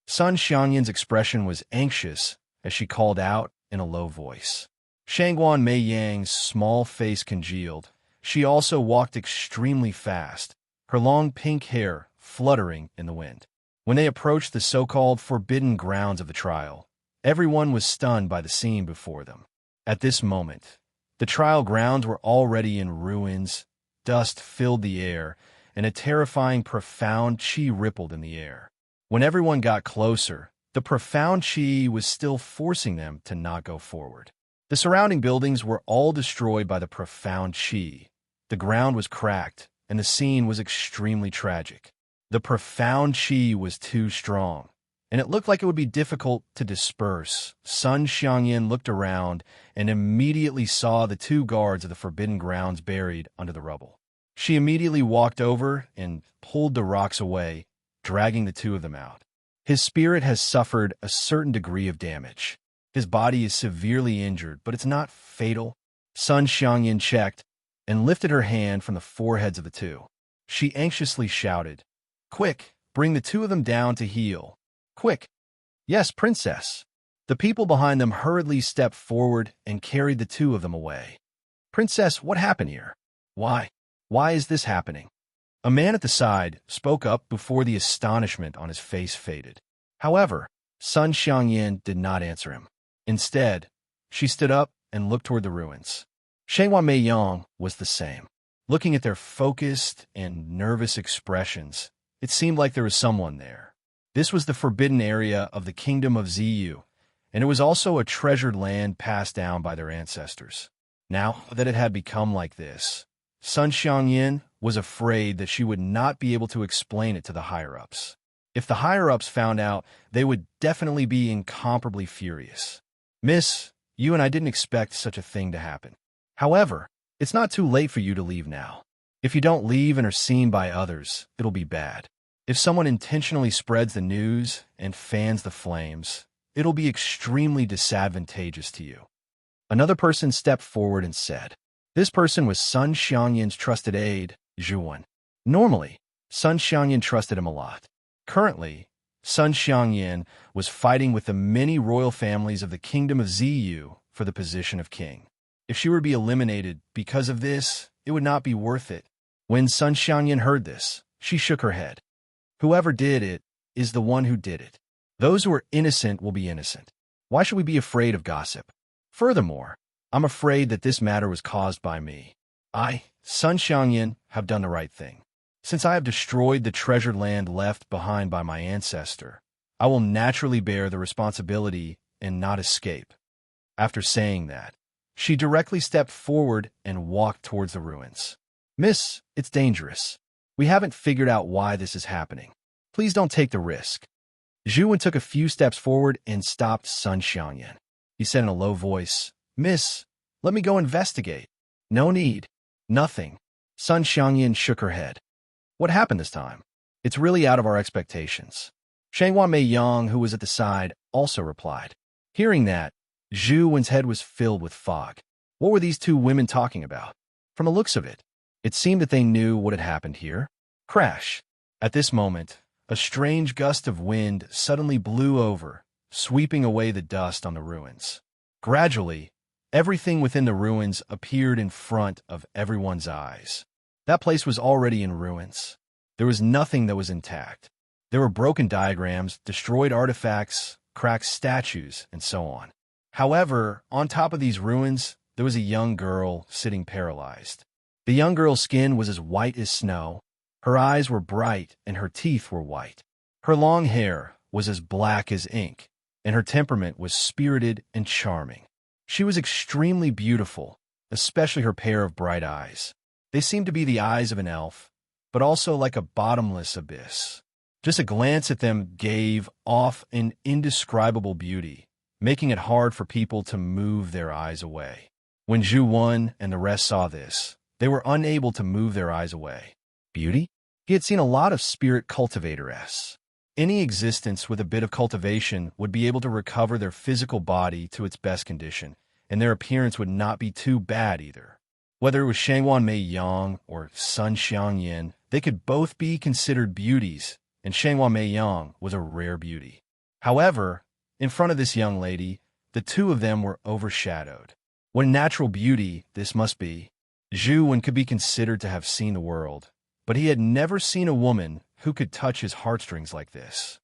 Sun Xiangyan's expression was anxious as she called out in a low voice. Shangwan Mei Yang's small face congealed. She also walked extremely fast, her long pink hair fluttering in the wind. When they approached the so-called forbidden grounds of the trial, everyone was stunned by the scene before them. At this moment, the trial grounds were already in ruins, dust filled the air, and a terrifying profound qi rippled in the air. When everyone got closer, the profound qi was still forcing them to not go forward. The surrounding buildings were all destroyed by the profound qi. The ground was cracked, and the scene was extremely tragic. The profound qi was too strong, and it looked like it would be difficult to disperse. Sun Xiangyan looked around and immediately saw the two guards of the forbidden grounds buried under the rubble. She immediately walked over and pulled the rocks away, dragging the two of them out. His spirit has suffered a certain degree of damage. His body is severely injured, but it's not fatal. Sun Xiangyan checked and lifted her hand from the foreheads of the two. She anxiously shouted, "Quick, bring the two of them down to heal. Quick!" "Yes, princess." The people behind them hurriedly stepped forward and carried the two of them away. "Princess, what happened here? Why is this happening?" A man at the side spoke up before the astonishment on his face faded. However, Sun Xiangyan did not answer him. Instead, she stood up and looked toward the ruins. Shangwan Mei Yang was the same. Looking at their focused and nervous expressions, it seemed like there was someone there. This was the forbidden area of the kingdom of Ziyu, and it was also a treasured land passed down by their ancestors. Now that it had become like this, Sun Xiangyan was afraid that she would not be able to explain it to the higher-ups. If the higher-ups found out, they would definitely be incomparably furious. "Miss, you and I didn't expect such a thing to happen. However, it's not too late for you to leave now. If you don't leave and are seen by others, it'll be bad. If someone intentionally spreads the news and fans the flames, it'll be extremely disadvantageous to you." Another person stepped forward and said. This person was Sun Xiangyan's trusted aide, Zhuan. Normally, Sun Xiangyan trusted him a lot. Currently, Sun Xiangyan was fighting with the many royal families of the kingdom of Ziyu for the position of king. If she were to be eliminated because of this, it would not be worth it. When Sun Xiangyan heard this, she shook her head. Whoever did it is the one who did it. Those who are innocent will be innocent. Why should we be afraid of gossip? Furthermore, I'm afraid that this matter was caused by me. I, Sun Xiangyan, have done the right thing. Since I have destroyed the treasured land left behind by my ancestor, I will naturally bear the responsibility and not escape. After saying that, she directly stepped forward and walked towards the ruins. "Miss, it's dangerous. We haven't figured out why this is happening. Please don't take the risk." Zhuan took a few steps forward and stopped Sun Xiangyan. He said in a low voice, "Miss, let me go investigate." "No need. Nothing." Sun Xiangyan shook her head. "What happened this time? It's really out of our expectations." Shangwan Mei Yang, who was at the side, also replied. Hearing that, Zhuan's head was filled with fog. What were these two women talking about? From the looks of it, it seemed that they knew what had happened here. Crash! At this moment, a strange gust of wind suddenly blew over, sweeping away the dust on the ruins. Gradually, everything within the ruins appeared in front of everyone's eyes. That place was already in ruins. There was nothing that was intact. There were broken diagrams, destroyed artifacts, cracked statues, and so on. However, on top of these ruins, there was a young girl sitting paralyzed. The young girl's skin was as white as snow. Her eyes were bright, and her teeth were white. Her long hair was as black as ink, and her temperament was spirited and charming. She was extremely beautiful, especially her pair of bright eyes. They seemed to be the eyes of an elf, but also like a bottomless abyss. Just a glance at them gave off an indescribable beauty, making it hard for people to move their eyes away. When Zhu Wen and the rest saw this, they were unable to move their eyes away. Beauty? He had seen a lot of spirit cultivators. Any existence with a bit of cultivation would be able to recover their physical body to its best condition, and their appearance would not be too bad either. Whether it was Shangwan Mei Yang or Sun Xiangyan, they could both be considered beauties, and Shangwan Mei Yang was a rare beauty. However, in front of this young lady, the two of them were overshadowed. What a natural beauty this must be. Zhu Wen could be considered to have seen the world, but he had never seen a woman who could touch his heartstrings like this.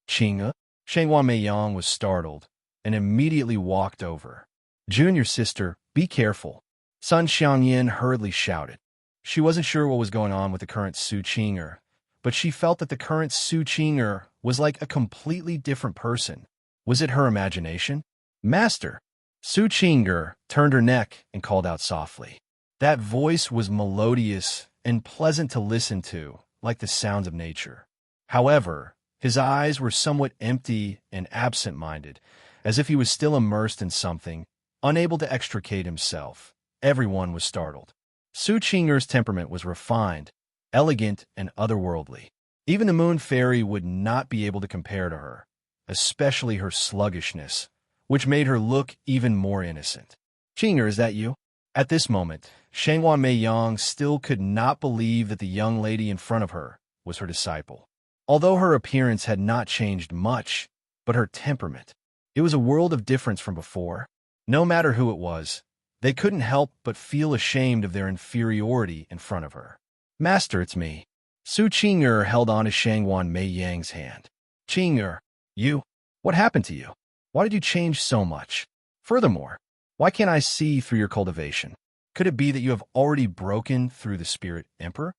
Qingge? Shangwan Mei Yang was startled and immediately walked over. Junior sister, be careful. Sun Xiangyan hurriedly shouted. She wasn't sure what was going on with the current Su Qingge, but she felt that the current Su Qingge was like a completely different person. Was it her imagination? Master! Su Qingge turned her neck and called out softly. That voice was melodious and pleasant to listen to, like the sounds of nature. However, his eyes were somewhat empty and absent-minded, as if he was still immersed in something, unable to extricate himself. Everyone was startled. Su Qingge's temperament was refined, elegant, and otherworldly. Even the moon fairy would not be able to compare to her, especially her sluggishness, which made her look even more innocent. Qingge, is that you? At this moment, Shangwan Mei Yang still could not believe that the young lady in front of her was her disciple. Although her appearance had not changed much, but her temperament, it was a world of difference from before. No matter who it was, they couldn't help but feel ashamed of their inferiority in front of her. Master, it's me. Su Qingge held on to Shangwan Mei Yang's hand. Qingge, you? What happened to you? Why did you change so much? Furthermore, why can't I see through your cultivation? Could it be that you have already broken through the spirit emperor?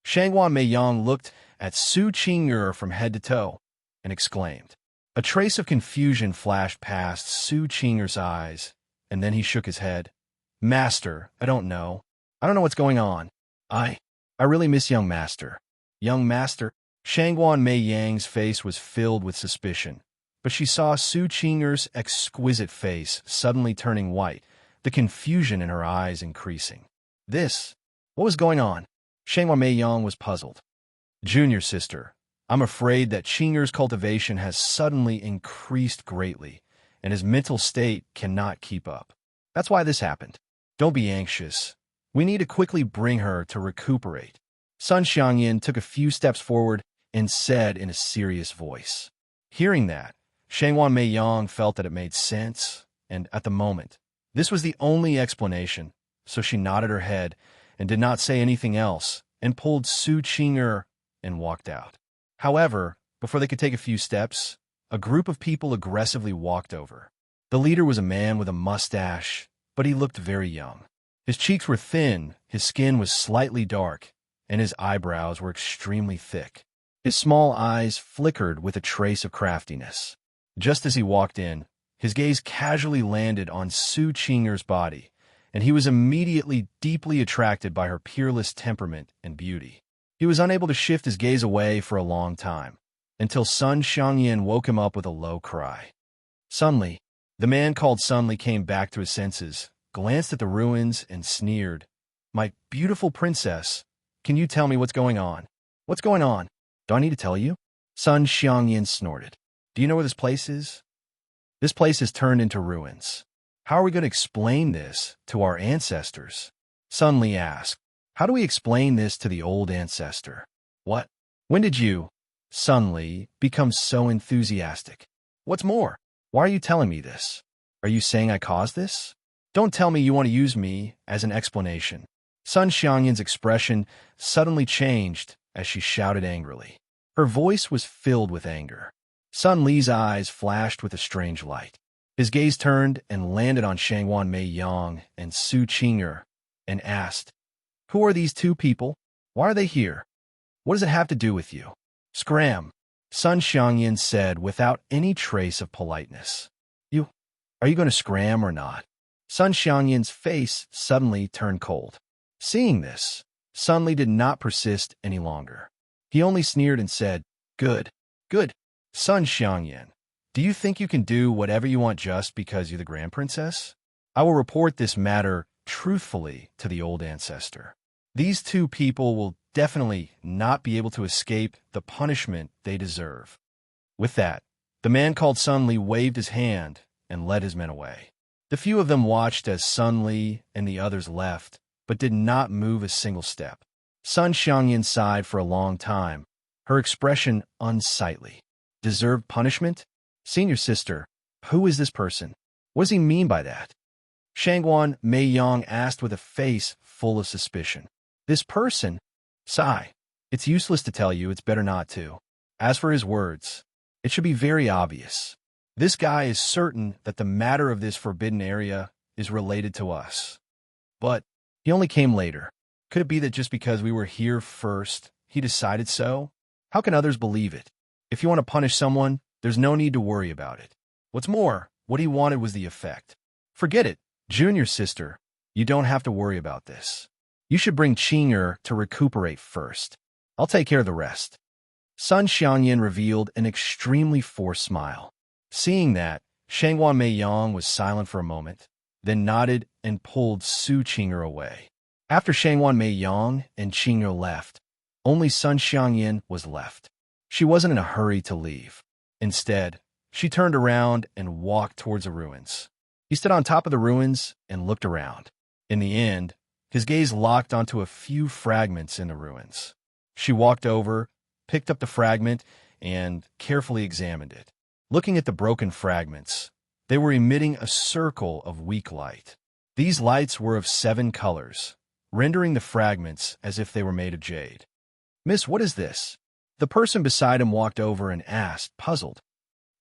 Shangwan Mei Yang looked at Su Qingge from head to toe and exclaimed. A trace of confusion flashed past Su Qingge's eyes, and then he shook his head. Master, I don't know. I don't know what's going on. I really miss young master. Young master? Shangwan Mei Yang's face was filled with suspicion, but she saw Su Qingge's exquisite face suddenly turning white, the confusion in her eyes increasing. What was going on? Shangwan Mei Yang was puzzled. Junior sister, I'm afraid that Qingge's cultivation has suddenly increased greatly, and his mental state cannot keep up. That's why this happened. Don't be anxious. We need to quickly bring her to recuperate. Sun Xiangyan took a few steps forward and said in a serious voice. Hearing that, Shangwan Mei Yang felt that it made sense, and at the moment, this was the only explanation, so she nodded her head and did not say anything else and pulled Su Qingge and walked out. However, before they could take a few steps, a group of people aggressively walked over. The leader was a man with a mustache, but he looked very young. His cheeks were thin, his skin was slightly dark, and his eyebrows were extremely thick. His small eyes flickered with a trace of craftiness. Just as he walked in, his gaze casually landed on Su Qingge's body, and he was immediately deeply attracted by her peerless temperament and beauty. He was unable to shift his gaze away for a long time, until Sun Xiangyan woke him up with a low cry. Sunli. The man called Sunli came back to his senses, glanced at the ruins, and sneered. My beautiful princess, can you tell me what's going on? What's going on? Do I need to tell you? Sun Xiangyan snorted. Do you know where this place is? This place has turned into ruins. How are we going to explain this to our ancestors? Sunli asked. How do we explain this to the old ancestor? What? When did you, Sunli, become so enthusiastic? What's more? Why are you telling me this? Are you saying I caused this? Don't tell me you want to use me as an explanation. Sun Xiangyan's expression suddenly changed as she shouted angrily. Her voice was filled with anger. Sun Li's eyes flashed with a strange light. His gaze turned and landed on Shangwan Mei Yang and Su Qingge and asked, Who are these two people? Why are they here? What does it have to do with you? Scram, Sun Xiangyan said without any trace of politeness. Are you going to scram or not? Sun Xiangyan's face suddenly turned cold. Seeing this, Sun Li did not persist any longer. He only sneered and said, "Good, good, Sun Xiangyan. Do you think you can do whatever you want just because you're the Grand Princess? I will report this matter truthfully to the old ancestor. These two people will definitely not be able to escape the punishment they deserve." With that, the man called Sun Li waved his hand and led his men away. The few of them watched as Sun Li and the others left, but did not move a single step. Sun Xiangyan sighed for a long time, her expression unsightly. Deserved punishment? Senior sister, who is this person? What does he mean by that? Shangguan Meiyang asked with a face full of suspicion. This person? Sigh. It's useless to tell you, it's better not to. As for his words, it should be very obvious. This guy is certain that the matter of this forbidden area is related to us. But he only came later. Could it be that just because we were here first, he decided so? How can others believe it? If you want to punish someone, there's no need to worry about it. What's more, what he wanted was the effect. Forget it, junior sister. You don't have to worry about this. You should bring Qing'er to recuperate first. I'll take care of the rest. Sun Xiangyan revealed an extremely forced smile. Seeing that, Shangguan Meiyang was silent for a moment, then nodded and pulled Su Qing'er away. After Shangguan Meiyang and Qing'er left, only Sun Xiangyan was left. She wasn't in a hurry to leave. Instead, she turned around and walked towards the ruins. He stood on top of the ruins and looked around. In the end, his gaze locked onto a few fragments in the ruins. She walked over, picked up the fragment, and carefully examined it. Looking at the broken fragments, they were emitting a circle of weak light. These lights were of 7 colors, rendering the fragments as if they were made of jade. "Miss, what is this?" The person beside him walked over and asked, puzzled.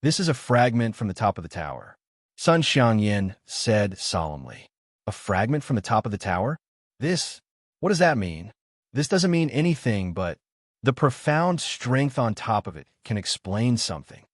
"This is a fragment from the top of the tower," Sun Xiangyan said solemnly. "A fragment from the top of the tower? What does that mean?" "This doesn't mean anything, but the profound strength on top of it can explain something."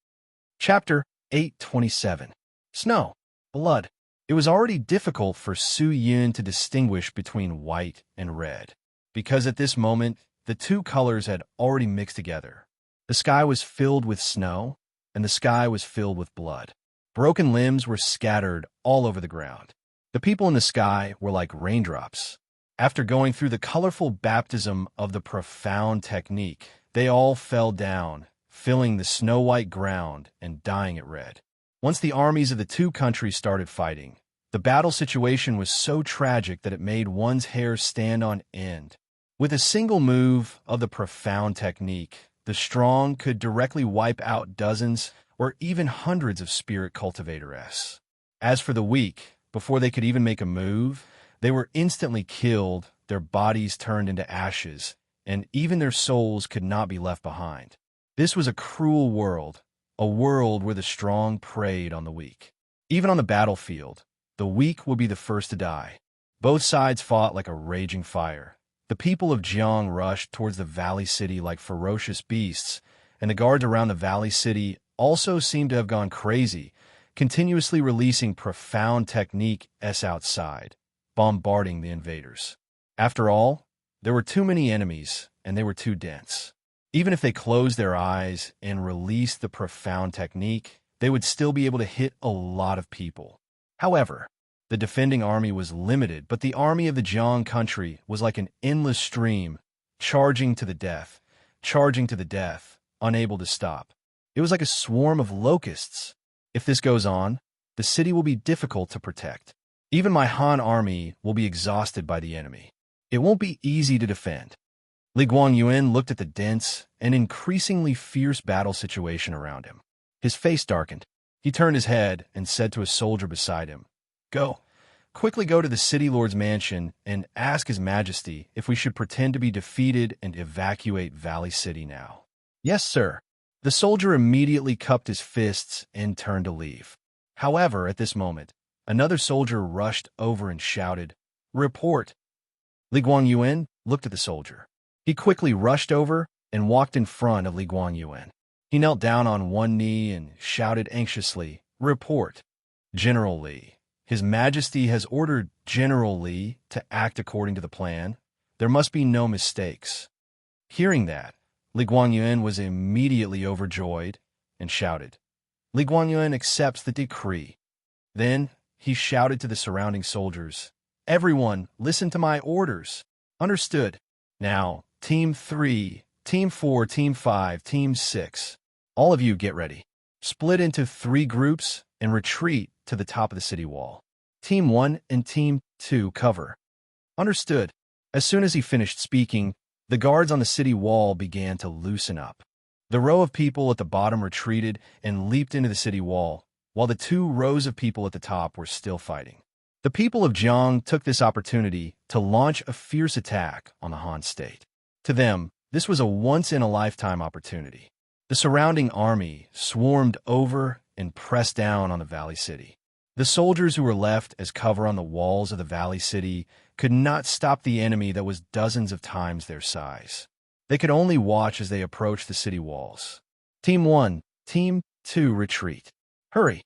Chapter 827. Snow. Blood. It was already difficult for Su Yun to distinguish between white and red, because at this moment, the two colors had already mixed together. The sky was filled with snow, and the sky was filled with blood. Broken limbs were scattered all over the ground. The people in the sky were like raindrops. After going through the colorful baptism of the profound technique, they all fell down, filling the snow-white ground and dyeing it red. Once the armies of the two countries started fighting, the battle situation was so tragic that it made one's hair stand on end. With a single move of the profound technique, the strong could directly wipe out dozens or even hundreds of spirit cultivators. As for the weak, before they could even make a move, they were instantly killed, their bodies turned into ashes, and even their souls could not be left behind. This was a cruel world, a world where the strong preyed on the weak. Even on the battlefield, the weak would be the first to die. Both sides fought like a raging fire. The people of Jiang rushed towards the valley city like ferocious beasts, and the guards around the valley city also seemed to have gone crazy, continuously releasing profound technique outside, bombarding the invaders. After all, there were too many enemies, and they were too dense. Even if they closed their eyes and released the profound technique, they would still be able to hit a lot of people. However, the defending army was limited, but the army of the Jiang country was like an endless stream, charging to the death, unable to stop. It was like a swarm of locusts. If this goes on, the city will be difficult to protect. Even my Han army will be exhausted by the enemy. It won't be easy to defend. Li Guangyuan looked at the dense and increasingly fierce battle situation around him. His face darkened. He turned his head and said to a soldier beside him, Quickly go to the city lord's mansion and ask his majesty if we should pretend to be defeated and evacuate Valley City now." "Yes, sir." The soldier immediately cupped his fists and turned to leave. However, at this moment, another soldier rushed over and shouted, "Report!" Li Guangyuan looked at the soldier. He quickly rushed over and walked in front of Li Guangyuan. He knelt down on one knee and shouted anxiously, "Report! General Li. His Majesty has ordered General Li to act according to the plan. There must be no mistakes. Hearing that, Li Guanyuan was immediately overjoyed and shouted, Li Guanyuan accepts the decree. Then he shouted to the surrounding soldiers, Everyone, listen to my orders. Understood. Now, Team 3, Team 4, Team 5, Team 6. All of you get ready. Split into 3 groups and retreat to the top of the city wall. Team 1 and Team 2 cover. Understood. As soon as he finished speaking, the guards on the city wall began to loosen up. The row of people at the bottom retreated and leaped into the city wall, while the 2 rows of people at the top were still fighting. The people of Jiang took this opportunity to launch a fierce attack on the Han state. To them, this was a once-in-a-lifetime opportunity. The surrounding army swarmed over and pressed down on the Valley City. The soldiers who were left as cover on the walls of the Valley City could not stop the enemy that was dozens of times their size. They could only watch as they approached the city walls. Team 1, Team 2 retreat. Hurry!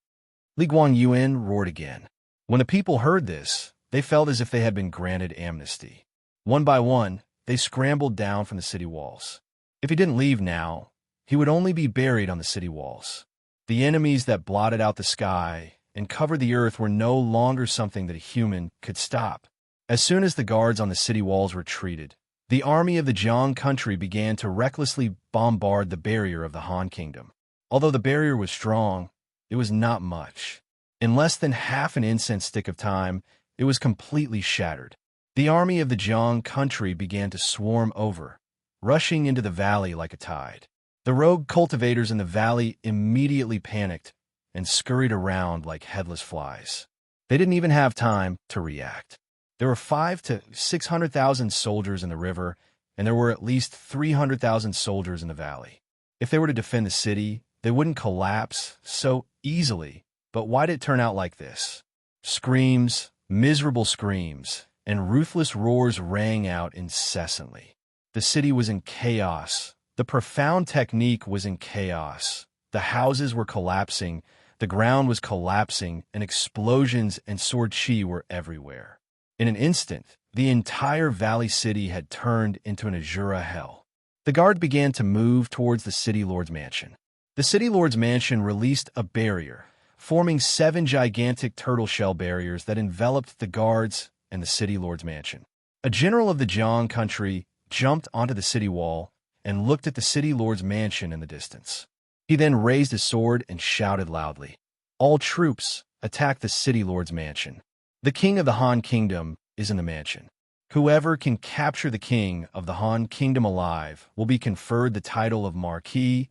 Li Guanyuan roared again. When the people heard this, they felt as if they had been granted amnesty. One by one, they scrambled down from the city walls. If he didn't leave now, he would only be buried on the city walls. The enemies that blotted out the sky and covered the earth were no longer something that a human could stop. As soon as the guards on the city walls retreated, the army of the Jiang country began to recklessly bombard the barrier of the Han kingdom. Although the barrier was strong, it was not much. In less than half an incense stick of time, it was completely shattered. The army of the Jiang country began to swarm over, rushing into the valley like a tide. The rogue cultivators in the valley immediately panicked and scurried around like headless flies. They didn't even have time to react. There were 500,000 to 600,000 soldiers in the river, and there were at least 300,000 soldiers in the valley. If they were to defend the city, they wouldn't collapse so easily. But why did it turn out like this? Screams, miserable screams, and ruthless roars rang out incessantly. The city was in chaos. The profound technique was in chaos. The houses were collapsing, the ground was collapsing, and explosions and sword chi were everywhere. In an instant, the entire valley city had turned into an Azura hell. The guard began to move towards the city lord's mansion. The city lord's mansion released a barrier, forming 7 gigantic turtle shell barriers that enveloped the guards and the city lord's mansion. A general of the Jiang country jumped onto the city wall and looked at the city lord's mansion in the distance. He then raised his sword and shouted loudly, All troops, attack the city lord's mansion. The king of the Han kingdom is in the mansion. Whoever can capture the king of the Han kingdom alive will be conferred the title of Marquis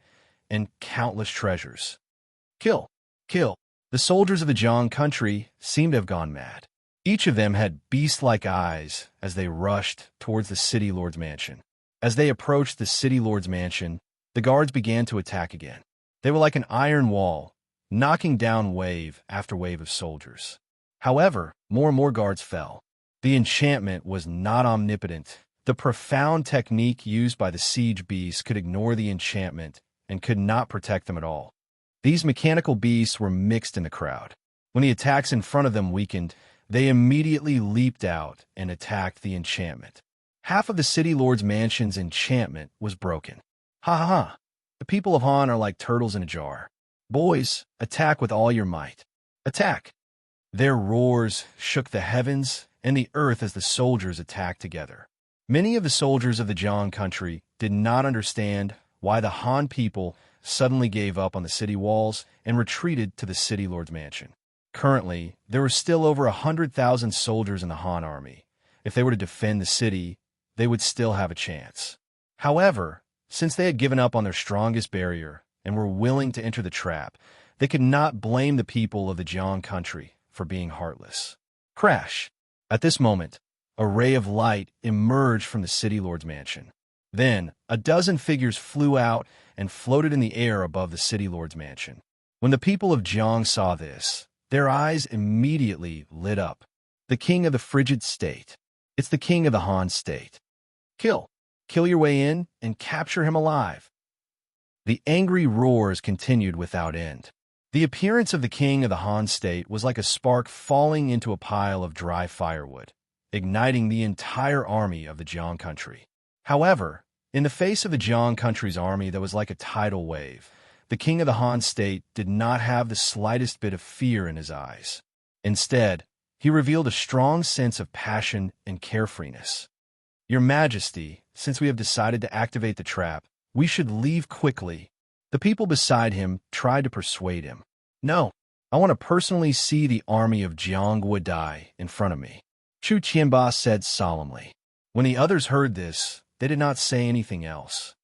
and countless treasures. Kill! Kill! The soldiers of the Jiang country seemed to have gone mad. Each of them had beast-like eyes as they rushed towards the city lord's mansion. As they approached the city lord's mansion, the guards began to attack again. They were like an iron wall, knocking down wave after wave of soldiers. However, more and more guards fell. The enchantment was not omnipotent. The profound technique used by the siege beasts could ignore the enchantment and could not protect them at all. These mechanical beasts were mixed in the crowd. When the attacks in front of them weakened, they immediately leaped out and attacked the enchantment. Half of the city lord's mansion's enchantment was broken. Ha ha ha! The people of Han are like turtles in a jar. Boys, attack with all your might. Attack! Their roars shook the heavens and the earth as the soldiers attacked together. Many of the soldiers of the Jiang country did not understand why the Han people suddenly gave up on the city walls and retreated to the city lord's mansion. Currently, there were still over 100,000 soldiers in the Han army. If they were to defend the city, they would still have a chance. However, since they had given up on their strongest barrier and were willing to enter the trap, they could not blame the people of the Jiang country for being heartless. Crash! At this moment, a ray of light emerged from the city lord's mansion. Then, a dozen figures flew out and floated in the air above the city lord's mansion. When the people of Jiang saw this, their eyes immediately lit up. The king of the frigid state. It's the king of the Han state. Kill! Kill your way in and capture him alive. The angry roars continued without end. The appearance of the king of the Han state was like a spark falling into a pile of dry firewood. igniting the entire army of the Jiang country. However, in the face of the Jiang country's army that was like a tidal wave, the king of the Han state did not have the slightest bit of fear in his eyes. Instead, he revealed a strong sense of passion and carefreeness. "Your Majesty, since we have decided to activate the trap, we should leave quickly." The people beside him tried to persuade him. "No, I want to personally see the army of Jiangwu die in front of me," Chu Qianba said solemnly. When the others heard this, they did not say anything else.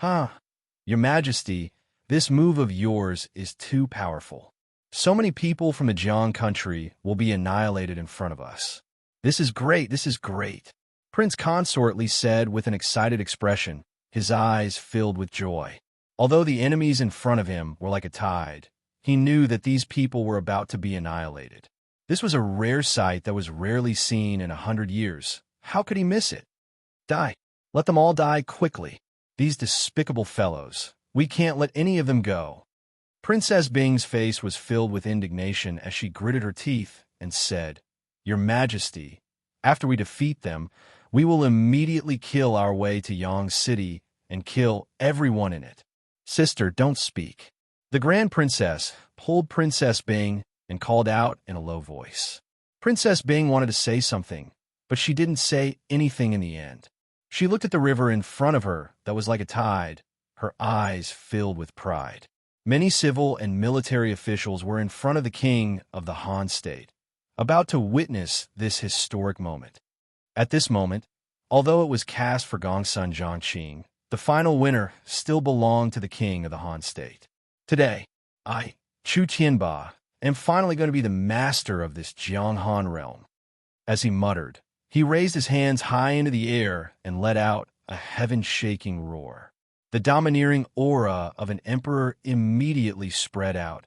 Your Majesty, this move of yours is too powerful. So many people from the Jiang country will be annihilated in front of us. This is great, this is great," Prince Consortly said with an excited expression, his eyes filled with joy. Although the enemies in front of him were like a tide, he knew that these people were about to be annihilated. This was a rare sight that was rarely seen in 100 years. How could he miss it? "Die. Let them all die quickly. These despicable fellows. We can't let any of them go." Princess Bing's face was filled with indignation as she gritted her teeth and said, "Your Majesty, after we defeat them, we will immediately kill our way to Yang City and kill everyone in it." "Sister, don't speak." The Grand Princess pulled Princess Bing and called out in a low voice. Princess Bing wanted to say something, but she didn't say anything in the end. She looked at the river in front of her that was like a tide, her eyes filled with pride. Many civil and military officials were in front of the king of the Han state, about to witness this historic moment. At this moment, although it was cast for Gongsun Zhangqing, the final winner still belonged to the king of the Han state. "Today, I, Chu Qianba, am finally going to be the master of this Jiang Han realm." As he muttered, he raised his hands high into the air and let out a heaven-shaking roar. The domineering aura of an emperor immediately spread out.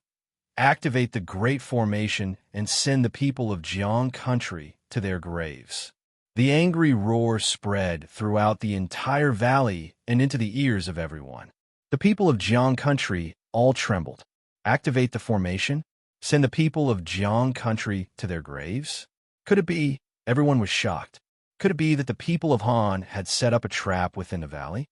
"Activate the Great Formation and send the people of Jiang country to their graves." The angry roar spread throughout the entire valley and into the ears of everyone. The people of Jiang country all trembled. Activate the formation? Send the people of Jiang country to their graves? Could it be? Everyone was shocked. Could it be that the people of Han had set up a trap within the valley?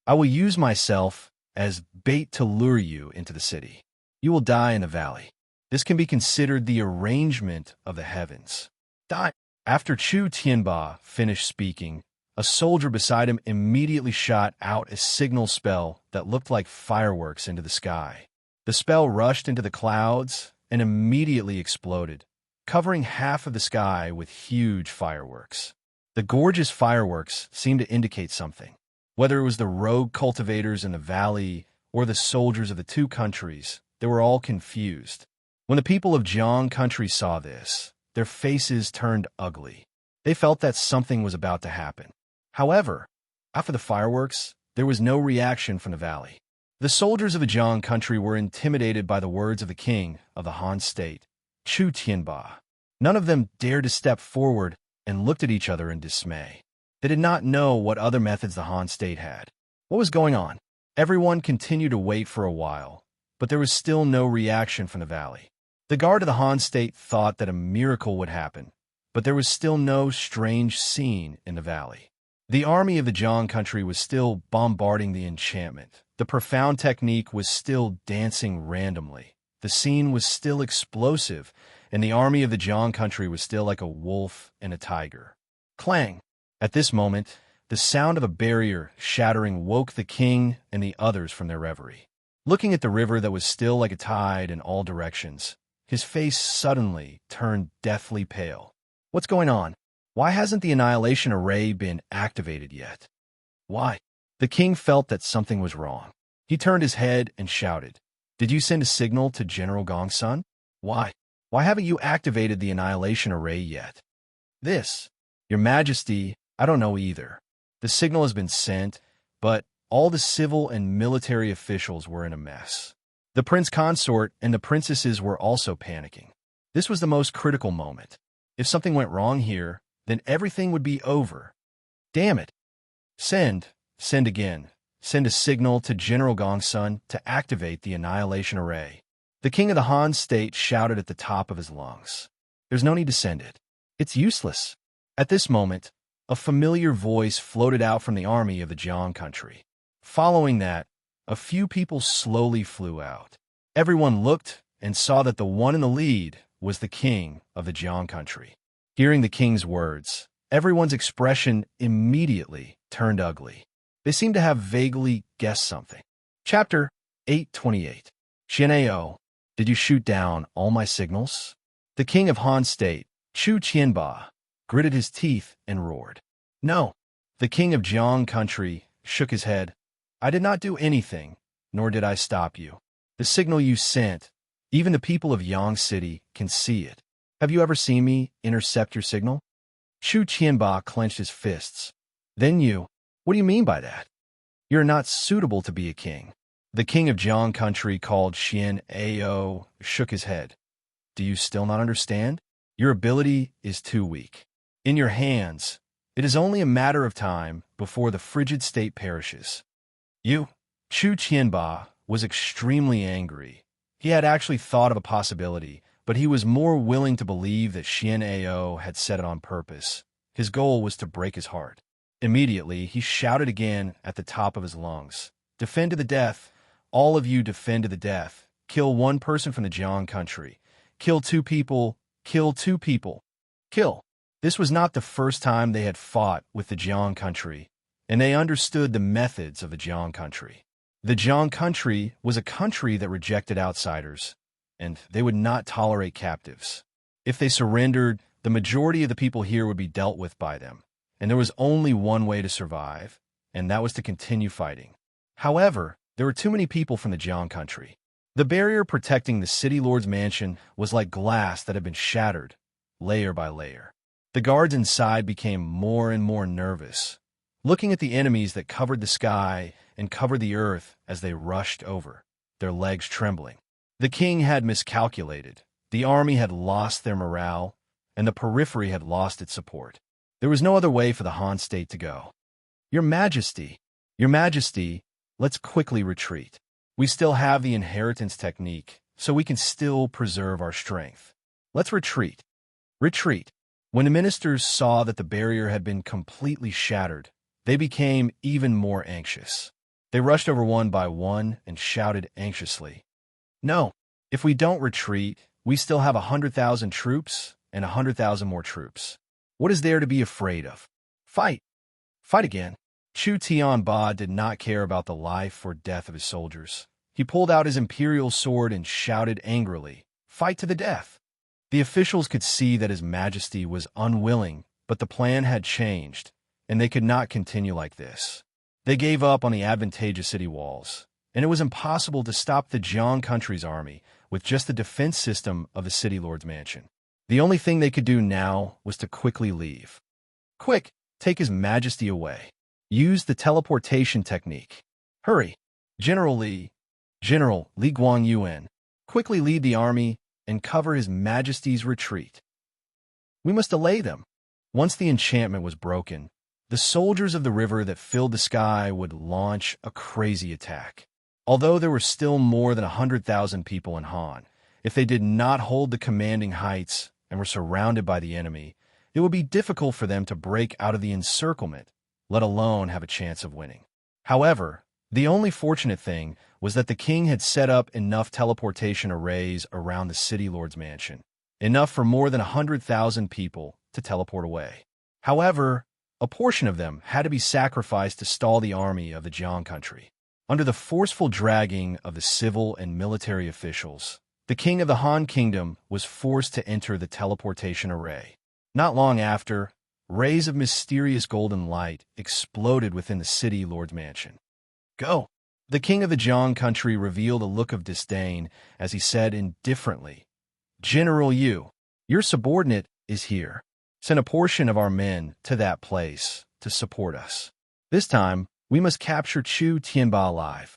"I will use myself as bait to lure you into the city. You will die in the valley. This can be considered the arrangement of the heavens." "Die." After Chu Tianba finished speaking, a soldier beside him immediately shot out a signal spell that looked like fireworks into the sky. The spell rushed into the clouds and immediately exploded, covering half of the sky with huge fireworks. The gorgeous fireworks seemed to indicate something. Whether it was the rogue cultivators in the valley or the soldiers of the two countries, they were all confused. When the people of Jiang country saw this, their faces turned ugly. They felt that something was about to happen. However, after the fireworks, there was no reaction from the valley. The soldiers of the Jiang country were intimidated by the words of the king of the Han state, Chu Tianba. None of them dared to step forward and looked at each other in dismay. They did not know what other methods the Han state had. What was going on? Everyone continued to wait for a while, but there was still no reaction from the valley. The guard of the Han state thought that a miracle would happen, but there was still no strange scene in the valley. The army of the Jiang country was still bombarding the enchantment. The profound technique was still dancing randomly. The scene was still explosive, and the army of the Jiang country was still like a wolf and a tiger. Clang! At this moment, the sound of a barrier shattering woke the king and the others from their reverie. Looking at the river that was still like a tide in all directions, his face suddenly turned deathly pale. What's going on? Why hasn't the annihilation array been activated yet? Why? The king felt that something was wrong. He turned his head and shouted, "Did you send a signal to General Gongsun? Why? Why haven't you activated the annihilation array yet?" "This, Your Majesty, I don't know either. The signal has been sent, but all the civil and military officials were in a mess. The prince consort and the princesses were also panicking. This was the most critical moment. If something went wrong here, then everything would be over. Damn it. Send again. Send a signal to General Gongsun to activate the annihilation array." The king of the Han state shouted at the top of his lungs. "There's no need to send it. It's useless. At this moment, a familiar voice floated out from the army of the Jiang country. Following that, a few people slowly flew out. Everyone looked and saw that the one in the lead was the king of the Jiang country. Hearing the king's words, everyone's expression immediately turned ugly. They seemed to have vaguely guessed something. Chapter 828. Xian'ao, did you shoot down all my signals? The king of Han State, Chu Qianba, gritted his teeth and roared. No. The king of Jiang country shook his head. I did not do anything, nor did I stop you. The signal you sent, even the people of Yang City can see it. Have you ever seen me intercept your signal? Chu Qianba clenched his fists. Then you, what do you mean by that? You're not suitable to be a king. The king of Jiang country, called Xian'ao, shook his head. Do you still not understand? Your ability is too weak. In your hands, it is only a matter of time before the frigid state perishes. You, Chu Qianba, was extremely angry. He had actually thought of a possibility, but he was more willing to believe that Xian'ao had said it on purpose. His goal was to break his heart. Immediately, he shouted again at the top of his lungs. Defend to the death. All of you defend to the death. Kill one person from the Jiang country. Kill two people. Kill two people. Kill. This was not the first time they had fought with the Jiang country, and they understood the methods of the Jiang country. The Jiang country was a country that rejected outsiders, and they would not tolerate captives. If they surrendered, the majority of the people here would be dealt with by them, and there was only one way to survive, and that was to continue fighting. However, there were too many people from the Jiang country. The barrier protecting the city lord's mansion was like glass that had been shattered, layer by layer. The guards inside became more and more nervous, looking at the enemies that covered the sky and covered the earth as they rushed over, their legs trembling. The king had miscalculated. The army had lost their morale, and the periphery had lost its support. There was no other way for the Han state to go. Your Majesty, let's quickly retreat. We still have the inheritance technique, so we can still preserve our strength. Let's retreat. Retreat. When the ministers saw that the barrier had been completely shattered, they became even more anxious. They rushed over one by one and shouted anxiously, No, if we don't retreat, we still have 100,000 troops and 100,000 more troops. What is there to be afraid of? Fight! Fight again! Chu Tianba did not care about the life or death of his soldiers. He pulled out his imperial sword and shouted angrily, Fight to the death! The officials could see that His Majesty was unwilling, but the plan had changed, and they could not continue like this. They gave up on the advantageous city walls, and it was impossible to stop the Jiang country's army with just the defense system of the city lord's mansion. The only thing they could do now was to quickly leave. Quick, take His Majesty away. Use the teleportation technique. Hurry. General Li Guangyuan, quickly lead the army and cover His Majesty's retreat. We must delay them. Once the enchantment was broken, the soldiers of the river that filled the sky would launch a crazy attack. Although there were still more than 100,000 people in Han, if they did not hold the commanding heights and were surrounded by the enemy, it would be difficult for them to break out of the encirclement, let alone have a chance of winning. However, the only fortunate thing was that the king had set up enough teleportation arrays around the city lord's mansion, enough for more than 100,000 people to teleport away. However, a portion of them had to be sacrificed to stall the army of the Jiang country. Under the forceful dragging of the civil and military officials, the king of the Han kingdom was forced to enter the teleportation array. Not long after, rays of mysterious golden light exploded within the city lord's mansion. Go! The king of the Jiang country revealed a look of disdain as he said indifferently, General Yu, your subordinate is here. Send a portion of our men to that place to support us. This time, we must capture Chu Tianba alive.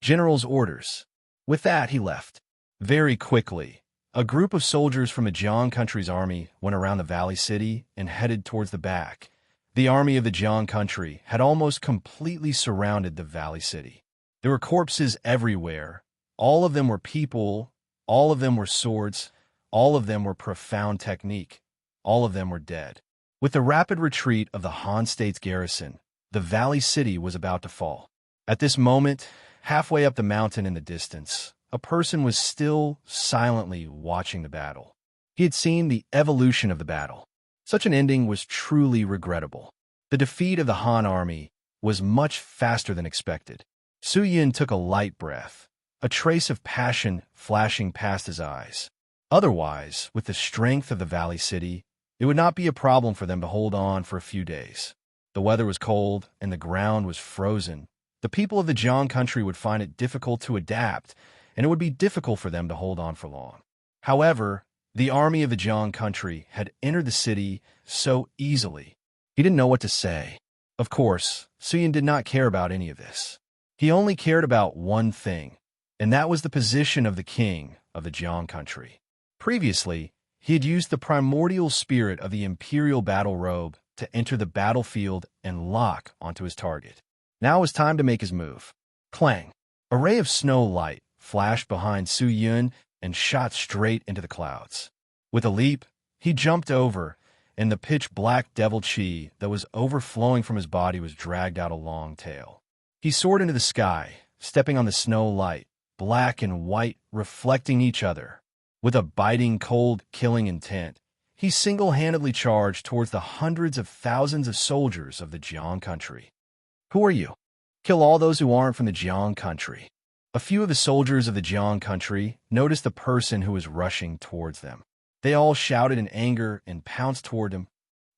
General's orders. With that, he left. Very quickly, a group of soldiers from the Jiang country's army went around the valley city and headed towards the back. The army of the Jiang country had almost completely surrounded the valley city. There were corpses everywhere. All of them were people. All of them were swords. All of them were profound technique. All of them were dead. With the rapid retreat of the Han State's garrison, the Valley City was about to fall. At this moment, halfway up the mountain in the distance, a person was still silently watching the battle. He had seen the evolution of the battle. Such an ending was truly regrettable. The defeat of the Han army was much faster than expected. Su Yun took a light breath, a trace of passion flashing past his eyes. Otherwise, with the strength of the Valley City, it would not be a problem for them to hold on for a few days. The weather was cold and the ground was frozen. The people of the Jiang country would find it difficult to adapt, and it would be difficult for them to hold on for long. However, the army of the Jiang country had entered the city so easily. He didn't know what to say. Of course, Su Yun did not care about any of this. He only cared about one thing, and that was the position of the king of the Jiang country. Previously, he had used the primordial spirit of the imperial battle robe to enter the battlefield and lock onto his target. Now it was time to make his move. Clang! A ray of snow light flashed behind Su Yun and shot straight into the clouds. With a leap, he jumped over, and the pitch-black devil chi that was overflowing from his body was dragged out a long tail. He soared into the sky, stepping on the snow light, black and white reflecting each other. With a biting, cold, killing intent, he single-handedly charged towards the hundreds of thousands of soldiers of the Jiang country. Who are you? Kill all those who aren't from the Jiang country. A few of the soldiers of the Jiang country noticed the person who was rushing towards them. They all shouted in anger and pounced toward him.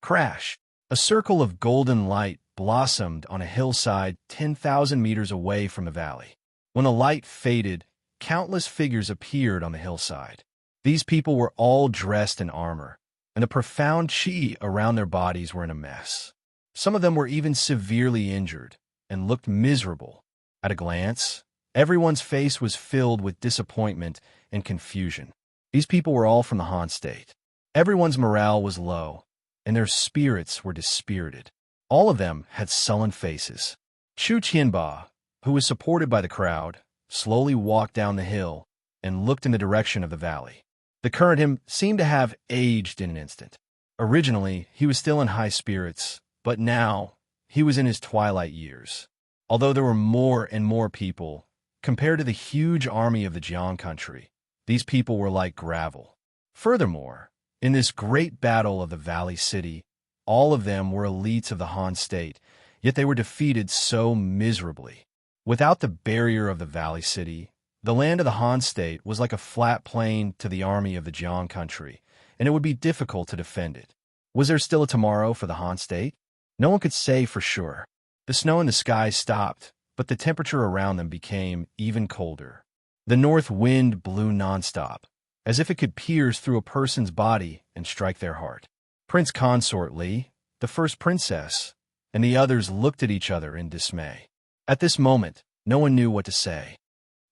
Crash! A circle of golden light blossomed on a hillside 10,000 meters away from the valley. When the light faded, countless figures appeared on the hillside. These people were all dressed in armor, and the profound chi around their bodies were in a mess. Some of them were even severely injured and looked miserable. At a glance, everyone's face was filled with disappointment and confusion. These people were all from the Han State. Everyone's morale was low, and their spirits were dispirited. All of them had sullen faces. Chu Qianba, who was supported by the crowd, slowly walked down the hill and looked in the direction of the valley. The current him seemed to have aged in an instant. Originally, he was still in high spirits, but now he was in his twilight years. Although there were more and more people, compared to the huge army of the Jiang country, these people were like gravel. Furthermore, in this great battle of the Valley City, all of them were elites of the Han State, yet they were defeated so miserably. Without the barrier of the Valley City, the land of the Han State was like a flat plain to the army of the Jiang country, and it would be difficult to defend it. Was there still a tomorrow for the Han State? No one could say for sure. The snow in the sky stopped, but the temperature around them became even colder. The north wind blew nonstop, as if it could pierce through a person's body and strike their heart. Prince Consort Li, the first princess, and the others looked at each other in dismay. At this moment, no one knew what to say.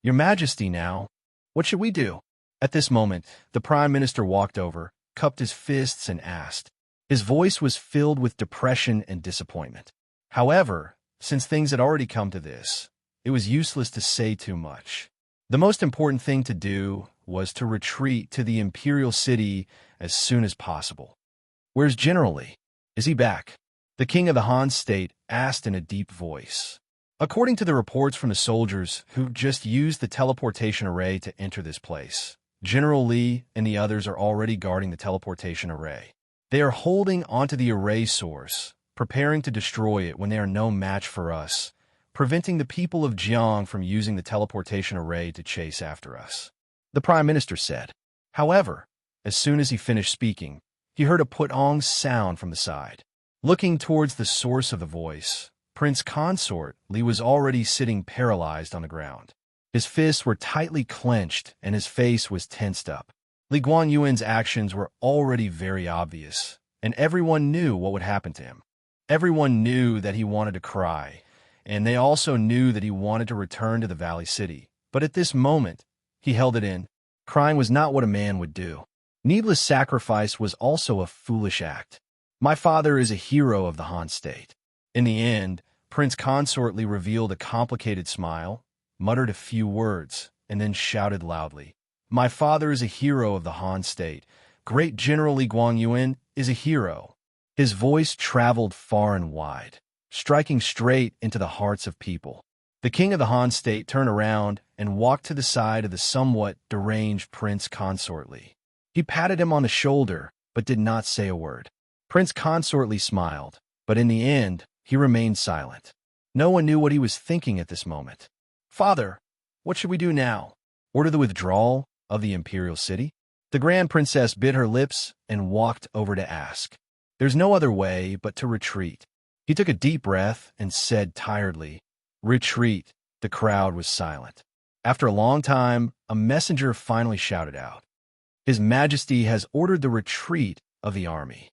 Your Majesty now, what should we do? At this moment, the Prime Minister walked over, cupped his fists, and asked. His voice was filled with depression and disappointment. However, since things had already come to this, it was useless to say too much. The most important thing to do was to retreat to the imperial city as soon as possible. Where's General Li? Is he back? The king of the Han State asked in a deep voice. According to the reports from the soldiers who just used the teleportation array to enter this place, General Li and the others are already guarding the teleportation array. They are holding onto the array source, preparing to destroy it when they are no match for us, preventing the people of Jiang from using the teleportation array to chase after us. The Prime Minister said. However, as soon as he finished speaking, he heard a put-ong sound from the side. Looking towards the source of the voice, Prince Consort Li was already sitting paralyzed on the ground. His fists were tightly clenched and his face was tensed up. Li Guanyuan's actions were already very obvious, and everyone knew what would happen to him. Everyone knew that he wanted to cry, and they also knew that he wanted to return to the Valley City. But at this moment, he held it in. Crying was not what a man would do. Needless sacrifice was also a foolish act. My father is a hero of the Han State. In the end, Prince Consort Li revealed a complicated smile, muttered a few words, and then shouted loudly. My father is a hero of the Han State. Great General Li Guangyuan is a hero. His voice traveled far and wide, striking straight into the hearts of people. The king of the Han state turned around and walked to the side of the somewhat deranged Prince Consortly. He patted him on the shoulder, but did not say a word. Prince Consortly smiled, but in the end, he remained silent. No one knew what he was thinking at this moment. "Father, what should we do now? Order the withdrawal of the imperial city?" The Grand Princess bit her lips and walked over to ask. "There's no other way but to retreat." He took a deep breath and said tiredly, "Retreat." The crowd was silent. After a long time, a messenger finally shouted out, "His Majesty has ordered the retreat of the army.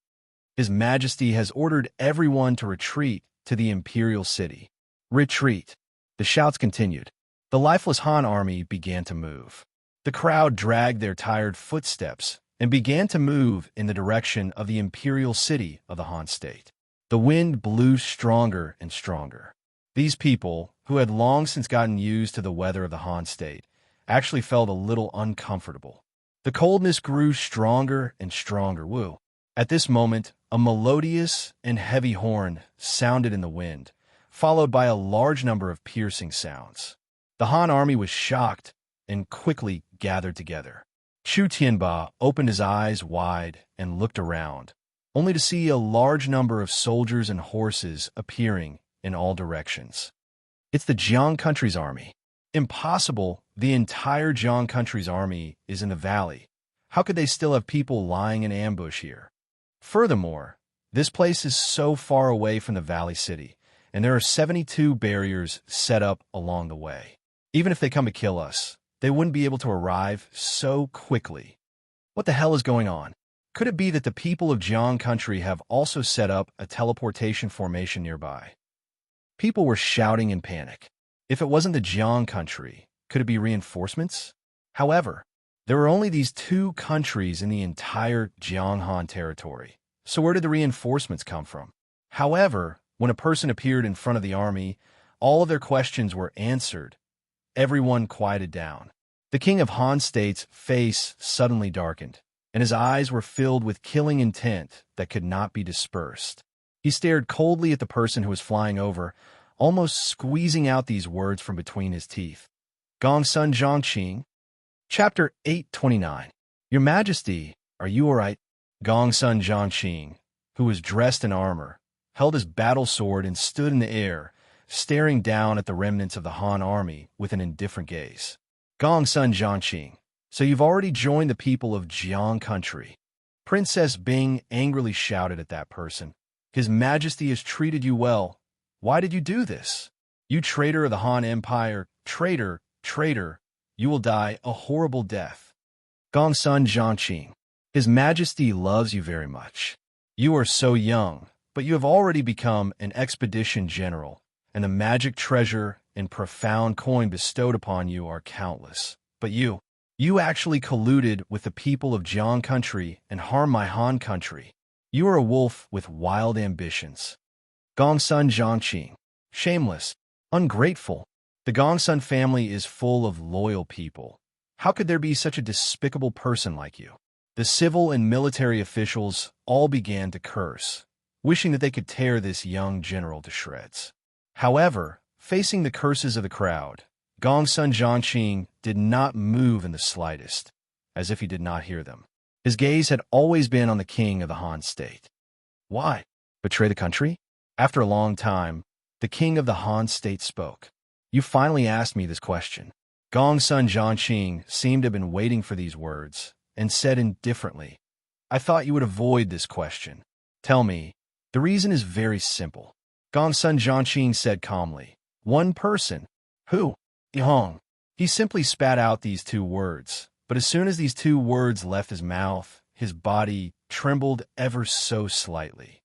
His Majesty has ordered everyone to retreat to the imperial city." Retreat. The shouts continued. The lifeless Han army began to move. The crowd dragged their tired footsteps and began to move in the direction of the imperial city of the Han state. The wind blew stronger and stronger. These people, who had long since gotten used to the weather of the Han state, actually felt a little uncomfortable. The coldness grew stronger and stronger. Woo. At this moment, a melodious and heavy horn sounded in the wind, followed by a large number of piercing sounds. The Han army was shocked and quickly gathered together. Chu Tianba opened his eyes wide and looked around, only to see a large number of soldiers and horses appearing in all directions. "It's the Jiang country's army." "Impossible. The entire Jiang country's army is in the valley. How could they still have people lying in ambush here? Furthermore, this place is so far away from the valley city, and there are 72 barriers set up along the way. Even if they come to kill us, they wouldn't be able to arrive so quickly. What the hell is going on? Could it be that the people of Jiang country have also set up a teleportation formation nearby?" People were shouting in panic. If it wasn't the Jiang country, could it be reinforcements? However, there were only these two countries in the entire Jiang Han territory. So where did the reinforcements come from? However, when a person appeared in front of the army, all of their questions were answered. Everyone quieted down. The king of Han state's face suddenly darkened, and his eyes were filled with killing intent that could not be dispersed. He stared coldly at the person who was flying over, almost squeezing out these words from between his teeth. Gongsun Zhangqing. Chapter 829. "Your Majesty, are you all right?" Gongsun Zhangqing, who was dressed in armor, held his battle sword and stood in the air, staring down at the remnants of the Han army with an indifferent gaze. Gongsun Zhangqing, "So you've already joined the people of Jiang country." Princess Bing angrily shouted at that person. "His Majesty has treated you well. Why did you do this? You traitor of the Han Empire, traitor, traitor, you will die a horrible death." Gongsun Zhangqing, "His Majesty loves you very much. You are so young, but you have already become an expedition general, and the magic treasure and profound coin bestowed upon you are countless. But you actually colluded with the people of Jiang country and harmed my Han country. You are a wolf with wild ambitions." Gongsun Zhangqing, "Shameless, ungrateful. The Gongsun family is full of loyal people. How could there be such a despicable person like you?" The civil and military officials all began to curse, wishing that they could tear this young general to shreds. However, facing the curses of the crowd, Gongsun Zhangqing did not move in the slightest, as if he did not hear them. His gaze had always been on the king of the Han state. "Why? Betray the country?" After a long time, the king of the Han state spoke. "You finally asked me this question." Gongsun Zhangqing seemed to have been waiting for these words, and said indifferently, "I thought you would avoid this question. Tell me." "The reason is very simple." Gongsun Zhangqing said calmly. "One person." "Who?" "Yihong." He simply spat out these two words, but as soon as these two words left his mouth, his body trembled ever so slightly.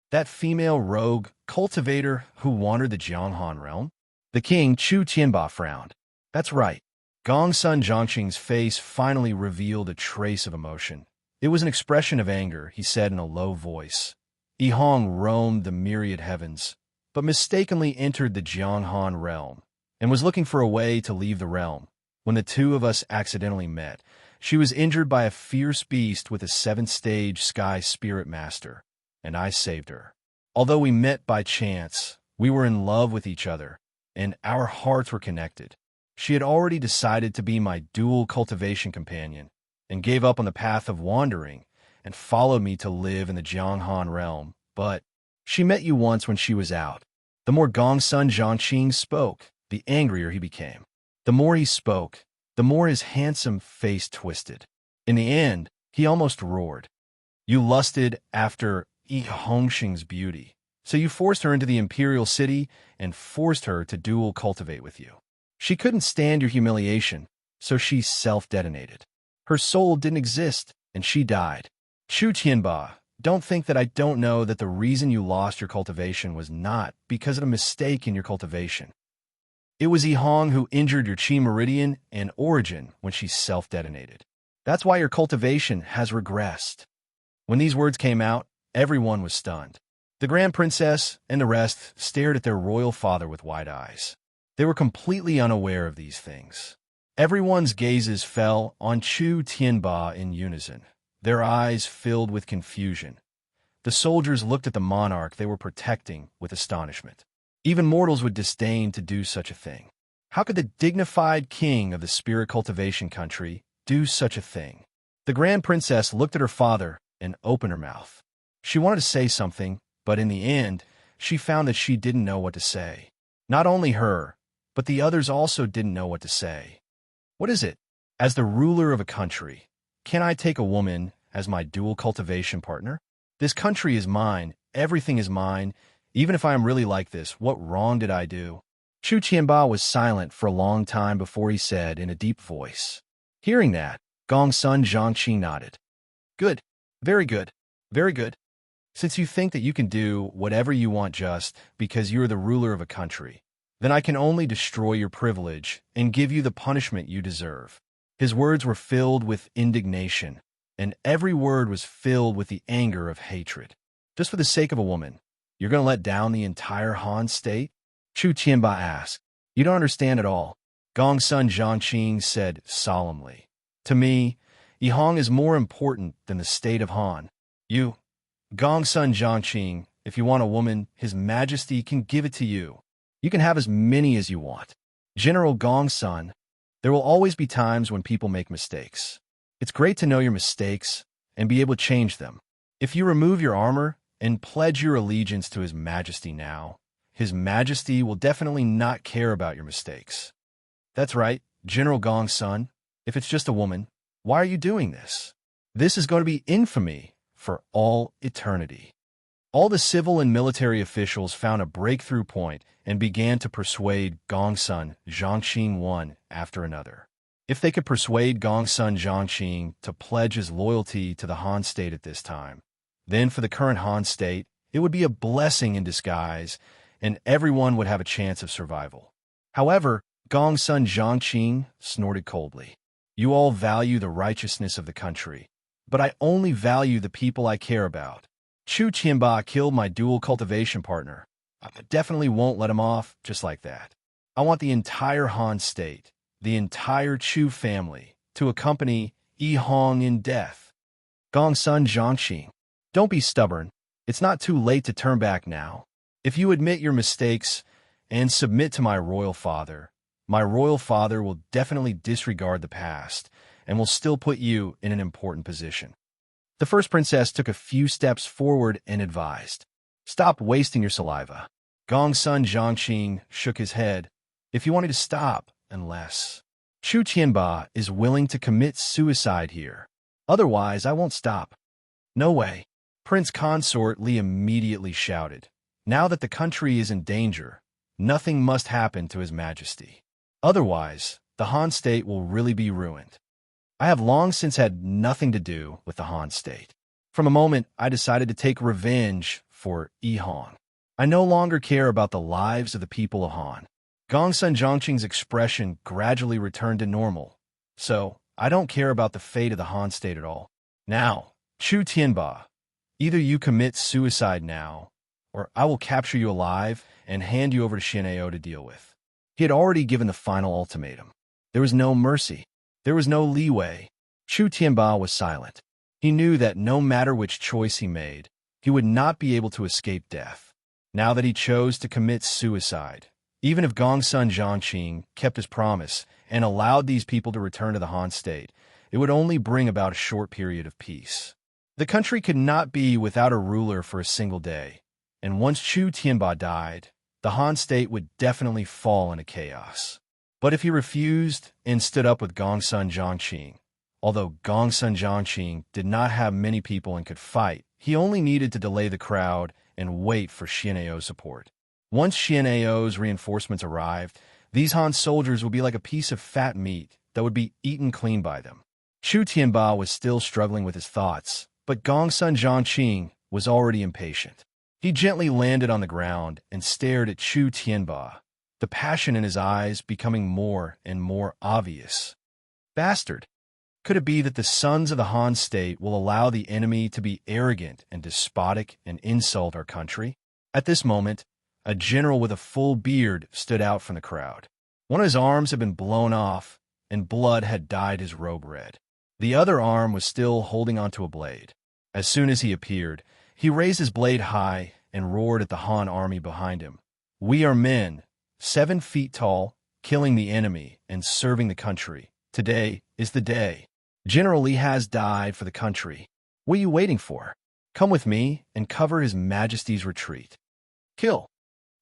"That female rogue cultivator who wandered the Jianghan realm?" The king Chu Tianba frowned. "That's right." Gongsun Zhangqing's face finally revealed a trace of emotion. It was an expression of anger, he said in a low voice. "Yihong roamed the myriad heavens, but mistakenly entered the Jianghan realm, and was looking for a way to leave the realm. When the two of us accidentally met, she was injured by a fierce beast with a 7th stage sky spirit master. and I saved her. Although we met by chance, we were in love with each other, and our hearts were connected. She had already decided to be my dual cultivation companion, and gave up on the path of wandering, and followed me to live in the Jianghan realm. But she met you once when she was out. The more Gongsun Zhangqing spoke, the angrier he became. The more he spoke, the more his handsome face twisted. In the end, he almost roared. You lusted after Yi Hongxing's beauty, so you forced her into the imperial city and forced her to dual cultivate with you. She couldn't stand your humiliation, so she self-detonated. Her soul didn't exist, and she died. Chu Tianba, don't think that I don't know that the reason you lost your cultivation was not because of a mistake in your cultivation. It was Yi Hong who injured your Qi meridian and origin when she self-detonated. That's why your cultivation has regressed. When these words came out, everyone was stunned. The Grand Princess and the rest stared at their royal father with wide eyes. They were completely unaware of these things. Everyone's gazes fell on Chu Tianba in unison, their eyes filled with confusion. The soldiers looked at the monarch they were protecting with astonishment. Even mortals would disdain to do such a thing. How could the dignified king of the spirit cultivation country do such a thing? The Grand Princess looked at her father and opened her mouth. She wanted to say something, but in the end, she found that she didn't know what to say. Not only her, but the others also didn't know what to say. What is it? As the ruler of a country, can I take a woman as my dual cultivation partner? This country is mine, everything is mine. Even if I am really like this, what wrong did I do? Chu Tianba was silent for a long time before he said in a deep voice. Hearing that, Gongsun Zhangqi nodded. Good. Very good. Very good. Since you think that you can do whatever you want just because you are the ruler of a country, then I can only destroy your privilege and give you the punishment you deserve. His words were filled with indignation, and every word was filled with the anger of hatred. Just for the sake of a woman, you're going to let down the entire Han state? Chu Tianba asked. You don't understand at all. Gongsun Zhangqing said solemnly. To me, Yi Hong is more important than the state of Han. You, Gongsun Zhangqing, if you want a woman, His Majesty can give it to you. You can have as many as you want. General Gongsun, there will always be times when people make mistakes. It's great to know your mistakes and be able to change them. If you remove your armor and pledge your allegiance to His Majesty now, His Majesty will definitely not care about your mistakes. That's right, General Gongsun. If it's just a woman, why are you doing this? This is going to be infamy for all eternity. All the civil and military officials found a breakthrough point and began to persuade Gongsun Zhangqing one after another. If they could persuade Gongsun Zhangqing to pledge his loyalty to the Han state at this time, then for the current Han state, it would be a blessing in disguise, and everyone would have a chance of survival. However, Gongsun Zhangqing snorted coldly. You all value the righteousness of the country, but I only value the people I care about. Chu Tianba killed my dual cultivation partner. I definitely won't let him off just like that. I want the entire Han state, the entire Chu family, to accompany Yi Hong in death. Gongsun Zhangqing, don't be stubborn. It's not too late to turn back now. If you admit your mistakes and submit to my royal father will definitely disregard the past and will still put you in an important position. The first princess took a few steps forward and advised, Stop wasting your saliva. Gongsun Zhangqing shook his head. If you want me to stop, unless Chu Tianba is willing to commit suicide here. Otherwise, I won't stop. No way. Prince Consort Li immediately shouted. Now that the country is in danger, nothing must happen to His Majesty. Otherwise, the Han state will really be ruined. I have long since had nothing to do with the Han state. From a moment, I decided to take revenge for Yi Hong. I no longer care about the lives of the people of Han. Gongsun Zhangqing's expression gradually returned to normal, so I don't care about the fate of the Han state at all. Now, Chu Tianba, either you commit suicide now, or I will capture you alive and hand you over to Shinao to deal with. He had already given the final ultimatum. There was no mercy. There was no leeway. Chu Tianba was silent. He knew that no matter which choice he made, he would not be able to escape death. Now that he chose to commit suicide, even if Gongsun Zhangqing kept his promise and allowed these people to return to the Han state, it would only bring about a short period of peace. The country could not be without a ruler for a single day, and once Chu Tianba died, the Han state would definitely fall into chaos. But if he refused and stood up with Gongsun Zhangqing, although Gongsun Zhangqing did not have many people and could fight, he only needed to delay the crowd and wait for Xianao's support. Once Xianao's reinforcements arrived, these Han soldiers would be like a piece of fat meat that would be eaten clean by them. Chu Tianba was still struggling with his thoughts, but Gongsun Zhangqing was already impatient. He gently landed on the ground and stared at Chu Tianba, the passion in his eyes becoming more and more obvious. Bastard! Could it be that the sons of the Han state will allow the enemy to be arrogant and despotic and insult our country? At this moment, a general with a full beard stood out from the crowd. One of his arms had been blown off, and blood had dyed his robe red. The other arm was still holding onto a blade. As soon as he appeared, he raised his blade high and roared at the Han army behind him. "We are men, 7 feet tall, killing the enemy and serving the country. Today is the day. General Li has died for the country. What are you waiting for? Come with me and cover His Majesty's retreat. Kill!"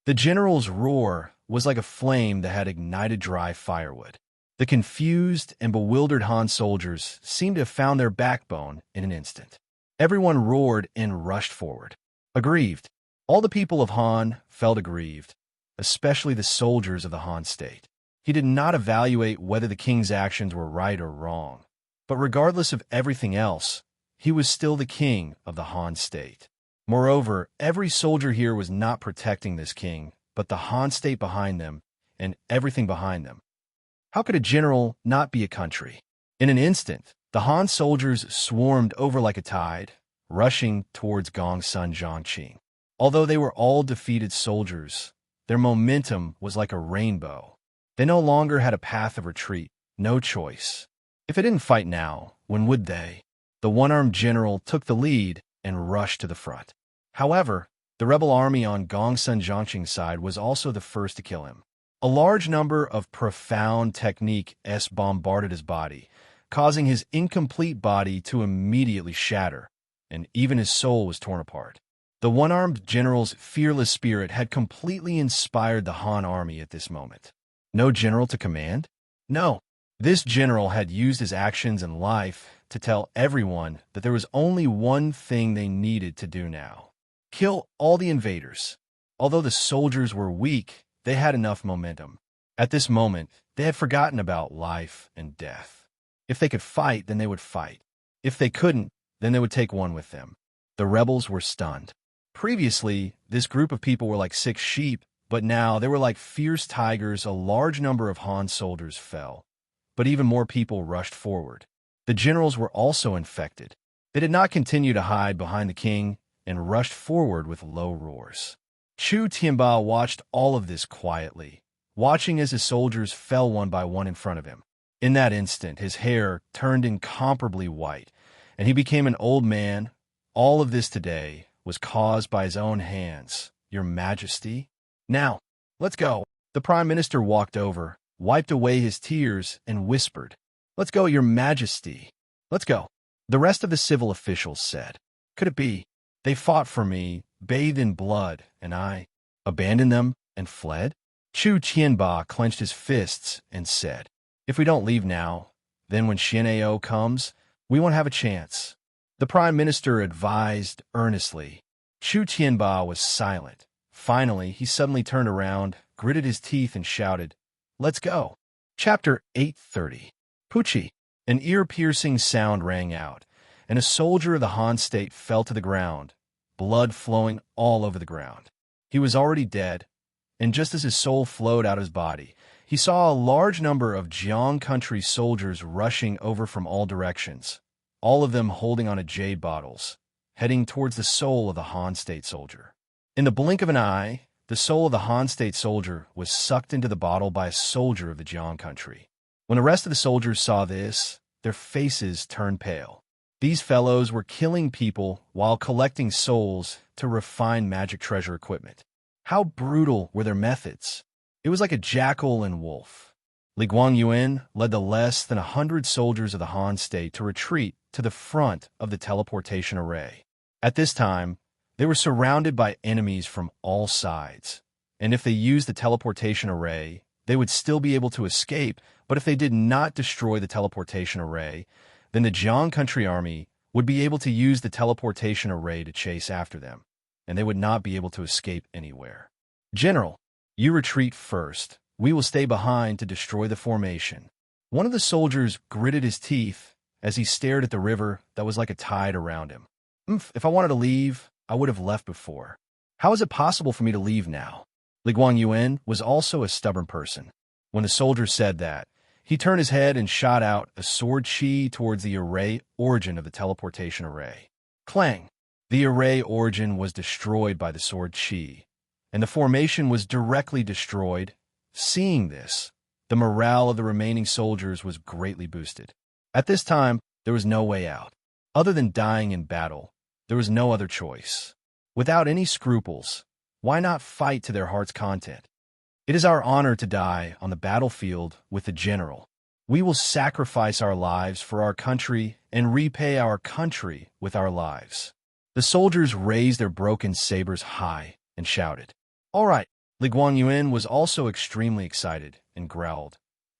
The general's roar was like a flame that had ignited dry firewood. The confused and bewildered Han soldiers seemed to have found their backbone in an instant. Everyone roared and rushed forward. Aggrieved. All the people of Han felt aggrieved, especially the soldiers of the Han state. He did not evaluate whether the king's actions were right or wrong, but regardless of everything else, he was still the king of the Han state. Moreover, every soldier here was not protecting this king, but the Han state behind them and everything behind them. How could a general not be a country? In an instant, the Han soldiers swarmed over like a tide, rushing towards Gongsun Zhangqing. Although they were all defeated soldiers, their momentum was like a rainbow. They no longer had a path of retreat, no choice. If they didn't fight now, when would they? The one-armed general took the lead and rushed to the front. However, the rebel army on Gongsun Zhangqing's side was also the first to kill him. A large number of profound techniques bombarded his body, causing his incomplete body to immediately shatter, and even his soul was torn apart. The one-armed general's fearless spirit had completely inspired the Han army at this moment. No general to command? No. This general had used his actions and life to tell everyone that there was only one thing they needed to do now. Kill all the invaders. Although the soldiers were weak, they had enough momentum. At this moment, they had forgotten about life and death. If they could fight, then they would fight. If they couldn't, then they would take one with them. The rebels were stunned. Previously, this group of people were like sick sheep, but now they were like fierce tigers. A large number of Han soldiers fell, but even more people rushed forward. The generals were also infected. They did not continue to hide behind the king and rushed forward with low roars. Chu Tianba watched all of this quietly, watching as his soldiers fell one by one in front of him. In that instant, his hair turned incomparably white, and he became an old man. All of this today was caused by his own hands, Your Majesty. Now, let's go. The Prime Minister walked over, wiped away his tears, and whispered, "Let's go, Your Majesty. Let's go." The rest of the civil officials said, "Could it be? They fought for me, bathed in blood, and I abandoned them and fled?" Chu Tianba clenched his fists and said, "If we don't leave now, then when Xianao comes, we won't have a chance." The Prime Minister advised earnestly. Chu Tianba was silent. Finally, he suddenly turned around, gritted his teeth, and shouted, "Let's go." Chapter 830. Pucci. An ear-piercing sound rang out, and a soldier of the Han state fell to the ground, blood flowing all over the ground. He was already dead, and just as his soul flowed out of his body, he saw a large number of Jiang country soldiers rushing over from all directions, all of them holding on to jade bottles, heading towards the soul of the Han state soldier. In the blink of an eye, the soul of the Han state soldier was sucked into the bottle by a soldier of the Jiang country. When the rest of the soldiers saw this, their faces turned pale. These fellows were killing people while collecting souls to refine magic treasure equipment. How brutal were their methods? It was like a jackal and wolf. Li Guangyuan led the less than 100 soldiers of the Han state to retreat to the front of the teleportation array. At this time, they were surrounded by enemies from all sides, and if they used the teleportation array, they would still be able to escape, but if they did not destroy the teleportation array, then the Jiang country army would be able to use the teleportation array to chase after them, and they would not be able to escape anywhere. General, you retreat first. We will stay behind to destroy the formation. One of the soldiers gritted his teeth as he stared at the river that was like a tide around him. If I wanted to leave, I would have left before. How is it possible for me to leave now? Li Guangyuan was also a stubborn person. When the soldier said that, he turned his head and shot out a sword chi towards the array origin of the teleportation array. Clang! The array origin was destroyed by the sword chi, and the formation was directly destroyed. Seeing this, the morale of the remaining soldiers was greatly boosted. At this time, there was no way out. Other than dying in battle, there was no other choice. Without any scruples, why not fight to their heart's content? It is our honor to die on the battlefield with the general. We will sacrifice our lives for our country and repay our country with our lives. The soldiers raised their broken sabers high and shouted. All right. Li Guangyuan was also extremely excited and growled.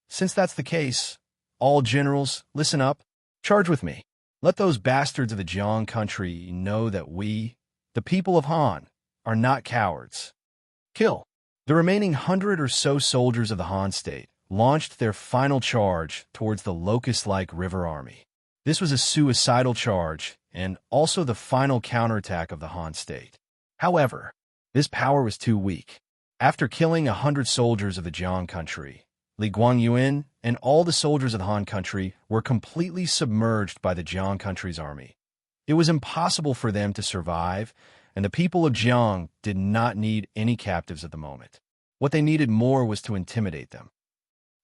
Since that's the case, all generals, listen up. Charge with me. Let those bastards of the Jiang country know that we, the people of Han, are not cowards. Kill. The remaining 100 or so soldiers of the Han state launched their final charge towards the locust-like river army. This was a suicidal charge and also the final counterattack of the Han state. However, this power was too weak. After killing 100 soldiers of the Jiang country, Li Guangyuan and all the soldiers of the Han country were completely submerged by the Jiang country's army. It was impossible for them to survive, and the people of Jiang did not need any captives at the moment. What they needed more was to intimidate them.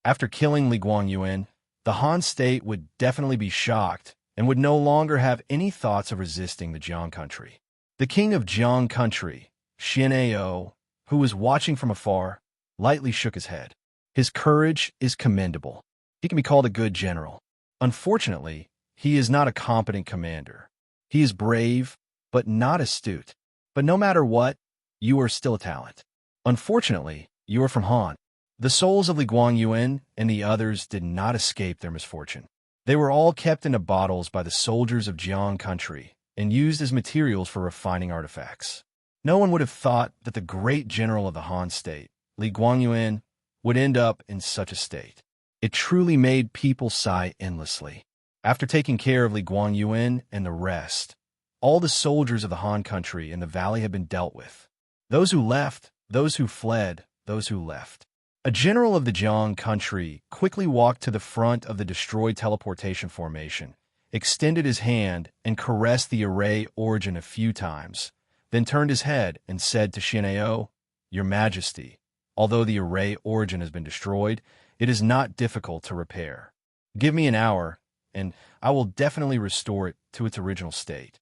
After killing Li Guangyuan, the Han state would definitely be shocked and would no longer have any thoughts of resisting the Jiang country. The king of Jiang country, Xian'ao, who was watching from afar, lightly shook his head. His courage is commendable. He can be called a good general. Unfortunately, he is not a competent commander. He is brave, but not astute. But no matter what, you are still a talent. Unfortunately, you are from Han. The souls of Li Guangyuan and the others did not escape their misfortune. They were all kept into bottles by the soldiers of Jiang country and used as materials for refining artifacts. No one would have thought that the great general of the Han state, Li Guangyuan, would end up in such a state. It truly made people sigh endlessly. After taking care of Li Guangyuan and the rest, all the soldiers of the Han country in the valley had been dealt with. Those who left, those who fled, those who left. A general of the Jiang country quickly walked to the front of the destroyed teleportation formation, extended his hand, and caressed the array origin a few times, then turned his head and said to Xian'ao, Your Majesty, although the array origin has been destroyed, it is not difficult to repair. Give me an hour, and I will definitely restore it to its original state.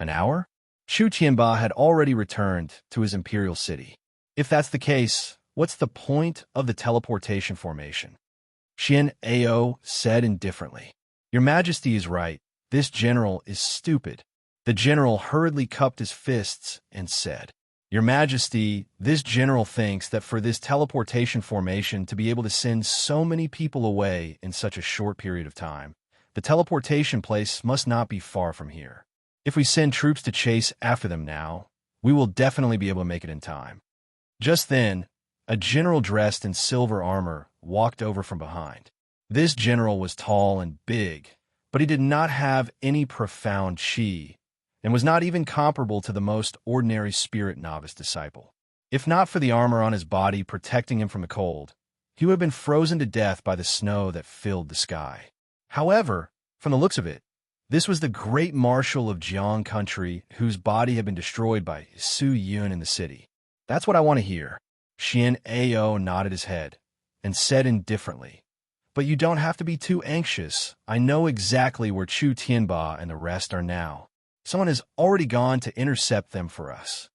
An hour? Chu Qianba had already returned to his imperial city. If that's the case, what's the point of the teleportation formation? Xian'ao said indifferently. Your Majesty is right. This general is stupid. The general hurriedly cupped his fists and said, Your Majesty, this general thinks that for this teleportation formation to be able to send so many people away in such a short period of time, the teleportation place must not be far from here. If we send troops to chase after them now, we will definitely be able to make it in time. Just then, a general dressed in silver armor walked over from behind. This general was tall and big, but he did not have any profound chi, and was not even comparable to the most ordinary spirit novice disciple. If not for the armor on his body protecting him from the cold, he would have been frozen to death by the snow that filled the sky. However, from the looks of it, this was the great marshal of Jiang country whose body had been destroyed by Su Yun in the city. That's what I want to hear. Xian'ao nodded his head and said indifferently, But you don't have to be too anxious. I know exactly where Chu Tianba and the rest are now. Someone has already gone to intercept them for us.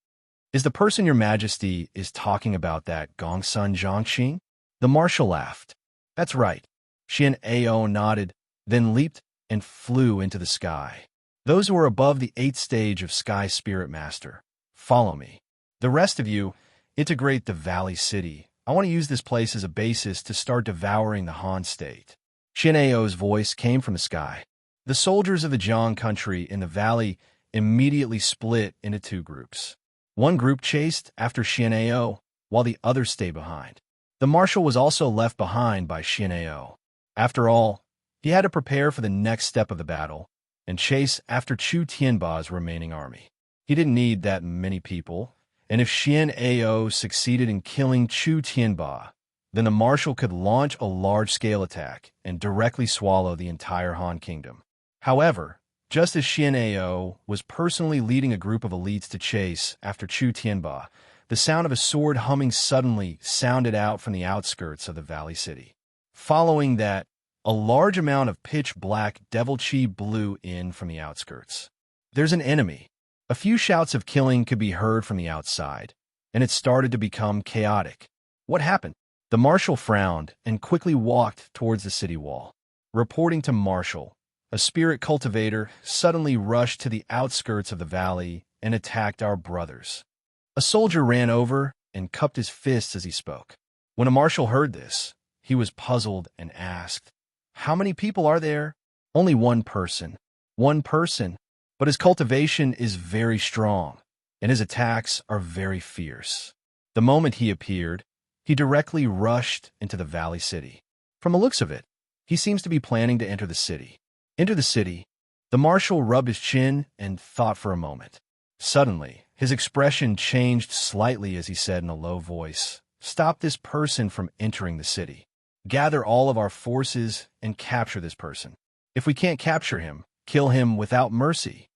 Is the person your majesty is talking about that Gongsun Zhangxing? The marshal laughed. That's right. Xian Ao nodded, then leaped and flew into the sky. Those who are above the 8th stage of Sky Spirit Master, follow me. The rest of you, integrate the Valley City. I want to use this place as a basis to start devouring the Han state. Xian Ao's voice came from the sky. The soldiers of the Jiang country in the valley immediately split into 2 groups. One group chased after Xian Ao, while the others stayed behind. The marshal was also left behind by Xian Ao. After all, he had to prepare for the next step of the battle and chase after Chu Tianba's remaining army. He didn't need that many people, and if Xian Ao succeeded in killing Chu Tianba, then the marshal could launch a large-scale attack and directly swallow the entire Han kingdom. However, just as Xian Ao was personally leading a group of elites to chase after Chu Tianba, the sound of a sword humming suddenly sounded out from the outskirts of the Valley City. Following that, a large amount of pitch-black devil chi blew in from the outskirts. There's an enemy. A few shouts of killing could be heard from the outside, and it started to become chaotic. What happened? The marshal frowned and quickly walked towards the city wall. Reporting to Marshal, a spirit cultivator suddenly rushed to the outskirts of the valley and attacked our brothers. A soldier ran over and cupped his fists as he spoke. When a marshal heard this, he was puzzled and asked, "How many people are there?" "Only one person." "One person?" But his cultivation is very strong, and his attacks are very fierce. The moment he appeared, he directly rushed into the Valley City. From the looks of it, he seems to be planning to enter the city. Enter the city. The marshal rubbed his chin and thought for a moment. Suddenly, his expression changed slightly as he said in a low voice, "Stop this person from entering the city. Gather all of our forces and capture this person. If we can't capture him, kill him without mercy."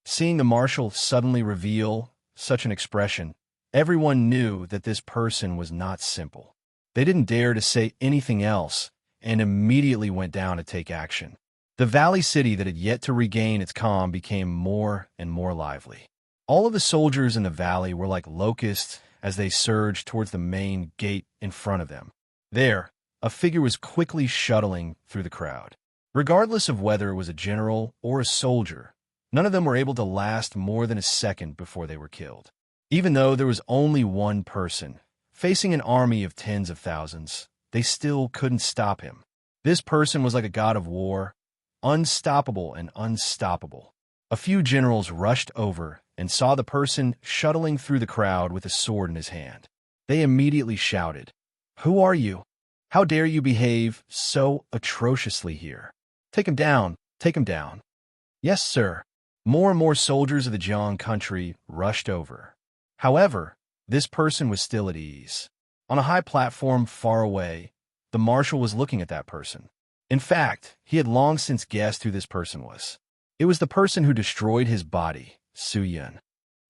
Seeing the marshal suddenly reveal such an expression, everyone knew that this person was not simple. They didn't dare to say anything else and immediately went down to take action. The Valley City that had yet to regain its calm became more and more lively. All of the soldiers in the valley were like locusts as they surged towards the main gate in front of them. There, a figure was quickly shuttling through the crowd. Regardless of whether it was a general or a soldier, none of them were able to last more than a second before they were killed. Even though there was only one person, facing an army of tens of thousands, they still couldn't stop him. This person was like a god of war, unstoppable and unstoppable. A few generals rushed over and saw the person shuttling through the crowd with a sword in his hand. They immediately shouted, "Who are you? How dare you behave so atrociously here? Take him down, take him down." "Yes, sir." More and more soldiers of the Jiang country rushed over. However, this person was still at ease. On a high platform far away, the marshal was looking at that person. In fact, he had long since guessed who this person was. It was the person who destroyed his body, Su Yun.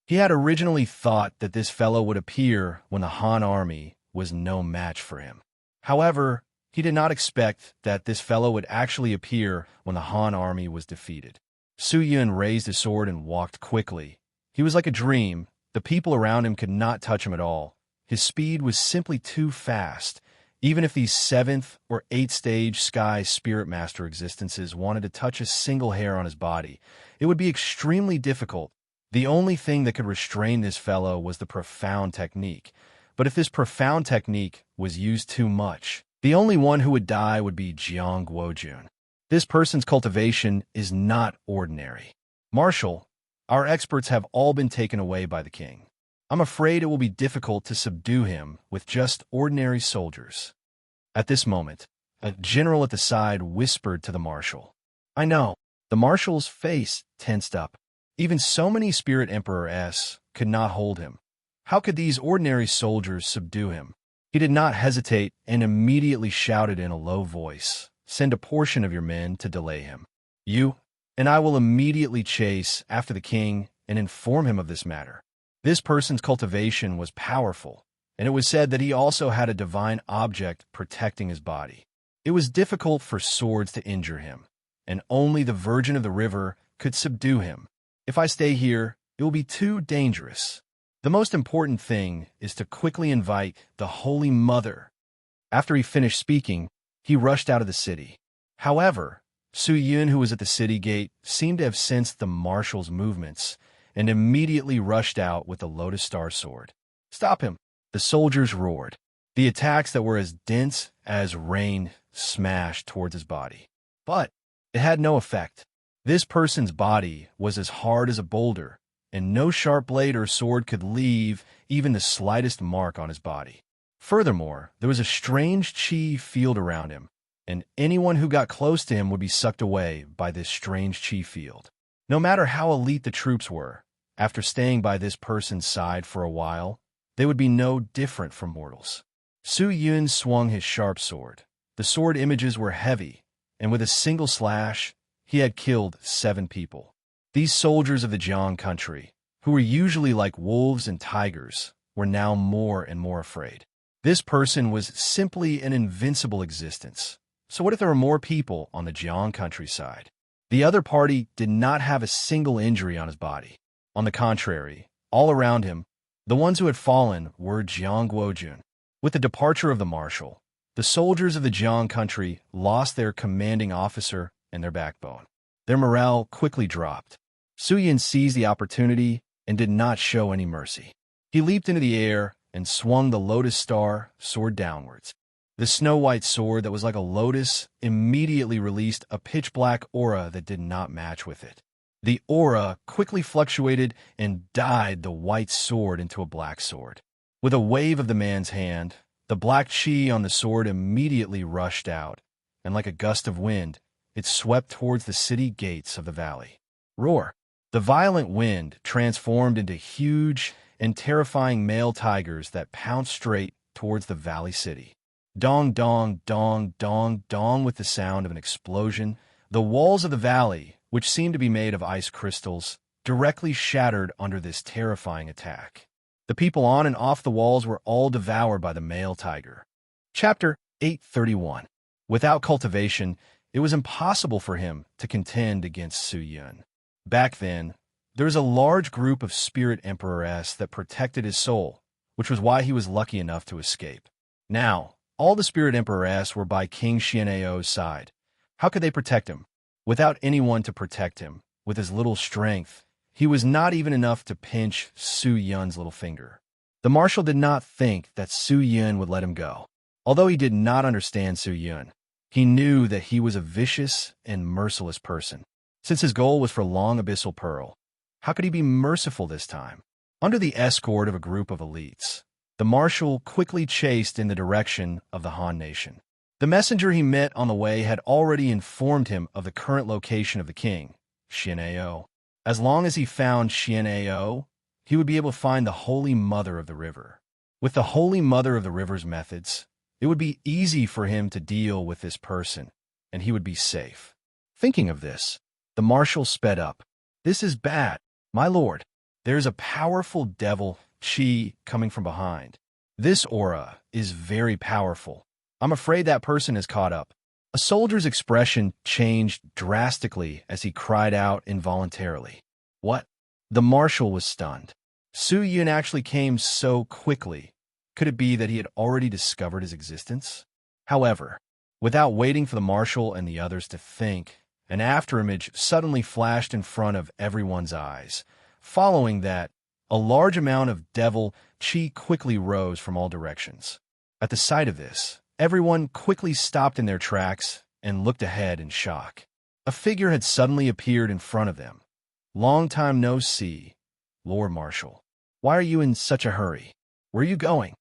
He had originally thought that this fellow would appear when the Han army was no match for him. However, he did not expect that this fellow would actually appear when the Han army was defeated. Su Yun raised his sword and walked quickly. He was like a dream. The people around him could not touch him at all. His speed was simply too fast. Even if these 7th or 8th stage Sky Spirit Master existences wanted to touch a single hair on his body, it would be extremely difficult. The only thing that could restrain this fellow was the profound technique. But if this profound technique was used too much, the only one who would die would be Jiang Guojun. This person's cultivation is not ordinary. "Marshal, our experts have all been taken away by the king. I'm afraid it will be difficult to subdue him with just ordinary soldiers." At this moment, a general at the side whispered to the marshal, "I know." The marshal's face tensed up. Even so many Spirit Emperor S could not hold him. How could these ordinary soldiers subdue him? He did not hesitate and immediately shouted in a low voice, "Send a portion of your men to delay him. You and I will immediately chase after the king and inform him of this matter." This person's cultivation was powerful, and it was said that he also had a divine object protecting his body. It was difficult for swords to injure him, and only the Virgin of the River could subdue him. If I stay here, it will be too dangerous. The most important thing is to quickly invite the Holy Mother. After he finished speaking, he rushed out of the city. However, Su Yun, who was at the city gate, seemed to have sensed the marshal's movements and immediately rushed out with the Lotus Star sword. "Stop him!" The soldiers roared. The attacks that were as dense as rain smashed towards his body. But it had no effect. This person's body was as hard as a boulder, and no sharp blade or sword could leave even the slightest mark on his body. Furthermore, there was a strange chi field around him, and anyone who got close to him would be sucked away by this strange chi field. No matter how elite the troops were, after staying by this person's side for a while, they would be no different from mortals. Su Yun swung his sharp sword. The sword images were heavy, and with a single slash, he had killed 7 people. These soldiers of the Jiang country, who were usually like wolves and tigers, were now more and more afraid. This person was simply an invincible existence. So what if there were more people on the Jiang countryside? The other party did not have a single injury on his body. On the contrary, all around him, the ones who had fallen were Jiang Guojun. With the departure of the marshal, the soldiers of the Jiang country lost their commanding officer and their backbone. Their morale quickly dropped. Su Yun seized the opportunity and did not show any mercy. He leaped into the air and swung the Lotus Star sword downwards. The snow-white sword that was like a lotus immediately released a pitch-black aura that did not match with it. The aura quickly fluctuated and dyed the white sword into a black sword. With a wave of the man's hand, the black chi on the sword immediately rushed out, and like a gust of wind, it swept towards the city gates of the valley. Roar! The violent wind transformed into huge and terrifying male tigers that pounced straight towards the valley city. Dong, dong, dong, dong, dong with the sound of an explosion. The walls of the valley, which seemed to be made of ice crystals, directly shattered under this terrifying attack. The people on and off the walls were all devoured by the male tiger. Chapter 831. Without cultivation, it was impossible for him to contend against Su Yun. Back then, there was a large group of spirit emperors that protected his soul, which was why he was lucky enough to escape. Now, all the spirit emperors were by King Xianao's side. How could they protect him? Without anyone to protect him, with his little strength, he was not even enough to pinch Su Yun's little finger. The marshal did not think that Su Yun would let him go. Although he did not understand Su Yun, he knew that he was a vicious and merciless person. Since his goal was for Long Abyssal Pearl, how could he be merciful this time? Under the escort of a group of elites, the marshal quickly chased in the direction of the Han Nation. The messenger he met on the way had already informed him of the current location of the king, Xianao. As long as he found Xianao, he would be able to find the Holy Mother of the River. With the Holy Mother of the River's methods, it would be easy for him to deal with this person, and he would be safe. Thinking of this, the marshal sped up. "This is bad, my lord. There is a powerful devil, Qi, coming from behind. This aura is very powerful. I'm afraid that person is caught up." A soldier's expression changed drastically as he cried out involuntarily. "What?" The marshal was stunned. Su Yun actually came so quickly. Could it be that he had already discovered his existence? However, without waiting for the marshal and the others to think, an afterimage suddenly flashed in front of everyone's eyes. Following that, a large amount of devil chi quickly rose from all directions. At the sight of this, everyone quickly stopped in their tracks and looked ahead in shock. A figure had suddenly appeared in front of them. "Long time no see, Lord Marshal. Why are you in such a hurry? Where are you going?"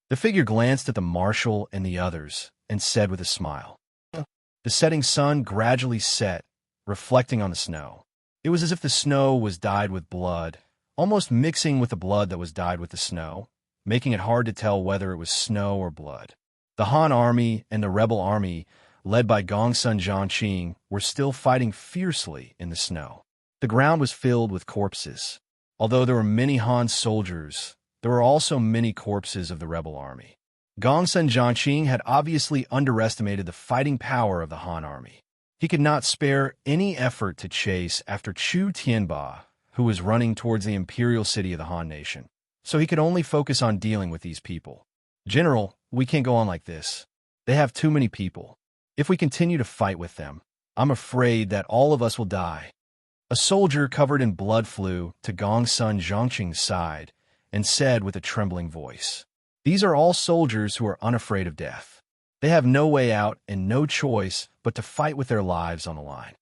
The figure glanced at the marshal and the others and said with a smile. The setting sun gradually set, reflecting on the snow. It was as if the snow was dyed with blood, almost mixing with the blood that was dyed with the snow, making it hard to tell whether it was snow or blood. The Han army and the rebel army, led by Gongsun Zhangqing, were still fighting fiercely in the snow. The ground was filled with corpses. Although there were many Han soldiers, there were also many corpses of the rebel army. Gongsun Jianqing had obviously underestimated the fighting power of the Han army. He could not spare any effort to chase after Chu Tianba, who was running towards the imperial city of the Han nation. So he could only focus on dealing with these people. General, we can't go on like this. They have too many people. If we continue to fight with them, I'm afraid that all of us will die. A soldier covered in blood flew to Gongsun Jianqing's side and said with a trembling voice, "These are all soldiers who are unafraid of death. They have no way out and no choice but to fight with their lives on the line.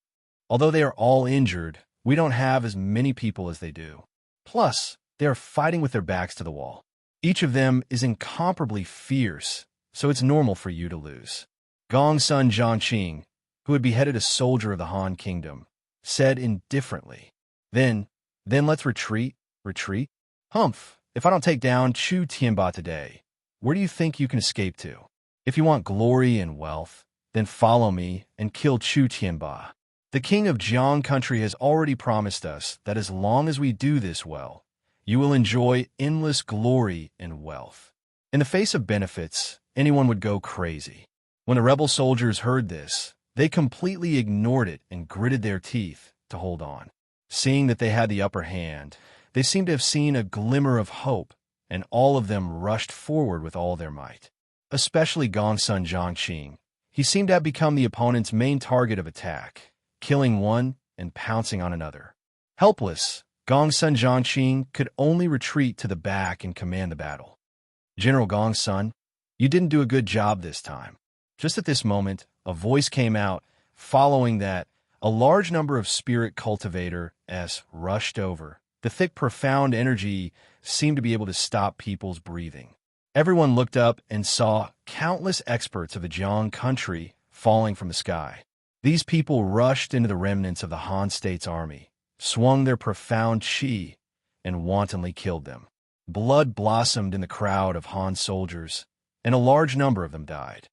Although they are all injured, we don't have as many people as they do. Plus, they are fighting with their backs to the wall. Each of them is incomparably fierce, so it's normal for you to lose." Gongsun Jianqing, who had beheaded a soldier of the Han kingdom, said indifferently, Then let's retreat. Retreat? Humph, if I don't take down Chu Tianba today, where do you think you can escape to? If you want glory and wealth, then follow me and kill Chu Tianba. The king of Jiang country has already promised us that as long as we do this well, you will enjoy endless glory and wealth. In the face of benefits, anyone would go crazy. When the rebel soldiers heard this, they completely ignored it and gritted their teeth to hold on. Seeing that they had the upper hand, they seemed to have seen a glimmer of hope, and all of them rushed forward with all their might. Especially Gongsun Jianqing. He seemed to have become the opponent's main target of attack, killing one and pouncing on another. Helpless, Gongsun Jianqing could only retreat to the back and command the battle. "General Gongsun, you didn't do a good job this time." Just at this moment, a voice came out, following that, a large number of spirit cultivators rushed over. The thick, profound energy seemed to be able to stop people's breathing. Everyone looked up and saw countless experts of the Jiang country falling from the sky. These people rushed into the remnants of the Han state's army, swung their profound qi, and wantonly killed them. Blood blossomed in the crowd of Han soldiers, and a large number of them died.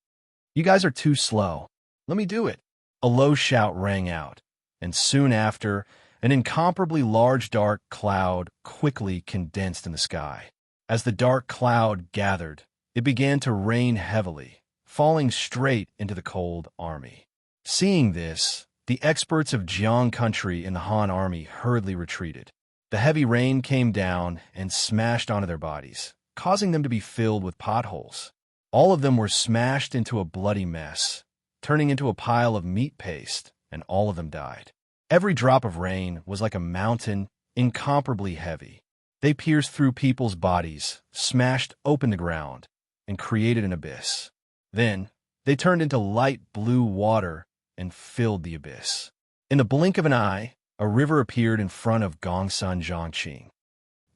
"You guys are too slow. Let me do it." A low shout rang out, and soon after, an incomparably large dark cloud quickly condensed in the sky. As the dark cloud gathered, it began to rain heavily, falling straight into the cold army. Seeing this, the experts of Jiang country in the Han army hurriedly retreated. The heavy rain came down and smashed onto their bodies, causing them to be filled with potholes. All of them were smashed into a bloody mess, turning into a pile of meat paste, and all of them died. Every drop of rain was like a mountain, incomparably heavy. They pierced through people's bodies, smashed open the ground, and created an abyss. Then, they turned into light blue water and filled the abyss. In the blink of an eye, a river appeared in front of Gongsun Jianqing.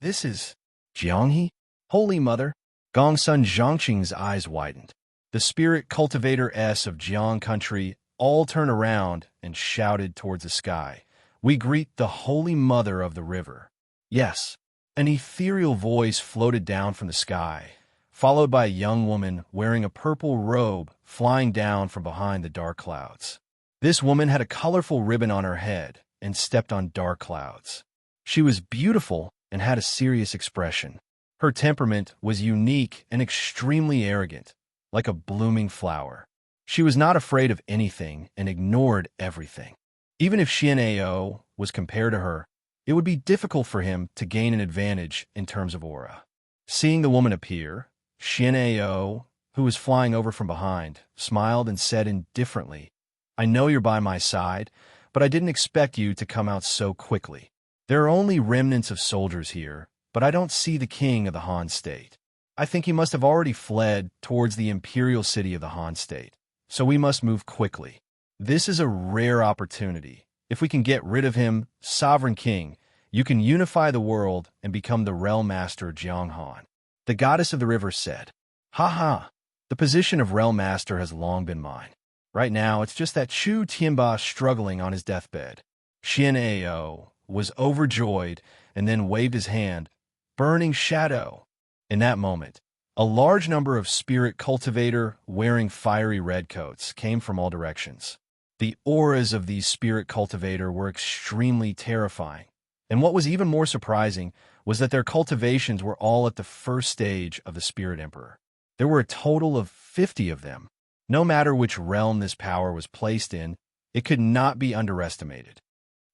"This is Jianghe? Holy Mother!" Gongsun Jianqing's eyes widened. The spirit cultivator-s of Jiang country all turned around and shouted towards the sky, "We greet the Holy Mother of the river." Yes, an ethereal voice floated down from the sky, followed by a young woman wearing a purple robe flying down from behind the dark clouds. This woman had a colorful ribbon on her head and stepped on dark clouds. She was beautiful and had a serious expression. Her temperament was unique and extremely arrogant, like a blooming flower. She was not afraid of anything and ignored everything. Even if Xian'ao was compared to her, it would be difficult for him to gain an advantage in terms of aura. Seeing the woman appear, Xian'ao, who was flying over from behind, smiled and said indifferently, "I know you're by my side, but I didn't expect you to come out so quickly. There are only remnants of soldiers here, but I don't see the king of the Han state. I think he must have already fled towards the imperial city of the Han state, so we must move quickly. This is a rare opportunity. If we can get rid of him, sovereign king, you can unify the world and become the realm master of Jiang Han." The goddess of the river said, "Ha ha, the position of realm master has long been mine. Right now, it's just that Chu Tianba struggling on his deathbed." Xian'ao was overjoyed and then waved his hand, "Burning shadow." In that moment, a large number of spirit cultivator wearing fiery red coats came from all directions. The auras of these spirit cultivator were extremely terrifying, and what was even more surprising was that their cultivations were all at the first stage of the spirit emperor. There were a total of 50 of them. No matter which realm this power was placed in, it could not be underestimated.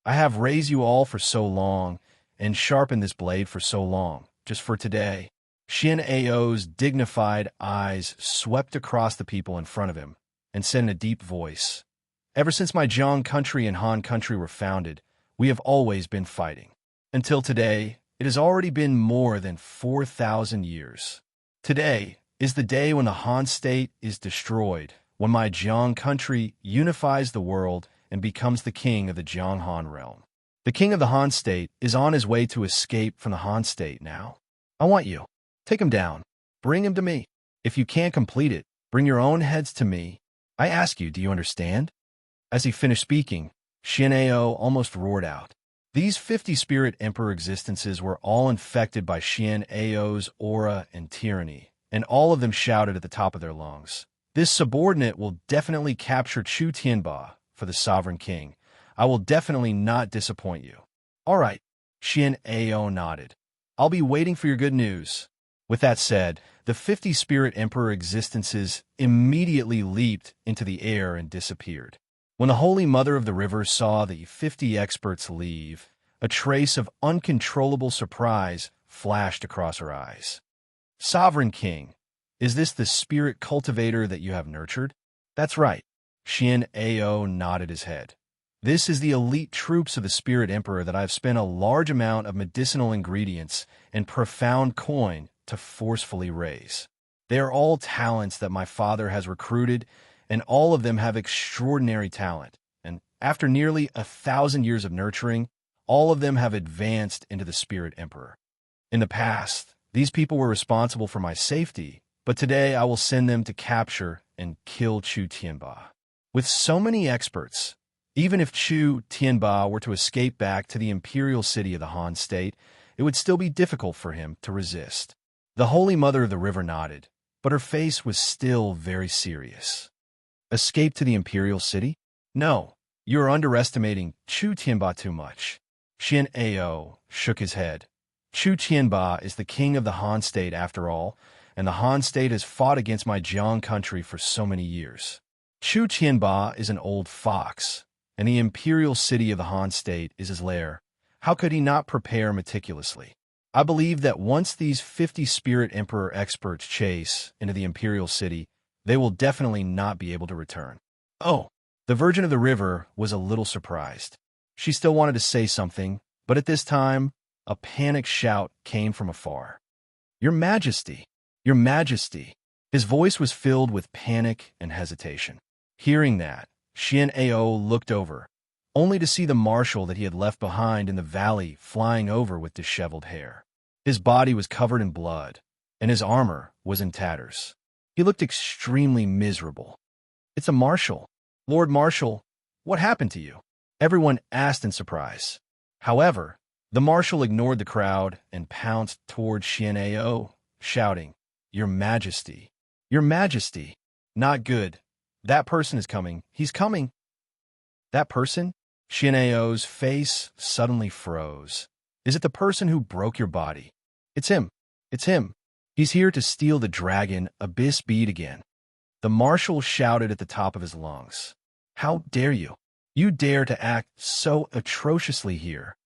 I have raised you all for so long and sharpened this blade for so long, just for today. Shin Ao's dignified eyes swept across the people in front of him and said in a deep voice, "Ever since my Jiang country and Han country were founded, we have always been fighting. Until today, it has already been more than 4,000 years. Today is the day when the Han state is destroyed, when my Jiang country unifies the world and becomes the king of the Jiang Han realm. The king of the Han state is on his way to escape from the Han state now. I want you. Take him down. Bring him to me. If you can't complete it, bring your own heads to me. I ask you, do you understand?" As he finished speaking, Shin Ao almost roared out. These 50 spirit emperor existences were all infected by Shin Ao's aura and tyranny, and all of them shouted at the top of their lungs, "This subordinate will definitely capture Chu Tianba for the sovereign king. I will definitely not disappoint you." "All right," Shin Ao nodded. "I'll be waiting for your good news." With that said, the 50 spirit emperor existences immediately leaped into the air and disappeared. When the Holy Mother of the River saw the 50 experts leave, a trace of uncontrollable surprise flashed across her eyes. "Sovereign King, is this the spirit cultivator that you have nurtured?" "That's right." Shin Ao nodded his head. "This is the elite troops of the Spirit Emperor that I've spent a large amount of medicinal ingredients and profound coin to forcefully raise. They are all talents that my father has recruited, and all of them have extraordinary talent. And after nearly 1,000 years of nurturing, all of them have advanced into the Spirit Emperor. In the past, these people were responsible for my safety, but today I will send them to capture and kill Chu Tianba. With so many experts, even if Chu Tianba were to escape back to the imperial city of the Han state, it would still be difficult for him to resist." The Holy Mother of the River nodded, but her face was still very serious. "Escape to the imperial city? No, you are underestimating Chu Tianba too much." Shin Ao shook his head. "Chu Tianba is the king of the Han state after all, and the Han state has fought against my Jiang country for so many years. Chu Tianba is an old fox, and the imperial city of the Han state is his lair. How could he not prepare meticulously? I believe that once these 50 Spirit Emperor experts chase into the imperial city, they will definitely not be able to return." "Oh." The Virgin of the River was a little surprised. She still wanted to say something, but at this time, a panicked shout came from afar. "Your Majesty! Your Majesty!" His voice was filled with panic and hesitation. Hearing that, Shin Ao looked over, only to see the marshal that he had left behind in the valley flying over with disheveled hair. His body was covered in blood, and his armor was in tatters. He looked extremely miserable. "It's a marshal. Lord Marshal, what happened to you?" everyone asked in surprise. However, the marshal ignored the crowd and pounced toward Shin Ao, shouting, "Your Majesty! Your Majesty! Not good. That person is coming. He's coming." "That person?" Shin Ao's face suddenly froze. "Is it the person who broke your body?" "It's him. It's him. He's here to steal the dragon abyss bead again." The marshal shouted at the top of his lungs. "How dare you? You dare to act so atrociously here."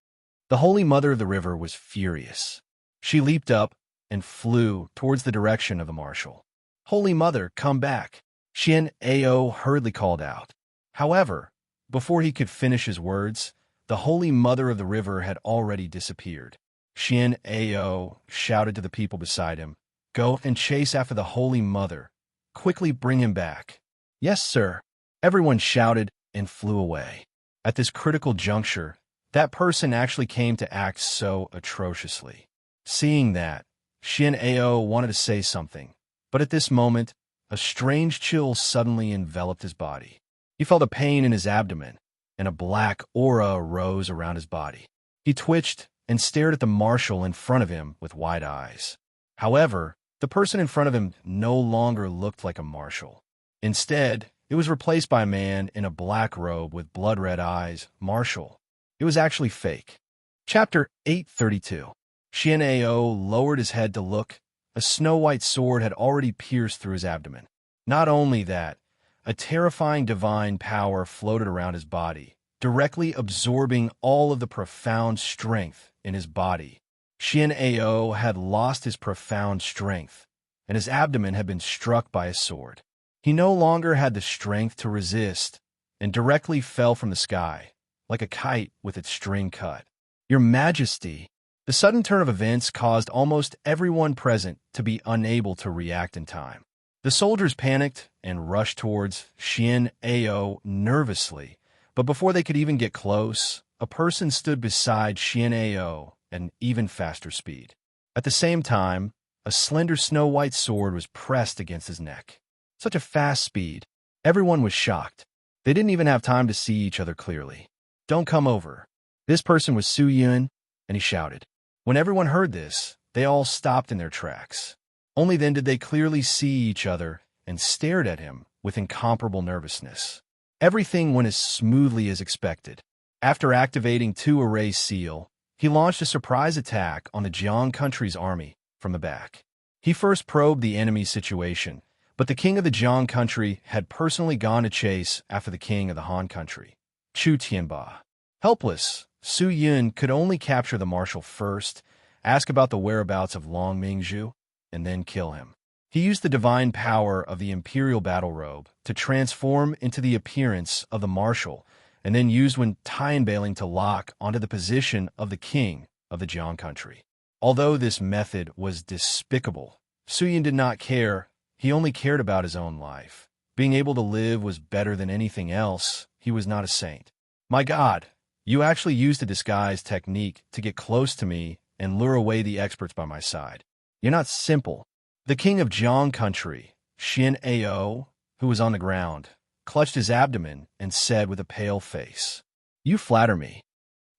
The Holy Mother of the River was furious. She leaped up and flew towards the direction of the marshal. "Holy Mother, come back!" Shin Ao hurriedly called out. However, before he could finish his words, the Holy Mother of the River had already disappeared. Shin Ao shouted to the people beside him, "Go and chase after the Holy Mother. Quickly bring him back." "Yes, sir." Everyone shouted and flew away. At this critical juncture, that person actually came to act so atrociously. Seeing that, Shin Ao wanted to say something, but at this moment, a strange chill suddenly enveloped his body. He felt a pain in his abdomen, and a black aura arose around his body. He twitched and stared at the marshal in front of him with wide eyes. However, the person in front of him no longer looked like a marshal. Instead, it was replaced by a man in a black robe with blood-red eyes, Marshal. It was actually fake. Chapter 832. Shin Ao lowered his head to look, A snow-white sword had already pierced through his abdomen. Not only that, a terrifying divine power floated around his body, directly absorbing all of the profound strength in his body. Xian Ao had lost his profound strength, and his abdomen had been struck by a sword. He no longer had the strength to resist, and directly fell from the sky, like a kite with its string cut. "Your Majesty!" The sudden turn of events caused almost everyone present to be unable to react in time. The soldiers panicked and rushed towards Xian Ao nervously, but before they could even get close, a person stood beside Xian Ao at an even faster speed. At the same time, a slender snow-white sword was pressed against his neck. Such a fast speed. Everyone was shocked. They didn't even have time to see each other clearly. "Don't come over." This person was Su Yun, and he shouted. When everyone heard this, they all stopped in their tracks. Only then did they clearly see each other and stared at him with incomparable nervousness. Everything went as smoothly as expected. After activating 2 Array Seal, he launched a surprise attack on the Jiang country's army from the back. He first probed the enemy's situation, but the king of the Jiang country had personally gone to chase after the king of the Han country, Chu Tianba. Helpless, Su Yun could only capture the marshal first, ask about the whereabouts of Long Mingzhu, and then kill him. He used the divine power of the imperial battle robe to transform into the appearance of the marshal, and then used when tie-and-bailing to lock onto the position of the king of the Jiang country. Although this method was despicable, Su Yun did not care. He only cared about his own life. Being able to live was better than anything else. He was not a saint. "My God, you actually used a disguise technique to get close to me and lure away the experts by my side. You're not simple." The king of Jiang country, Xian Ao, who was on the ground, clutched his abdomen and said with a pale face, "You flatter me."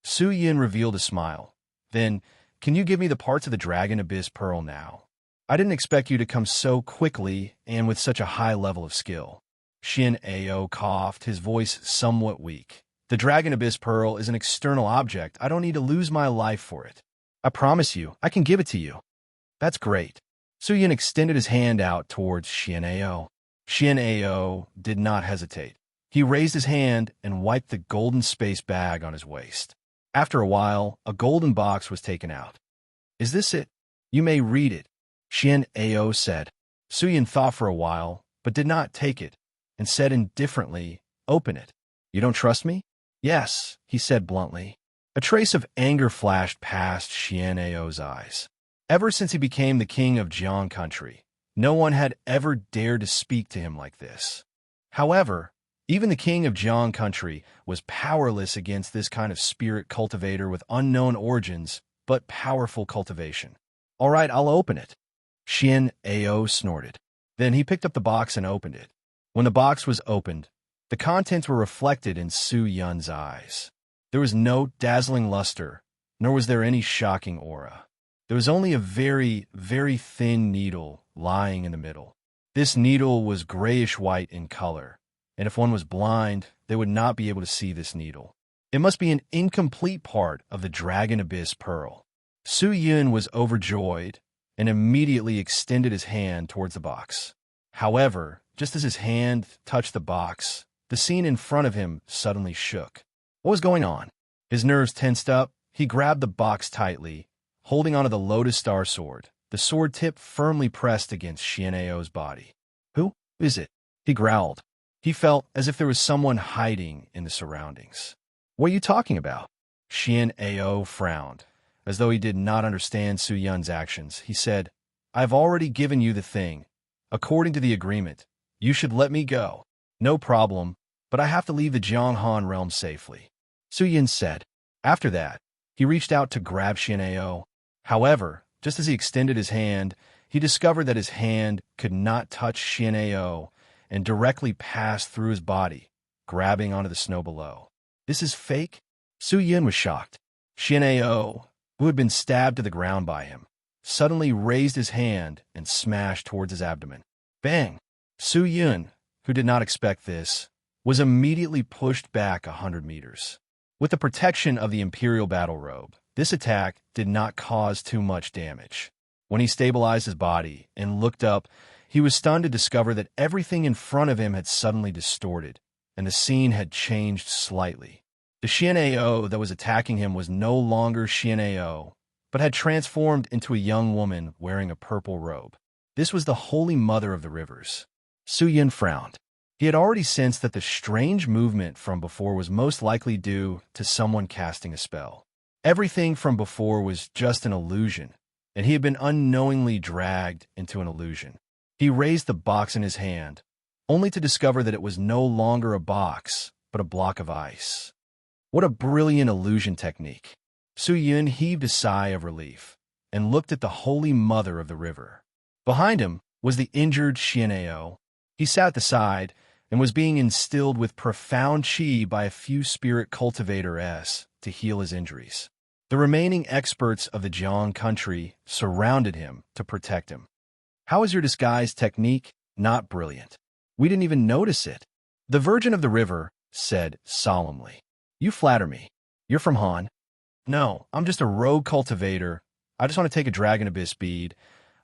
Su Yun revealed a smile. "Then, can you give me the parts of the Dragon Abyss Pearl now? I didn't expect you to come so quickly and with such a high level of skill." Xian Ao coughed, his voice somewhat weak. "The Dragon Abyss Pearl is an external object. I don't need to lose my life for it. I promise you, I can give it to you." "That's great." Su Yun extended his hand out towards Xian Ao. Xian Ao did not hesitate. He raised his hand and wiped the golden space bag on his waist. After a while, a golden box was taken out. "Is this it? You may read it," Xian Ao said. Su Yun thought for a while, but did not take it, and said indifferently, "Open it." "You don't trust me?" "Yes," he said bluntly. A trace of anger flashed past Xian Ao's eyes. Ever since he became the king of Jiang country, no one had ever dared to speak to him like this. However, even the king of Jiang country was powerless against this kind of spirit cultivator with unknown origins, but powerful cultivation. "All right, I'll open it." Xian Ao snorted. Then he picked up the box and opened it. When the box was opened, the contents were reflected in Su Yun's eyes. There was no dazzling luster, nor was there any shocking aura. There was only a very, very thin needle lying in the middle. This needle was grayish-white in color, and if one was blind, they would not be able to see this needle. It must be an incomplete part of the Dragon Abyss Pearl. Su Yun was overjoyed and immediately extended his hand towards the box. However, just as his hand touched the box, the scene in front of him suddenly shook. What was going on? His nerves tensed up. He grabbed the box tightly, holding onto the Lotus Star Sword, the sword tip firmly pressed against Xian Ao's body. "Who is it?" he growled. He felt as if there was someone hiding in the surroundings. "What are you talking about?" Xian Ao frowned, as though he did not understand Su Yun's actions. He said, "I've already given you the thing. According to the agreement, you should let me go." "No problem, but I have to leave the Jianghan realm safely," Su Yun said. After that, he reached out to grab Xian Ao. However, just as he extended his hand, he discovered that his hand could not touch Xian Ao and directly passed through his body, grabbing onto the snow below. "This is fake?" Su Yun was shocked. Xian Ao, who had been stabbed to the ground by him, suddenly raised his hand and smashed towards his abdomen. Bang! Su Yun, who did not expect this, was immediately pushed back 100 meters. With the protection of the Imperial battle robe, this attack did not cause too much damage. When he stabilized his body and looked up, he was stunned to discover that everything in front of him had suddenly distorted, and the scene had changed slightly. The Xian'ao that was attacking him was no longer Xian'ao, but had transformed into a young woman wearing a purple robe. This was the Holy Mother of the Rivers. Su Yun frowned. He had already sensed that the strange movement from before was most likely due to someone casting a spell. Everything from before was just an illusion, and he had been unknowingly dragged into an illusion. He raised the box in his hand, only to discover that it was no longer a box, but a block of ice. What a brilliant illusion technique! Su Yun heaved a sigh of relief and looked at the Holy Mother of the River. Behind him was the injured Xian'ao. He sat at the side and was being instilled with profound qi by a few spirit cultivators to heal his injuries. The remaining experts of the Jiang country surrounded him to protect him. "How is your disguise technique? Not brilliant. We didn't even notice it," the Virgin of the River said solemnly. "You flatter me. You're from Han?" "No, I'm just a rogue cultivator. I just want to take a Dragon Abyss bead.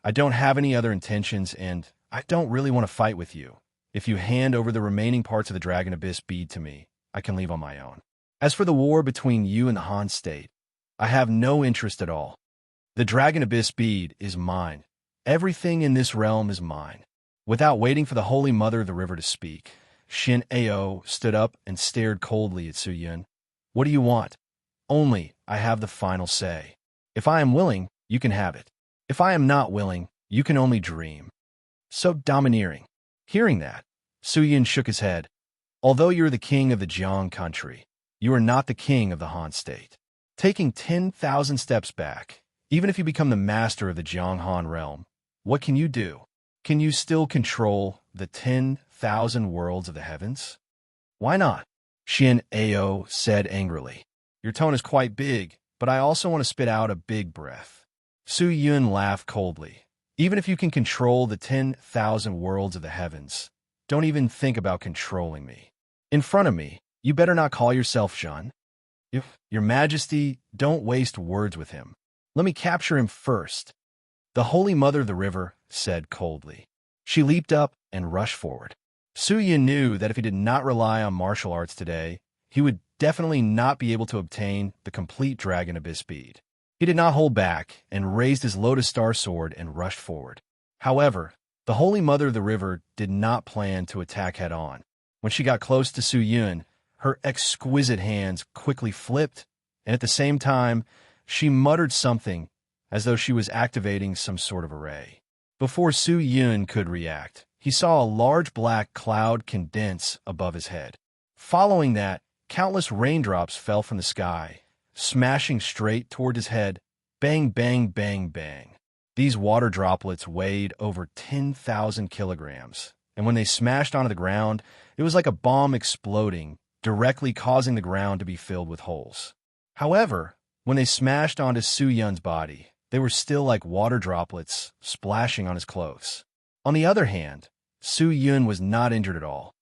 I don't have any other intentions, and I don't really want to fight with you. If you hand over the remaining parts of the Dragon Abyss bead to me, I can leave on my own. As for the war between you and the Han state, I have no interest at all. The Dragon Abyss bead is mine. Everything in this realm is mine." Without waiting for the Holy Mother of the River to speak, Shin Ao stood up and stared coldly at Su Yun. "What do you want?" "Only I have the final say. If I am willing, you can have it. If I am not willing, you can only dream." So domineering. Hearing that, Su Yun shook his head. "Although you are the king of the Jiang country, you are not the king of the Han state. Taking 10,000 steps back, even if you become the master of the Jiang Han realm, what can you do? Can you still control the 10,000 worlds of the heavens?" "Why not?" Shin Ao said angrily. "Your tone is quite big, but I also want to spit out a big breath." Su Yun laughed coldly. "Even if you can control the 10,000 worlds of the heavens, don't even think about controlling me. In front of me, you better not call yourself Shun. Your Majesty, don't waste words with him. Let me capture him first." The Holy Mother of the River said coldly. She leaped up and rushed forward. Su Yun knew that if he did not rely on martial arts today, he would definitely not be able to obtain the complete Dragon Abyss bead. He did not hold back and raised his Lotus Star sword and rushed forward. However, the Holy Mother of the River did not plan to attack head-on. When she got close to Su Yun, her exquisite hands quickly flipped, and at the same time, she muttered something as though she was activating some sort of array. Before Su Yun could react, he saw a large black cloud condense above his head. Following that, countless raindrops fell from the sky, smashing straight toward his head. Bang, bang, bang, bang. These water droplets weighed over 10,000 kilograms, and when they smashed onto the ground, it was like a bomb exploding, directly causing the ground to be filled with holes. However, when they smashed onto Su Yun's body, they were still like water droplets splashing on his clothes. On the other hand, Su Yun was not injured at all.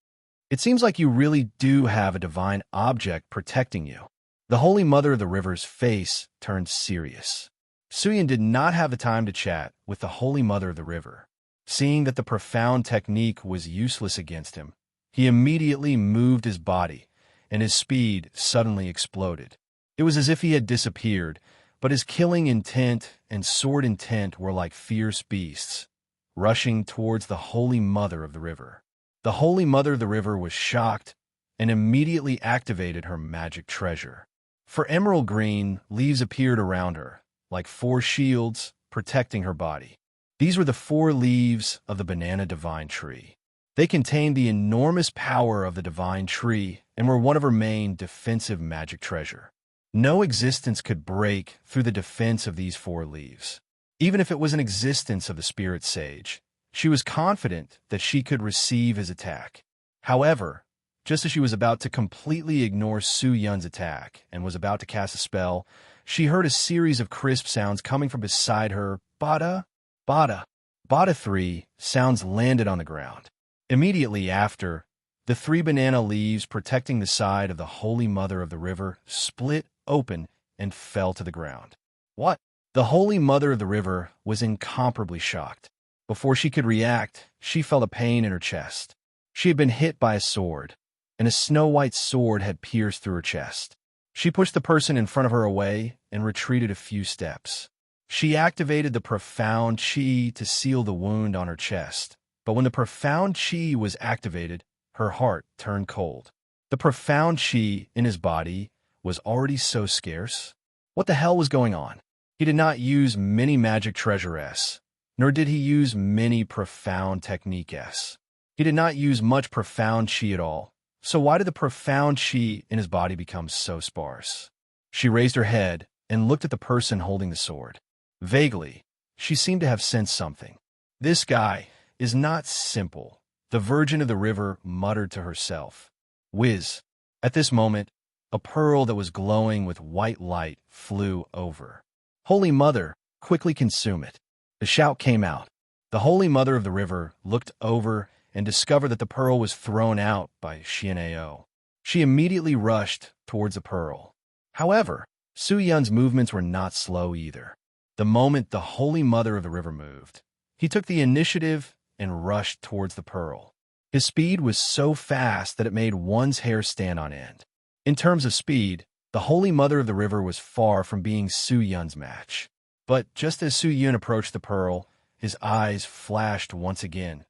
"It seems like you really do have a divine object protecting you." The Holy Mother of the River's face turned serious. Su Yun did not have the time to chat with the Holy Mother of the River. Seeing that the profound technique was useless against him, he immediately moved his body, and his speed suddenly exploded. It was as if he had disappeared, but his killing intent and sword intent were like fierce beasts, rushing towards the Holy Mother of the River. The Holy Mother of the River was shocked and immediately activated her magic treasure. For emerald green, leaves appeared around her, like 4 shields protecting her body. These were the 4 leaves of the banana divine tree. They contained the enormous power of the divine tree and were one of her main defensive magic treasure. No existence could break through the defense of these 4 leaves. Even if it was an existence of the spirit sage, she was confident that she could receive his attack. However, just as she was about to completely ignore Su Yun's attack and was about to cast a spell, she heard a series of crisp sounds coming from beside her. Bada, bada, bada. 3 sounds landed on the ground. Immediately after, the 3 banana leaves protecting the side of the Holy Mother of the River split open and fell to the ground. "What?" The Holy Mother of the River was incomparably shocked. Before she could react, she felt a pain in her chest. She had been hit by a sword, and a snow-white sword had pierced through her chest. She pushed the person in front of her away and retreated a few steps. She activated the profound chi to seal the wound on her chest, but when the profound chi was activated, her heart turned cold. The profound chi in his body was already so scarce. What the hell was going on? He did not use many magic treasure S, nor did he use many profound technique S. He did not use much profound chi at all. So why did the profound chi in his body become so sparse? She raised her head and looked at the person holding the sword. Vaguely, she seemed to have sensed something. This guy is not simple, the Virgin of the River muttered to herself. Whiz. At this moment, a pearl that was glowing with white light flew over. Holy Mother, quickly consume it. The shout came out. The Holy Mother of the River looked over and discovered that the pearl was thrown out by Xian'ao. She immediately rushed towards the pearl. However, Su Yun's movements were not slow either. The moment the Holy Mother of the River moved, he took the initiative and rushed towards the pearl. His speed was so fast that it made one's hair stand on end. In terms of speed, the Holy Mother of the River was far from being Su Yun's match. But just as Su Yun approached the pearl, his eyes flashed once again.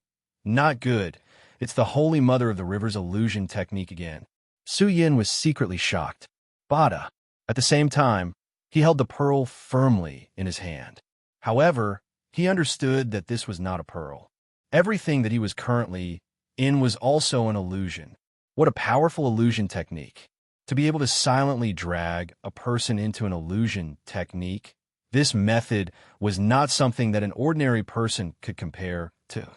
Not good. It's the Holy Mother of the River's illusion technique again. Su Yun was secretly shocked. Bada. At the same time, he held the pearl firmly in his hand. However, he understood that this was not a pearl. Everything that he was currently in was also an illusion. What a powerful illusion technique. To be able to silently drag a person into an illusion technique, this method was not something that an ordinary person could compare to.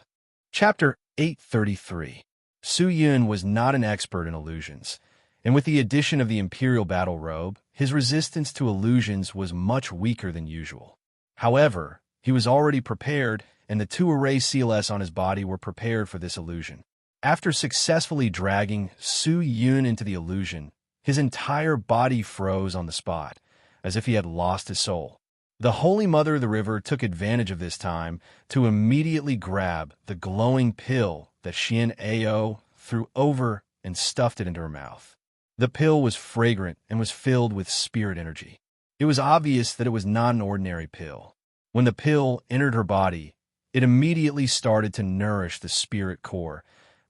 Chapter 833. Su Yun was not an expert in illusions, and with the addition of the Imperial Battle Robe, his resistance to illusions was much weaker than usual. However, he was already prepared, and the 2 array CLS on his body were prepared for this illusion. After successfully dragging Su Yun into the illusion, his entire body froze on the spot, as if he had lost his soul. The Holy Mother of the River took advantage of this time to immediately grab the glowing pill that Xian'ao threw over and stuffed it into her mouth. The pill was fragrant and was filled with spirit energy. It was obvious that it was not an ordinary pill. When the pill entered her body, it immediately started to nourish the spirit core,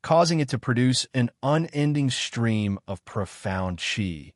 causing it to produce an unending stream of profound chi,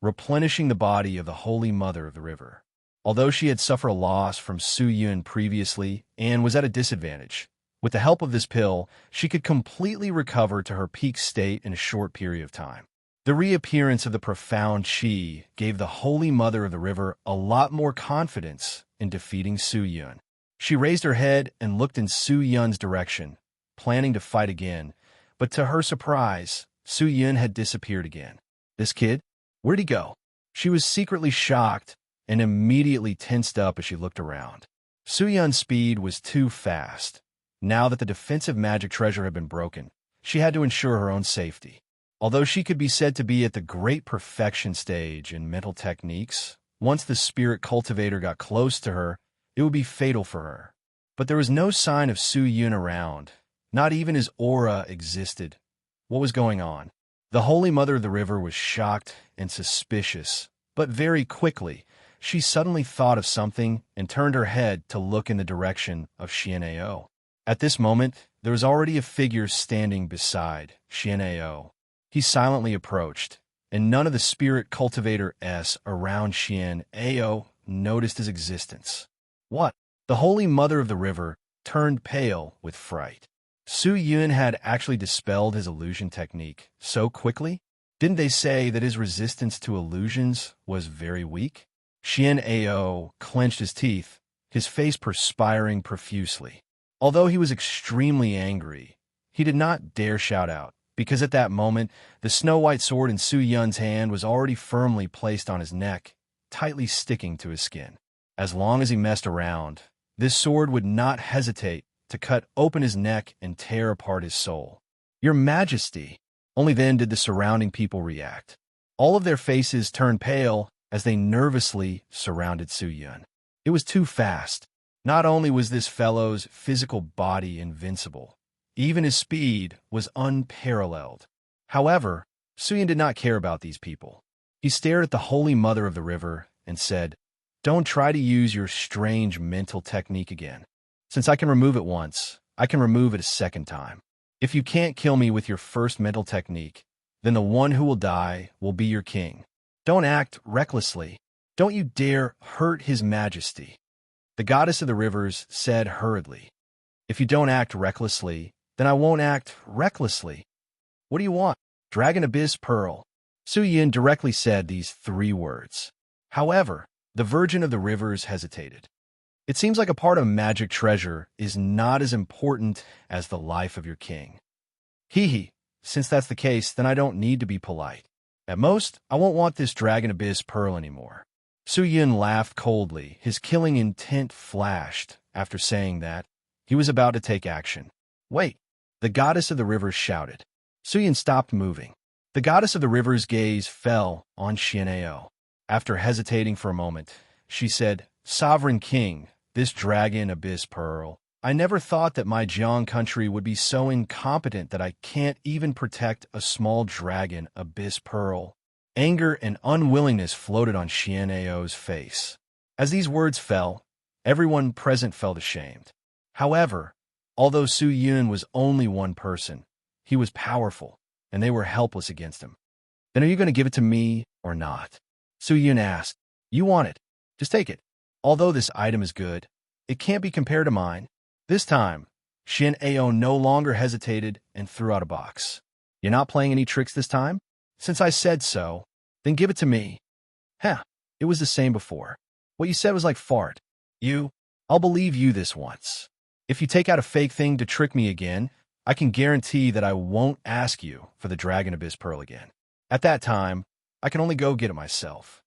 replenishing the body of the Holy Mother of the River. Although she had suffered a loss from Su Yun previously and was at a disadvantage, with the help of this pill, she could completely recover to her peak state in a short period of time. The reappearance of the profound chi gave the Holy Mother of the River a lot more confidence in defeating Su Yun. She raised her head and looked in Su Yun's direction, planning to fight again, but to her surprise, Su Yun had disappeared again. This kid? Where'd he go? She was secretly shocked and immediately tensed up as she looked around. Su Yun's speed was too fast. Now that the defensive magic treasure had been broken, she had to ensure her own safety. Although she could be said to be at the great perfection stage in mental techniques, once the spirit cultivator got close to her, it would be fatal for her. But there was no sign of Su Yun around. Not even his aura existed. What was going on? The Holy Mother of the River was shocked and suspicious, but very quickly, she suddenly thought of something and turned her head to look in the direction of Xian'ao. At this moment, there was already a figure standing beside Xian'ao. He silently approached, and none of the spirit cultivator S around Xian'ao noticed his existence. What? The Holy Mother of the River turned pale with fright. Su Yun had actually dispelled his illusion technique so quickly? Didn't they say that his resistance to illusions was very weak? Xian'ao clenched his teeth, his face perspiring profusely. Although he was extremely angry, he did not dare shout out, because at that moment, the snow-white sword in Su Yun's hand was already firmly placed on his neck, tightly sticking to his skin. As long as he messed around, this sword would not hesitate to cut open his neck and tear apart his soul. Your Majesty! Only then did the surrounding people react. All of their faces turned pale as they nervously surrounded Su Yun. It was too fast. Not only was this fellow's physical body invincible, even his speed was unparalleled. However, Suyin did not care about these people. He stared at the Holy Mother of the River and said, "Don't try to use your strange mental technique again. Since I can remove it once, I can remove it a second time. If you can't kill me with your first mental technique, then the one who will die will be your king. Don't act recklessly. Don't you dare hurt his majesty." The goddess of the rivers said hurriedly, "If you don't act recklessly, then I won't act recklessly. What do you want? Dragon Abyss Pearl." Suyin directly said these 3 words. However, the Virgin of the Rivers hesitated. It seems like a part of magic treasure is not as important as the life of your king. Hee, since that's the case, then I don't need to be polite. At most, I won't want this Dragon Abyss Pearl anymore. Suyin laughed coldly. His killing intent flashed. After saying that, he was about to take action. "Wait!" the goddess of the rivers shouted. Suyin stopped moving. The goddess of the rivers' gaze fell on Xian'ao. After hesitating for a moment, she said, "Sovereign King, this Dragon Abyss Pearl, I never thought that my Jiang country would be so incompetent that I can't even protect a small Dragon Abyss Pearl." Anger and unwillingness floated on Xian'ao's face. As these words fell, everyone present felt ashamed. However, although Su Yun was only one person, he was powerful, and they were helpless against him. "Then are you going to give it to me or not?" Su Yun asked. "You want it. Just take it. Although this item is good, it can't be compared to mine." This time, Xian'ao no longer hesitated and threw out a box. "You're not playing any tricks this time? Since I said so, then give it to me." "Huh, it was the same before. What you said was like fart. I'll believe you this once. If you take out a fake thing to trick me again, I can guarantee that I won't ask you for the Dragon Abyss Pearl again. At that time, I can only go get it myself."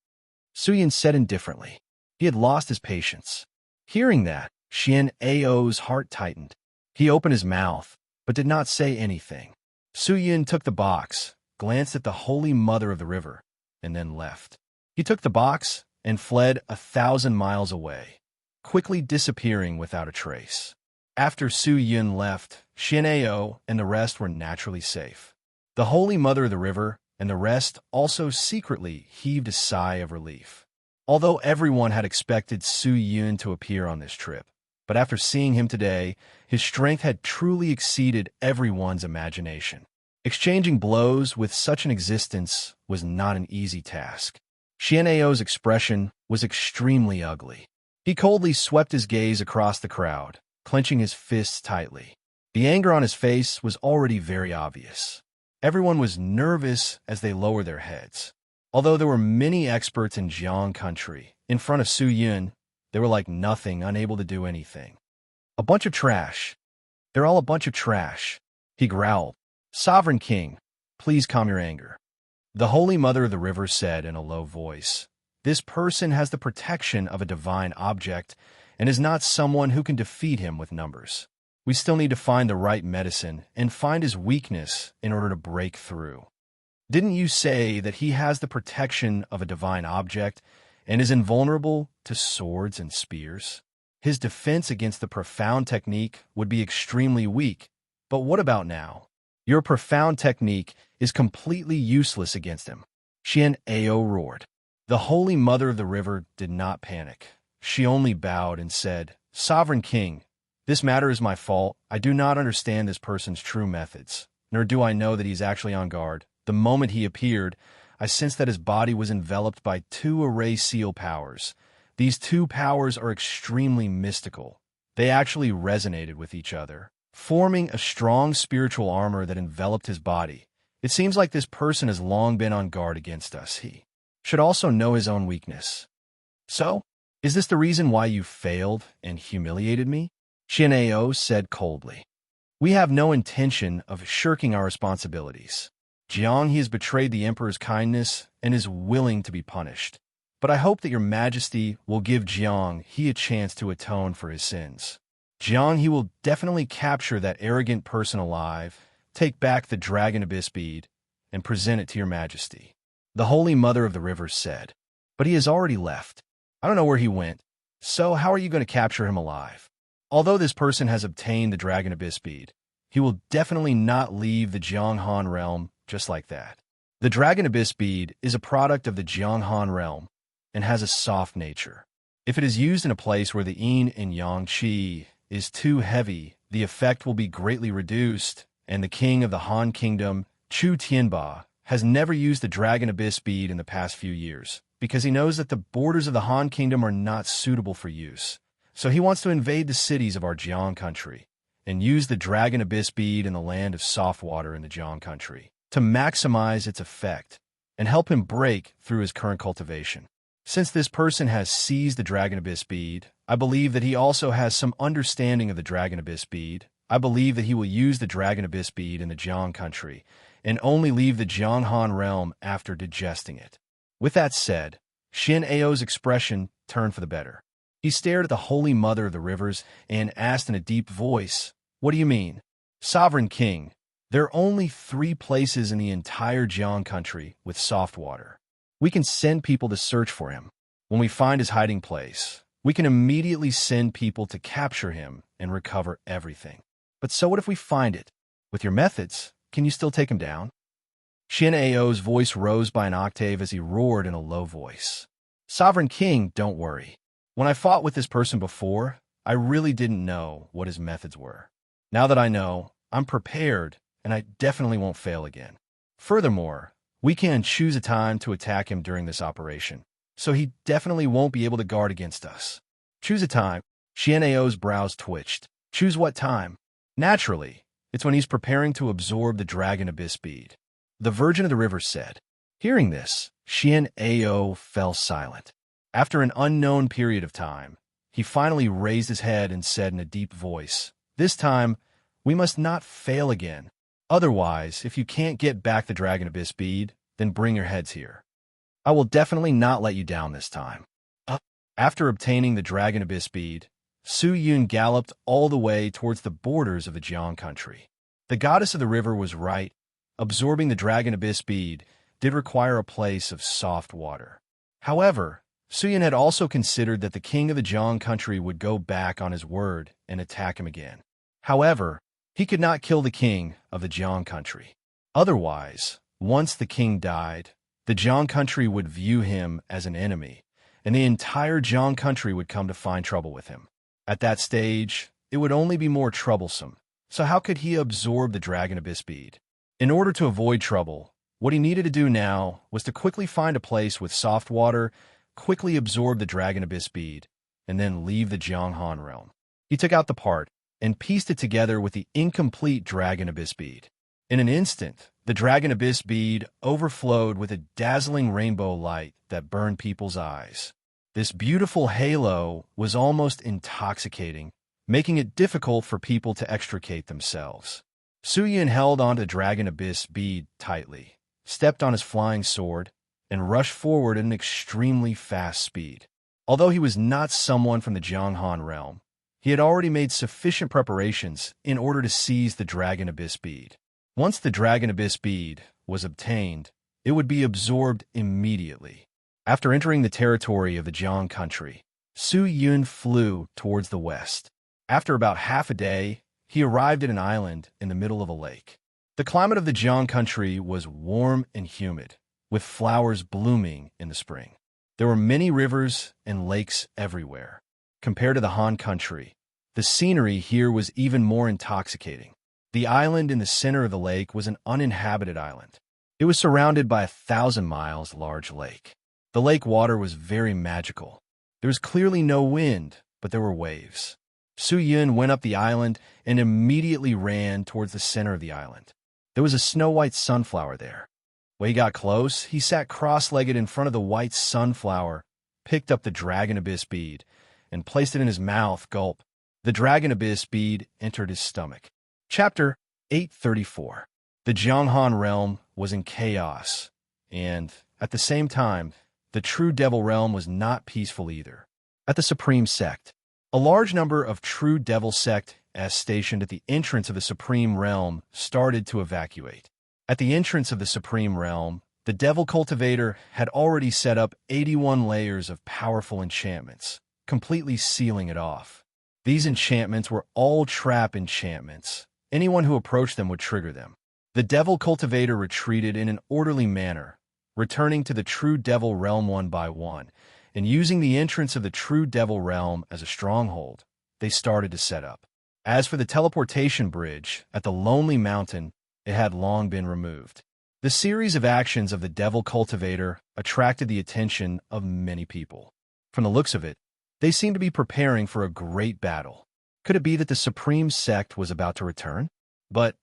Suyin said indifferently. He had lost his patience. Hearing that, Xian'ao's heart tightened. He opened his mouth, but did not say anything. Suyin took the box, glanced at the Holy Mother of the River, and then left. He took the box and fled 1,000 miles away, quickly disappearing without a trace. After Su Yun left, Xian'ao and the rest were naturally safe. The Holy Mother of the River and the rest also secretly heaved a sigh of relief. Although everyone had expected Su Yun to appear on this trip, but after seeing him today, his strength had truly exceeded everyone's imagination. Exchanging blows with such an existence was not an easy task. Xian'ao's expression was extremely ugly. He coldly swept his gaze across the crowd, clenching his fists tightly. The anger on his face was already very obvious. Everyone was nervous as they lowered their heads. Although there were many experts in Jiang country, in front of Su Yun, they were like nothing, unable to do anything. "A bunch of trash. They're all a bunch of trash," he growled. "Sovereign King, please calm your anger." The Holy Mother of the River said in a low voice, "This person has the protection of a divine object and is not someone who can defeat him with numbers. We still need to find the right medicine and find his weakness in order to break through. Didn't you say that he has the protection of a divine object and is invulnerable to swords and spears? His defense against the profound technique would be extremely weak. But what about now? Your profound technique is completely useless against him." Xian'ao roared. The Holy Mother of the River did not panic. She only bowed and said, "Sovereign King, this matter is my fault. I do not understand this person's true methods, nor do I know that he's actually on guard. The moment he appeared, I sensed that his body was enveloped by 2 array seal powers. These 2 powers are extremely mystical. They actually resonated with each other, forming a strong spiritual armor that enveloped his body. It seems like this person has long been on guard against us. He should also know his own weakness. So, is this the reason why you failed and humiliated me?" Xian'ao said coldly. "We have no intention of shirking our responsibilities. Jiang, he has betrayed the Emperor's kindness and is willing to be punished. But I hope that your Majesty will give Jiang he a chance to atone for his sins. Jiang, he will definitely capture that arrogant person alive, take back the Dragon Abyss bead, and present it to your Majesty." The Holy Mother of the Rivers said, "But he has already left. I don't know where he went. So how are you going to capture him alive? Although this person has obtained the Dragon Abyss bead, he will definitely not leave the Jianghan realm just like that. The Dragon Abyss bead is a product of the Jianghan realm and has a soft nature. If it is used in a place where the yin and yang qi is too heavy, the effect will be greatly reduced, and the king of the Han Kingdom, Chu Tianba, has never used the Dragon Abyss bead in the past few years, because he knows that the borders of the Han Kingdom are not suitable for use. So he wants to invade the cities of our Jiang country and use the Dragon Abyss bead in the land of soft water in the Jiang country to maximize its effect and help him break through his current cultivation. Since this person has seized the Dragon Abyss bead, I believe that he also has some understanding of the Dragon Abyss bead. I believe that he will use the Dragon Abyss bead in the Jiang country and only leave the Jianghan realm after digesting it. With that said, Xin Ao's expression turned for the better. He stared at the Holy Mother of the Rivers and asked in a deep voice, "What do you mean?" "Sovereign King, there are only 3 places in the entire Jiang country with soft water. We can send people to search for him. When we find his hiding place, we can immediately send people to capture him and recover everything. But so what if we find it? With your methods, can you still take him down?" Xin Ao's voice rose by an octave as he roared in a low voice. "Sovereign King, don't worry. When I fought with this person before, I really didn't know what his methods were. Now that I know, I'm prepared, and I definitely won't fail again. Furthermore, we can choose a time to attack him during this operation, so he definitely won't be able to guard against us." "Choose a time." Xian Ao's brows twitched. "Choose what time?" "Naturally, it's when he's preparing to absorb the Dragon Abyss bead," the Virgin of the River said. Hearing this, Xian Ao fell silent. After an unknown period of time, he finally raised his head and said in a deep voice, "This time, we must not fail again. Otherwise, if you can't get back the Dragon Abyss bead, then bring your heads here. I will definitely not let you down this time." After obtaining the Dragon Abyss bead, Su Yun galloped all the way towards the borders of the Jiang country. The goddess of the river was right. Absorbing the Dragon Abyss bead did require a place of soft water. However, Su Yun had also considered that the king of the Jiang country would go back on his word and attack him again. However, he could not kill the king of the Jiang country. Otherwise, once the king died, the Jiang country would view him as an enemy, and the entire Jiang country would come to find trouble with him. At that stage, it would only be more troublesome. So how could he absorb the Dragon Abyss bead? In order to avoid trouble, what he needed to do now was to quickly find a place with soft water, quickly absorb the Dragon Abyss bead, and then leave the Jianghan realm. He took out the part and pieced it together with the incomplete Dragon Abyss bead. In an instant, the Dragon Abyss bead overflowed with a dazzling rainbow light that burned people's eyes. This beautiful halo was almost intoxicating, making it difficult for people to extricate themselves. Su Yun held onto the Dragon Abyss bead tightly, stepped on his flying sword, and rushed forward at an extremely fast speed. Although he was not someone from the Jianghan realm, he had already made sufficient preparations in order to seize the Dragon Abyss bead. Once the Dragon Abyss bead was obtained, it would be absorbed immediately. After entering the territory of the Jiang country, Su Yun flew towards the west. After about half a day, he arrived at an island in the middle of a lake. The climate of the Jiang country was warm and humid, with flowers blooming in the spring. There were many rivers and lakes everywhere. Compared to the Han country, the scenery here was even more intoxicating. The island in the center of the lake was an uninhabited island. It was surrounded by a 1,000 miles large lake. The lake water was very magical. There was clearly no wind, but there were waves. Su Yun went up the island and immediately ran towards the center of the island. There was a snow-white sunflower there. When he got close, he sat cross-legged in front of the white sunflower, picked up the Dragon Abyss bead, and placed it in his mouth. Gulp. The Dragon Abyss bead entered his stomach. Chapter 834. The Jianghan realm was in chaos, and, at the same time, the true devil realm was not peaceful either. At the Supreme Sect, a large number of true devil sect as stationed at the entrance of the Supreme Realm started to evacuate. At the entrance of the Supreme Realm, the Devil Cultivator had already set up 81 layers of powerful enchantments, completely sealing it off. These enchantments were all trap enchantments. Anyone who approached them would trigger them. The devil cultivator retreated in an orderly manner, returning to the true devil realm one by one, and using the entrance of the true devil realm as a stronghold, they started to set up. As for the teleportation bridge at the Lonely Mountain, it had long been removed. The series of actions of the devil cultivator attracted the attention of many people. From the looks of it, they seemed to be preparing for a great battle. Could it be that the supreme sect was about to return? But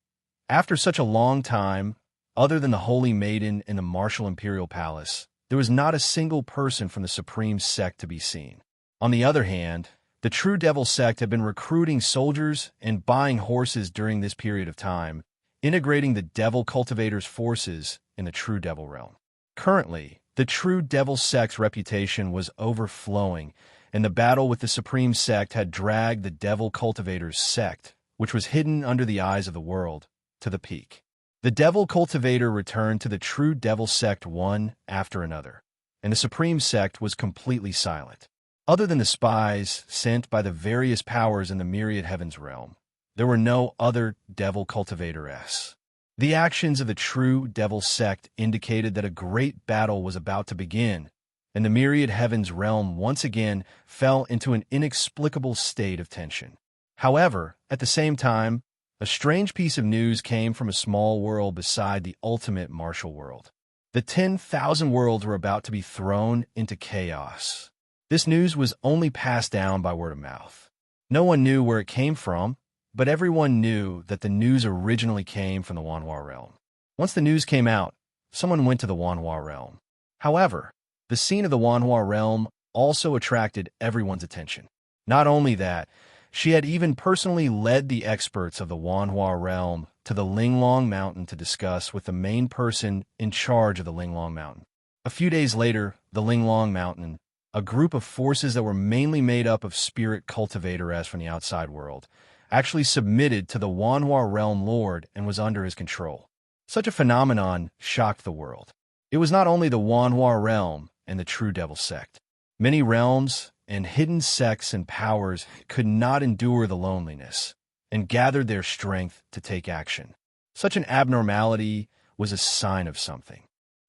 after such a long time, other than the Holy Maiden in the Martial Imperial Palace, there was not a single person from the supreme sect to be seen. On the other hand, the true devil sect had been recruiting soldiers and buying horses during this period of time, integrating the devil cultivator's forces in the true devil realm. Currently, the true devil sect's reputation was overflowing, and the battle with the supreme sect had dragged the devil cultivator's sect, which was hidden under the eyes of the world, to the peak. The devil cultivator returned to the true devil sect one after another, and the supreme sect was completely silent. Other than the spies sent by the various powers in the myriad heavens realm, there were no other devil cultivators. The actions of the true devil sect indicated that a great battle was about to begin, and the myriad heavens realm once again fell into an inexplicable state of tension. However, at the same time, a strange piece of news came from a small world beside the ultimate martial world. The 10,000 worlds were about to be thrown into chaos. This news was only passed down by word of mouth. No one knew where it came from, but everyone knew that the news originally came from the Wanhua realm. Once the news came out, someone went to the Wanhua realm. However, the scene of the Wanhua realm also attracted everyone's attention. Not only that, she had even personally led the experts of the Wanhua realm to the Linglong Mountain to discuss with the main person in charge of the Linglong Mountain. A few days later, the Linglong Mountain, a group of forces that were mainly made up of spirit cultivators from the outside world, actually submitted to the Wanhua realm lord and was under his control. Such a phenomenon shocked the world. It was not only the Wanhua realm and the true devil sect. Many realms and hidden sects and powers could not endure the loneliness and gathered their strength to take action. Such an abnormality was a sign of something.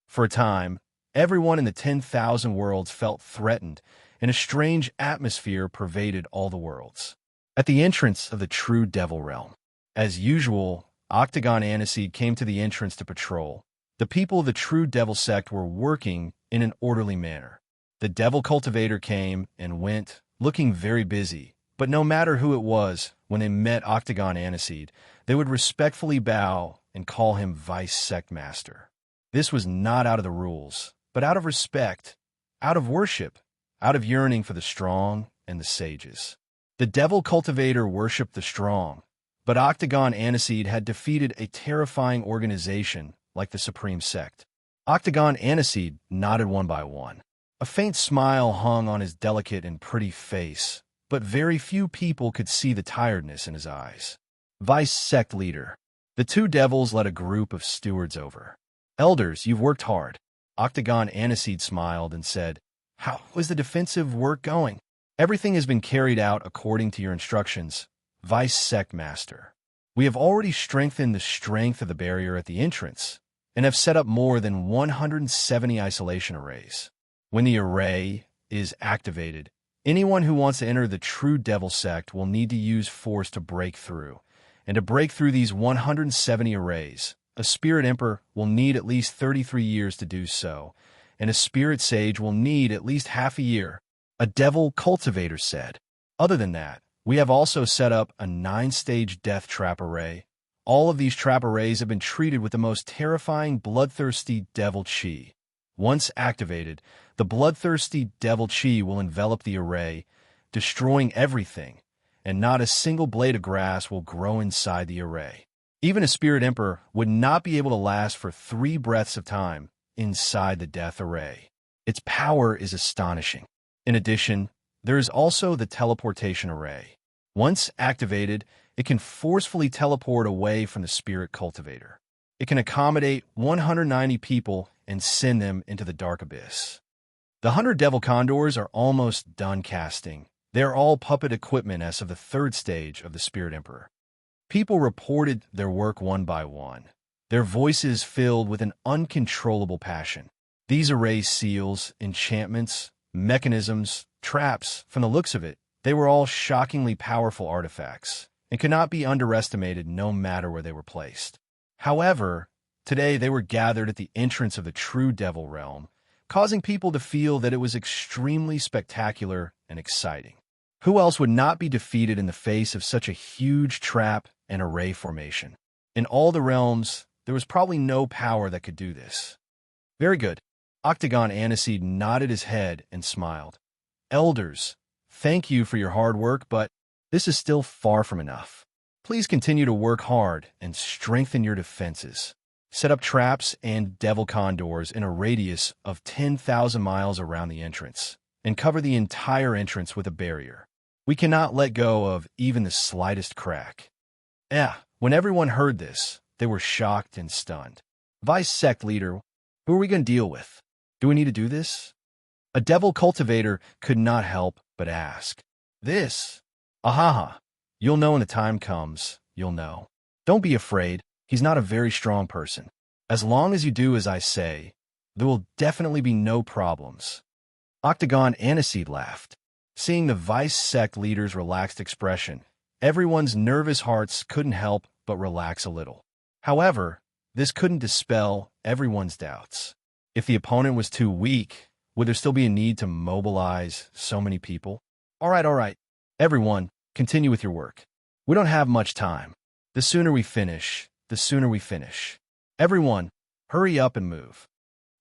For a time, everyone in the 10,000 worlds felt threatened, and a strange atmosphere pervaded all the worlds. At the entrance of the true devil realm, as usual, Octagon Aniseed came to the entrance to patrol. The people of the true devil sect were working in an orderly manner. The devil cultivator came and went, looking very busy, but no matter who it was, when they met Octagon Aniseed, they would respectfully bow and call him Vice Sect Master. This was not out of the rules, but out of respect, out of worship, out of yearning for the strong and the sages. The devil cultivator worshipped the strong, but Octagon Aniseed had defeated a terrifying organization like the Supreme Sect. Octagon Aniseed nodded one by one. A faint smile hung on his delicate and pretty face, but very few people could see the tiredness in his eyes. Vice Sect Leader. The two devils led a group of stewards over. Elders, you've worked hard. Octagon Aniseed smiled and said, "How is the defensive work going?" "Everything has been carried out according to your instructions, Vice Sect Master. We have already strengthened the strength of the barrier at the entrance and have set up more than 170 isolation arrays. When the array is activated, anyone who wants to enter the true devil sect will need to use force to break through. And to break through these 170 arrays, a spirit emperor will need at least 33 years to do so, and a spirit sage will need at least half a year," a devil cultivator said. "Other than that, we have also set up a 9-stage death trap array. All of these trap arrays have been treated with the most terrifying bloodthirsty devil chi. Once activated, the bloodthirsty devil chi will envelop the array, destroying everything, and not a single blade of grass will grow inside the array. Even a spirit emperor would not be able to last for 3 breaths of time inside the death array. Its power is astonishing. In addition, there is also the teleportation array. Once activated, it can forcefully teleport away from the spirit cultivator. It can accommodate 190 people and send them into the dark abyss. The 100 devil condors are almost done casting. They are all puppet equipment as of the third stage of the Spirit Emperor. People reported their work one by one, their voices filled with an uncontrollable passion. These array seals, enchantments, mechanisms, traps. From the looks of it, they were all shockingly powerful artifacts and could not be underestimated no matter where they were placed. However, today they were gathered at the entrance of the true devil realm, causing people to feel that it was extremely spectacular and exciting. Who else would not be defeated in the face of such a huge trap and array formation? In all the realms, there was probably no power that could do this. Very good. Octagon Aniseed nodded his head and smiled. Elders, thank you for your hard work, but this is still far from enough. Please continue to work hard and strengthen your defenses. Set up traps and devil condors in a radius of 10,000 miles around the entrance, and cover the entire entrance with a barrier. We cannot let go of even the slightest crack. When everyone heard this, they were shocked and stunned. Vice Sect Leader, who are we going to deal with? Do we need to do this? A devil cultivator could not help but ask. This? Ahaha. You'll know when the time comes, you'll know. Don't be afraid. He's not a very strong person. As long as you do as I say, there will definitely be no problems. Octagon Aniseed laughed. Seeing the Vice Sect Leader's relaxed expression, everyone's nervous hearts couldn't help but relax a little. However, this couldn't dispel everyone's doubts. If the opponent was too weak, would there still be a need to mobilize so many people? All right. Everyone, continue with your work. We don't have much time. The sooner we finish, the sooner we finish. Everyone, hurry up and move.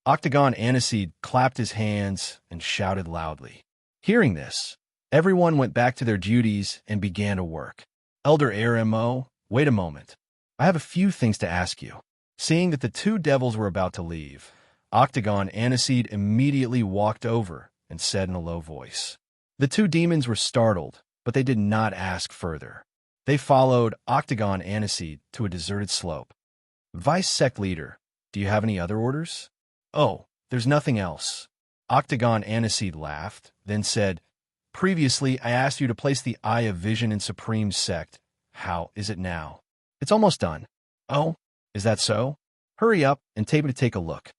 Octagon Aniseed clapped his hands and shouted loudly. Hearing this, everyone went back to their duties and began to work. Elder RMO, wait a moment. I have a few things to ask you. Seeing that the two devils were about to leave, Octagon Aniseed immediately walked over and said in a low voice. The two demons were startled, but they did not ask further. They followed Octagon Aniseed to a deserted slope. Vice Sect Leader, do you have any other orders? Oh, there's nothing else. Octagon Aniseed laughed, then said, Previously, I asked you to place the Eye of Vision in Supreme Sect. How is it now? It's almost done. Oh, is that so? Hurry up and take a look.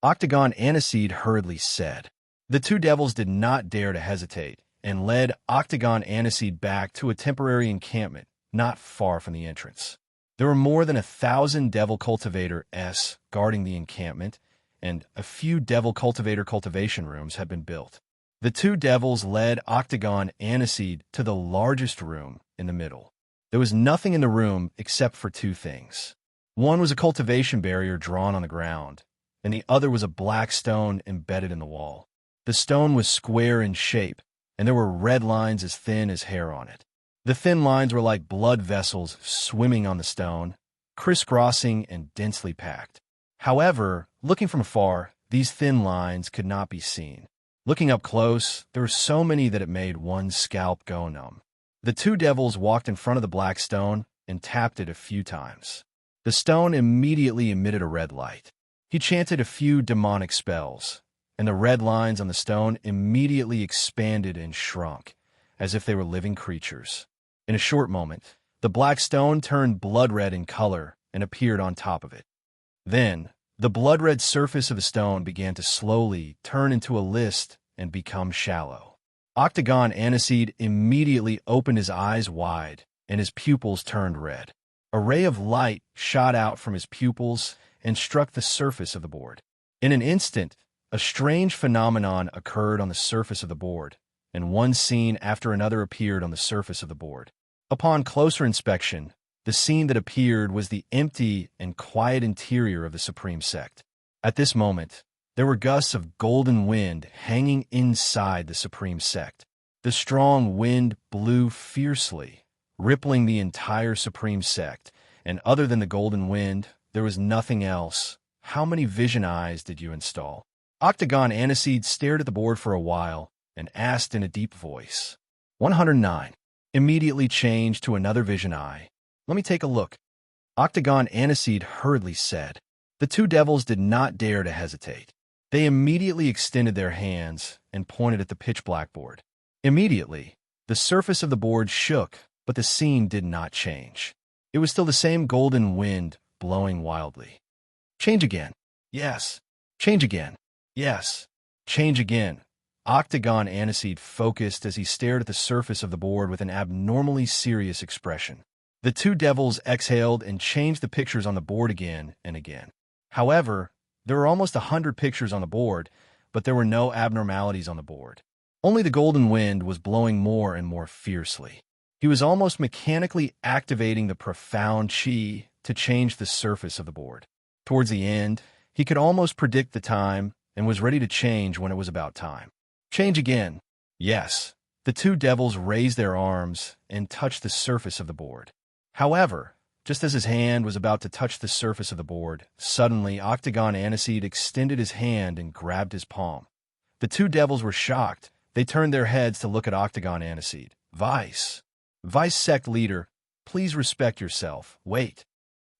Octagon Aniseed hurriedly said. The two devils did not dare to hesitate, and led Octagon Aniseed back to a temporary encampment not far from the entrance. There were more than 1,000 Devil Cultivator-s guarding the encampment, and a few Devil Cultivator cultivation rooms had been built. The two devils led Octagon Aniseed to the largest room in the middle. There was nothing in the room except for two things. One was a cultivation barrier drawn on the ground, and the other was a black stone embedded in the wall. The stone was square in shape, and there were red lines as thin as hair on it. The thin lines were like blood vessels swimming on the stone, crisscrossing and densely packed. However, looking from afar, these thin lines could not be seen. Looking up close, there were so many that it made one's scalp go numb. The two devils walked in front of the black stone and tapped it a few times. The stone immediately emitted a red light. He chanted a few demonic spells, and the red lines on the stone immediately expanded and shrunk, as if they were living creatures. In a short moment, the black stone turned blood-red in color and appeared on top of it. Then, the blood-red surface of the stone began to slowly turn into a list and become shallow. Octagon Aniseed immediately opened his eyes wide, and his pupils turned red. A ray of light shot out from his pupils and struck the surface of the board. In an instant, a strange phenomenon occurred on the surface of the board, and one scene after another appeared on the surface of the board. Upon closer inspection, the scene that appeared was the empty and quiet interior of the Supreme Sect. At this moment, there were gusts of golden wind hanging inside the Supreme Sect. The strong wind blew fiercely, rippling the entire Supreme Sect, and other than the golden wind, there was nothing else. How many vision eyes did you install? Octagon Aniseed stared at the board for a while and asked in a deep voice. 109. Immediately changed to another vision eye. Let me take a look. Octagon Aniseed hurriedly said. The two devils did not dare to hesitate. They immediately extended their hands and pointed at the pitch blackboard. Immediately, the surface of the board shook, but the scene did not change. It was still the same golden wind blowing wildly. Change again. Yes. Change again. Yes. Change again. Octagon Aniseed focused as he stared at the surface of the board with an abnormally serious expression. The two devils exhaled and changed the pictures on the board again and again. However, there were almost 100 pictures on the board, but there were no abnormalities on the board. Only the golden wind was blowing more and more fiercely. He was almost mechanically activating the profound chi to change the surface of the board. Towards the end, he could almost predict the time and was ready to change when it was about time. Change again. Yes. The two devils raised their arms and touched the surface of the board. However, just as his hand was about to touch the surface of the board, suddenly Octagon Aniseed extended his hand and grabbed his palm. The two devils were shocked. They turned their heads to look at Octagon Aniseed. Vice sect leader, please respect yourself. Wait.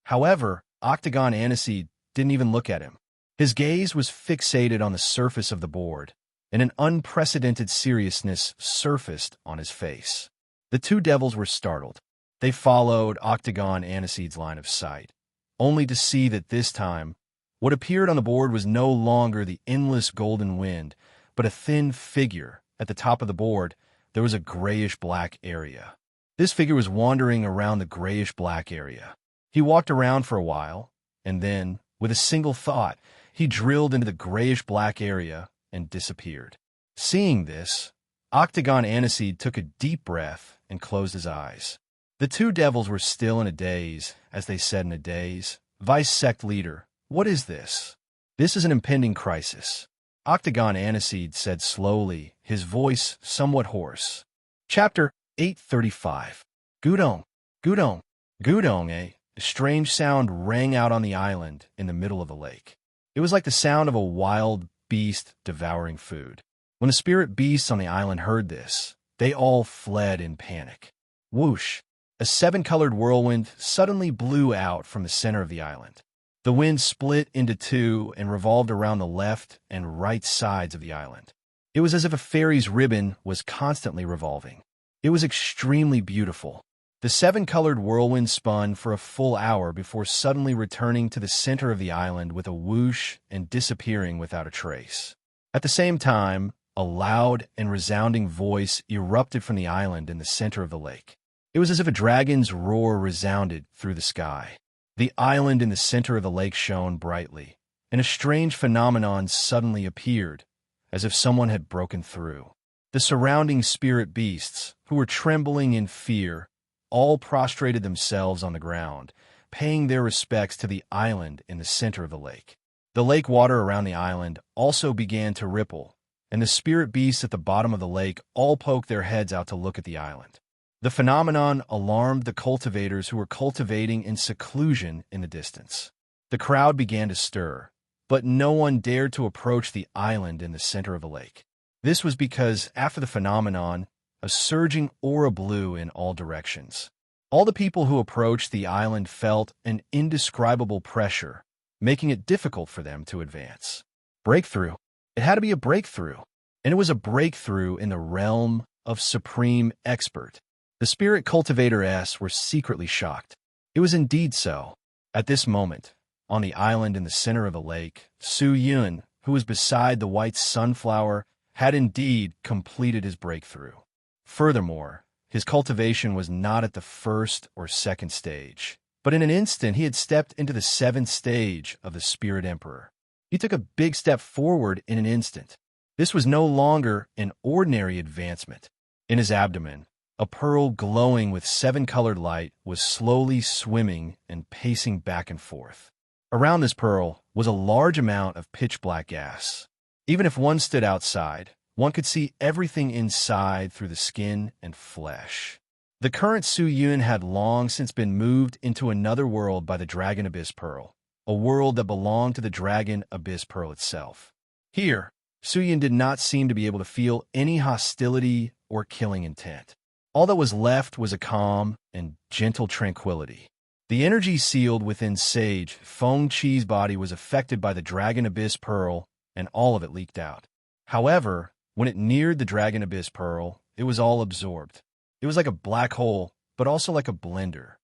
However, Octagon Aniseed didn't even look at him. His gaze was fixated on the surface of the board, and an unprecedented seriousness surfaced on his face. The two devils were startled. They followed Octagon Aniseed's line of sight, only to see that this time, what appeared on the board was no longer the endless golden wind, but a thin figure. At the top of the board, there was a grayish-black area. This figure was wandering around the grayish-black area. He walked around for a while, and then, with a single thought, he drilled into the grayish-black area and disappeared. Seeing this, Octagon Aniseed took a deep breath and closed his eyes. The two devils were still in a daze, as they said in a daze. Vice sect leader, what is this? This is an impending crisis. Octagon Aniseed said slowly, his voice somewhat hoarse. Chapter 835. Gudong, Gudong, Gudong, A strange sound rang out on the island in the middle of the lake. It was like the sound of a wild beast devouring food. When the spirit beasts on the island heard this, they all fled in panic. Whoosh! A seven-colored whirlwind suddenly blew out from the center of the island. The wind split into two and revolved around the left and right sides of the island. It was as if a fairy's ribbon was constantly revolving. It was extremely beautiful. The seven-colored whirlwind spun for a full hour before suddenly returning to the center of the island with a whoosh and disappearing without a trace. At the same time, a loud and resounding voice erupted from the island in the center of the lake. It was as if a dragon's roar resounded through the sky. The island in the center of the lake shone brightly, and a strange phenomenon suddenly appeared, as if someone had broken through. The surrounding spirit beasts, who were trembling in fear, all prostrated themselves on the ground, paying their respects to the island in the center of the lake. The lake water around the island also began to ripple, and the spirit beasts at the bottom of the lake all poked their heads out to look at the island. The phenomenon alarmed the cultivators who were cultivating in seclusion in the distance. The crowd began to stir, but no one dared to approach the island in the center of the lake. This was because, after the phenomenon, a surging aura blew in all directions. All the people who approached the island felt an indescribable pressure, making it difficult for them to advance. Breakthrough. It had to be a breakthrough, and it was a breakthrough in the realm of supreme expert. The spirit cultivators were secretly shocked. It was indeed so. At this moment, on the island in the center of the lake, Su Yun, who was beside the white sunflower, had indeed completed his breakthrough. Furthermore, his cultivation was not at the first or second stage, but in an instant he had stepped into the seventh stage of the Spirit Emperor. He took a big step forward in an instant. This was no longer an ordinary advancement. In his abdomen, a pearl glowing with seven-colored light was slowly swimming and pacing back and forth. Around this pearl was a large amount of pitch-black gas. Even if one stood outside, one could see everything inside through the skin and flesh. The current Su Yun had long since been moved into another world by the Dragon Abyss Pearl, a world that belonged to the Dragon Abyss Pearl itself. Here, Su Yun did not seem to be able to feel any hostility or killing intent. All that was left was a calm and gentle tranquility. The energy sealed within Sage Feng Chi's body was affected by the Dragon Abyss Pearl and all of it leaked out. However, when it neared the Dragon Abyss Pearl, it was all absorbed. It was like a black hole, but also like a blender.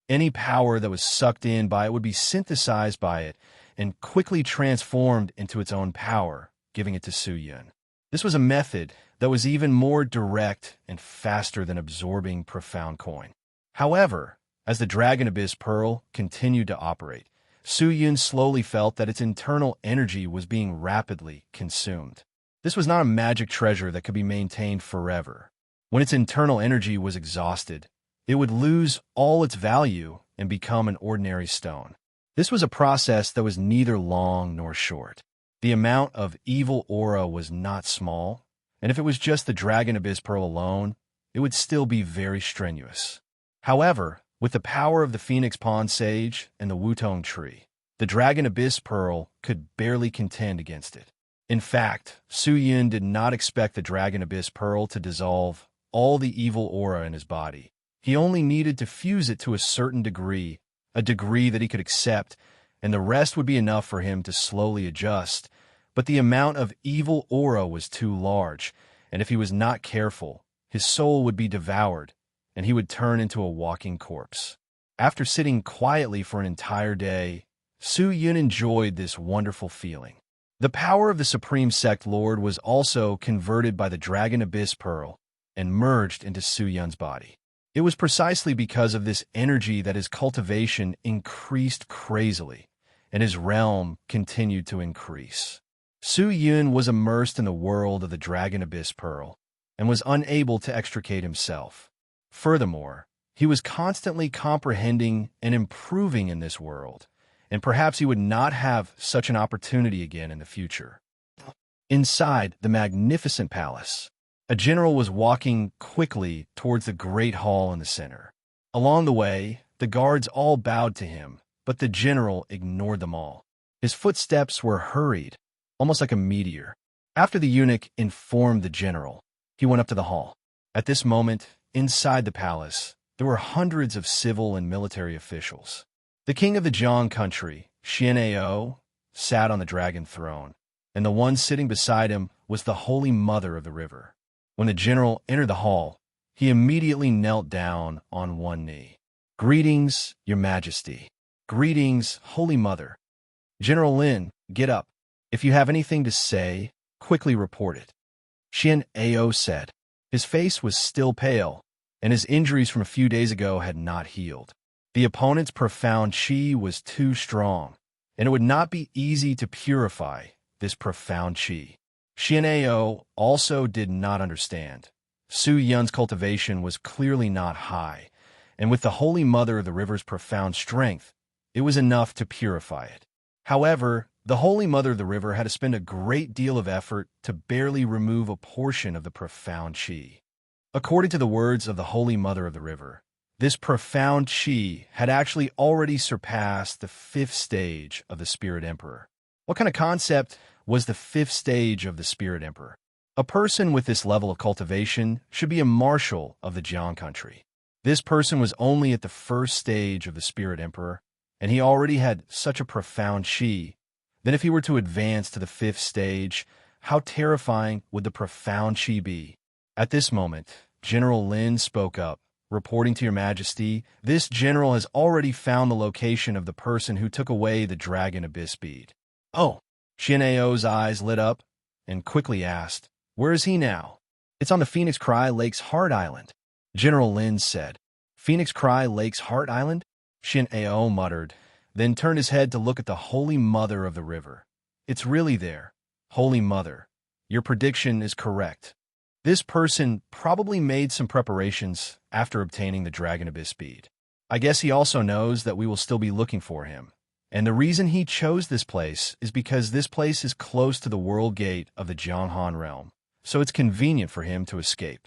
Any power that was sucked in by it would be synthesized by it and quickly transformed into its own power, giving it to Su Yun. This was a method that was even more direct and faster than absorbing profound coin. However, as the Dragon Abyss Pearl continued to operate, Su Yun slowly felt that its internal energy was being rapidly consumed. This was not a magic treasure that could be maintained forever. When its internal energy was exhausted, it would lose all its value and become an ordinary stone. This was a process that was neither long nor short. The amount of evil aura was not small, and if it was just the Dragon Abyss Pearl alone, it would still be very strenuous. However, with the power of the Phoenix Pond Sage and the Wutong Tree, the Dragon Abyss Pearl could barely contend against it. In fact, Su Yun did not expect the Dragon Abyss Pearl to dissolve all the evil aura in his body. He only needed to fuse it to a certain degree, a degree that he could accept, and the rest would be enough for him to slowly adjust. But the amount of evil aura was too large, and if he was not careful, his soul would be devoured, and he would turn into a walking corpse. After sitting quietly for an entire day, Su Yun enjoyed this wonderful feeling. The power of the Supreme Sect Lord was also converted by the Dragon Abyss Pearl and merged into Su Yun's body. It was precisely because of this energy that his cultivation increased crazily, and his realm continued to increase. Su Yun was immersed in the world of the Dragon Abyss Pearl and was unable to extricate himself. Furthermore, he was constantly comprehending and improving in this world, and perhaps he would not have such an opportunity again in the future. Inside the magnificent palace, a general was walking quickly towards the great hall in the center. Along the way, the guards all bowed to him, but the general ignored them all. His footsteps were hurried, almost like a meteor. After the eunuch informed the general, he went up to the hall. At this moment, inside the palace, there were hundreds of civil and military officials. The king of the Jiang country, Xian'ao, sat on the dragon throne, and the one sitting beside him was the Holy Mother of the River. When the general entered the hall, he immediately knelt down on one knee. "Greetings, Your Majesty. Greetings, Holy Mother. General Lin, get up. If you have anything to say, quickly report it." Xian'ao said. His face was still pale, and his injuries from a few days ago had not healed. The opponent's profound qi was too strong, and it would not be easy to purify this profound qi. Xian'ao also did not understand. Su Yun's cultivation was clearly not high, and with the Holy Mother of the River's profound strength, it was enough to purify it. However, the Holy Mother of the River had to spend a great deal of effort to barely remove a portion of the profound qi. According to the words of the Holy Mother of the River, this profound qi had actually already surpassed the 5th stage of the Spirit Emperor. What kind of concept was the 5th stage of the Spirit Emperor? A person with this level of cultivation should be a marshal of the Jiang country. This person was only at the 1st stage of the Spirit Emperor, and he already had such a profound qi. Then if he were to advance to the 5th stage, how terrifying would the profound qi be? At this moment, General Lin spoke up. "Reporting to Your Majesty, this general has already found the location of the person who took away the Dragon Abyss bead." "Oh." Xian'ao's eyes lit up and quickly asked, "Where is he now?" "It's on the Phoenix Cry Lake's Heart Island," General Lin said. "Phoenix Cry Lake's Heart Island?" Xian'ao muttered, then turned his head to look at the Holy Mother of the River. "It's really there. Holy Mother, your prediction is correct. This person probably made some preparations after obtaining the Dragon Abyss bead. I guess he also knows that we will still be looking for him. And the reason he chose this place is because this place is close to the world gate of the Jianghan realm, so it's convenient for him to escape.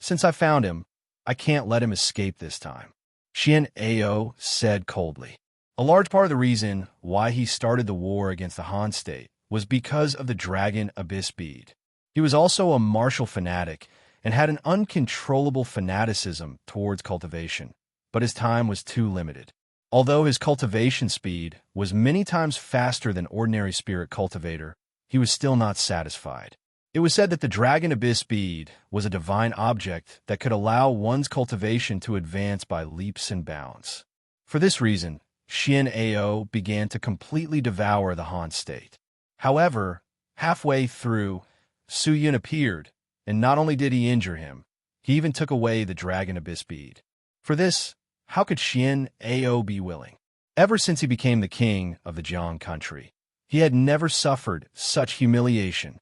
Since I found him, I can't let him escape this time," Xian'ao said coldly. A large part of the reason why he started the war against the Han state was because of the Dragon Abyss bead. He was also a martial fanatic and had an uncontrollable fanaticism towards cultivation, but his time was too limited. Although his cultivation speed was many times faster than ordinary spirit cultivator, he was still not satisfied. It was said that the Dragon Abyss bead was a divine object that could allow one's cultivation to advance by leaps and bounds. For this reason, Xian Ao began to completely devour the Han state. However, halfway through, Su Yun appeared, and not only did he injure him, he even took away the Dragon Abyss bead. For this, how could Xian Ao be willing? Ever since he became the king of the Jiang country, he had never suffered such humiliation.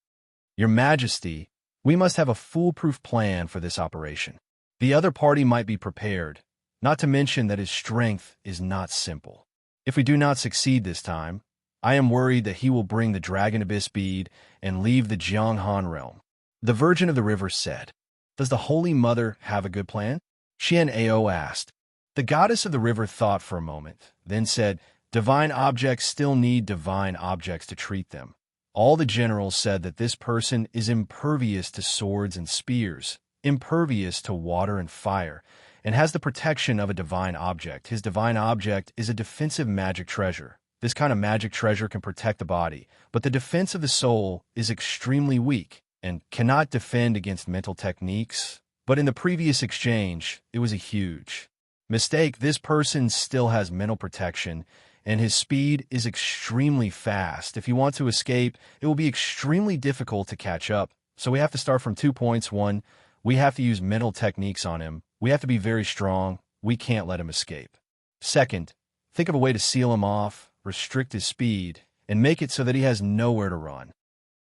Your Majesty, we must have a foolproof plan for this operation. The other party might be prepared, not to mention that his strength is not simple. If we do not succeed this time, I am worried that he will bring the Dragon Abyss bead and leave the Jiang Han realm. The Virgin of the River said, "Does the Holy Mother have a good plan?" Xian Ao asked. The Goddess of the River thought for a moment, then said, "Divine objects still need divine objects to treat them. All the generals said that this person is impervious to swords and spears, impervious to water and fire, and has the protection of a divine object. His divine object is a defensive magic treasure. This kind of magic treasure can protect the body, but the defense of the soul is extremely weak and cannot defend against mental techniques. But in the previous exchange, it was a huge mistake. This person still has mental protection, and his speed is extremely fast. If you want to escape, it will be extremely difficult to catch up. So we have to start from 2 points. 1, we have to use mental techniques on him. We have to be very strong. We can't let him escape. Second, think of a way to seal him off, restrict his speed, and make it so that he has nowhere to run.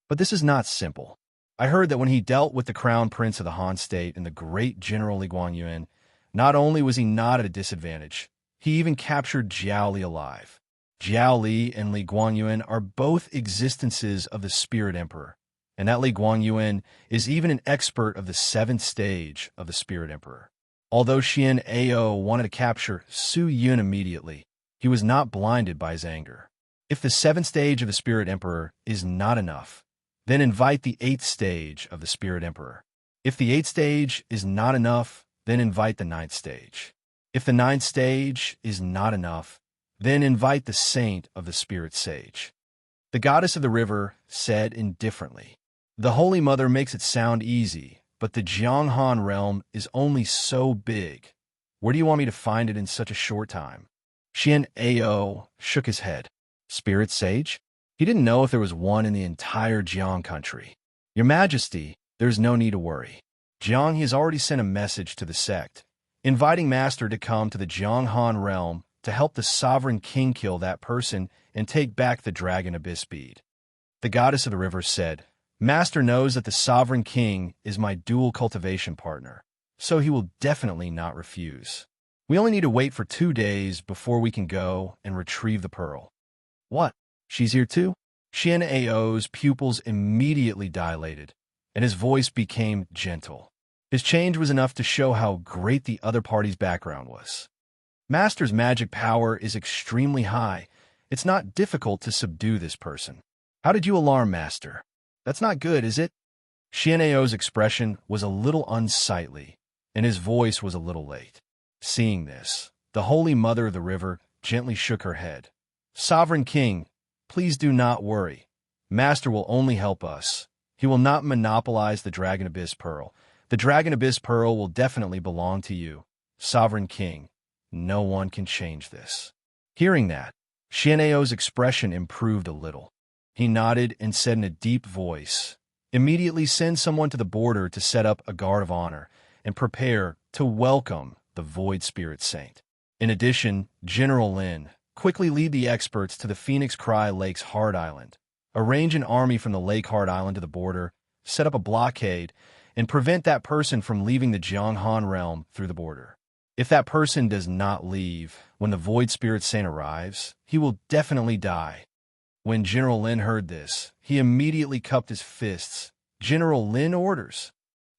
But this is not simple. I heard that when he dealt with the crown prince of the Han state and the great general Li Guanyuan, not only was he not at a disadvantage, he even captured Jiao Li alive. Jiao Li and Li Guanyuan are both existences of the Spirit Emperor, and that Li Guanyuan is even an expert of the 7th stage of the Spirit Emperor. Although Xian Ao wanted to capture Su Yun immediately, he was not blinded by his anger. If the 7th stage of the Spirit Emperor is not enough, then invite the 8th stage of the Spirit Emperor. If the 8th stage is not enough, then invite the 9th stage. If the 9th stage is not enough, then invite the Saint of the Spirit Sage. The Goddess of the River said indifferently, "The Holy Mother makes it sound easy, but the Jianghan realm is only so big. Where do you want me to find it in such a short time?" Xian Ao shook his head. Spirit Sage? He didn't know if there was one in the entire Jiang country. Your Majesty, there's no need to worry. Jiang has already sent a message to the sect, inviting Master to come to the Jianghan realm to help the sovereign king kill that person and take back the Dragon Abyss bead. The Goddess of the River said, "Master knows that the sovereign king is my dual cultivation partner, so he will definitely not refuse. We only need to wait for 2 days before we can go and retrieve the pearl." What? She's here too? Xian Ao's pupils immediately dilated, and his voice became gentle. His change was enough to show how great the other party's background was. Master's magic power is extremely high. It's not difficult to subdue this person. How did you alarm Master? That's not good, is it? Xian Ao's expression was a little unsightly, and his voice was a little late. Seeing this, the Holy Mother of the River gently shook her head. "Sovereign King, please do not worry. Master will only help us. He will not monopolize the Dragon Abyss Pearl. The Dragon Abyss Pearl will definitely belong to you. Sovereign King, no one can change this." Hearing that, Xian Ao's expression improved a little. He nodded and said in a deep voice, "Immediately send someone to the border to set up a guard of honor and prepare to welcome the Void Spirit Saint. In addition, General Lin, quickly lead the experts to the Phoenix Cry Lake's Hard Island. Arrange an army from the Lake Hard Island to the border, set up a blockade, and prevent that person from leaving the Jianghan realm through the border. If that person does not leave when the Void Spirit Saint arrives, he will definitely die." When General Lin heard this, he immediately cupped his fists. "General Lin orders."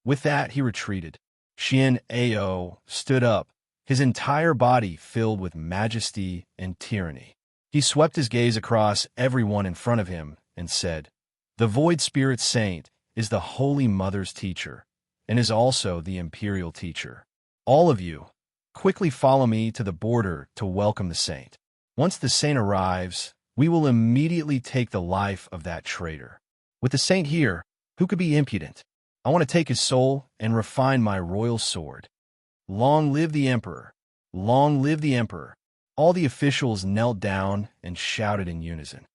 With that, he retreated. Xian Ao stood up, his entire body filled with majesty and tyranny. He swept his gaze across everyone in front of him and said, "The Void Spirit Saint is the Holy Mother's teacher and is also the Imperial teacher. All of you, quickly follow me to the border to welcome the Saint. Once the Saint arrives, we will immediately take the life of that traitor." With the saint here, who could be impudent? I want to take his soul and refine my royal sword. Long live the emperor! Long live the emperor! All the officials knelt down and shouted in unison.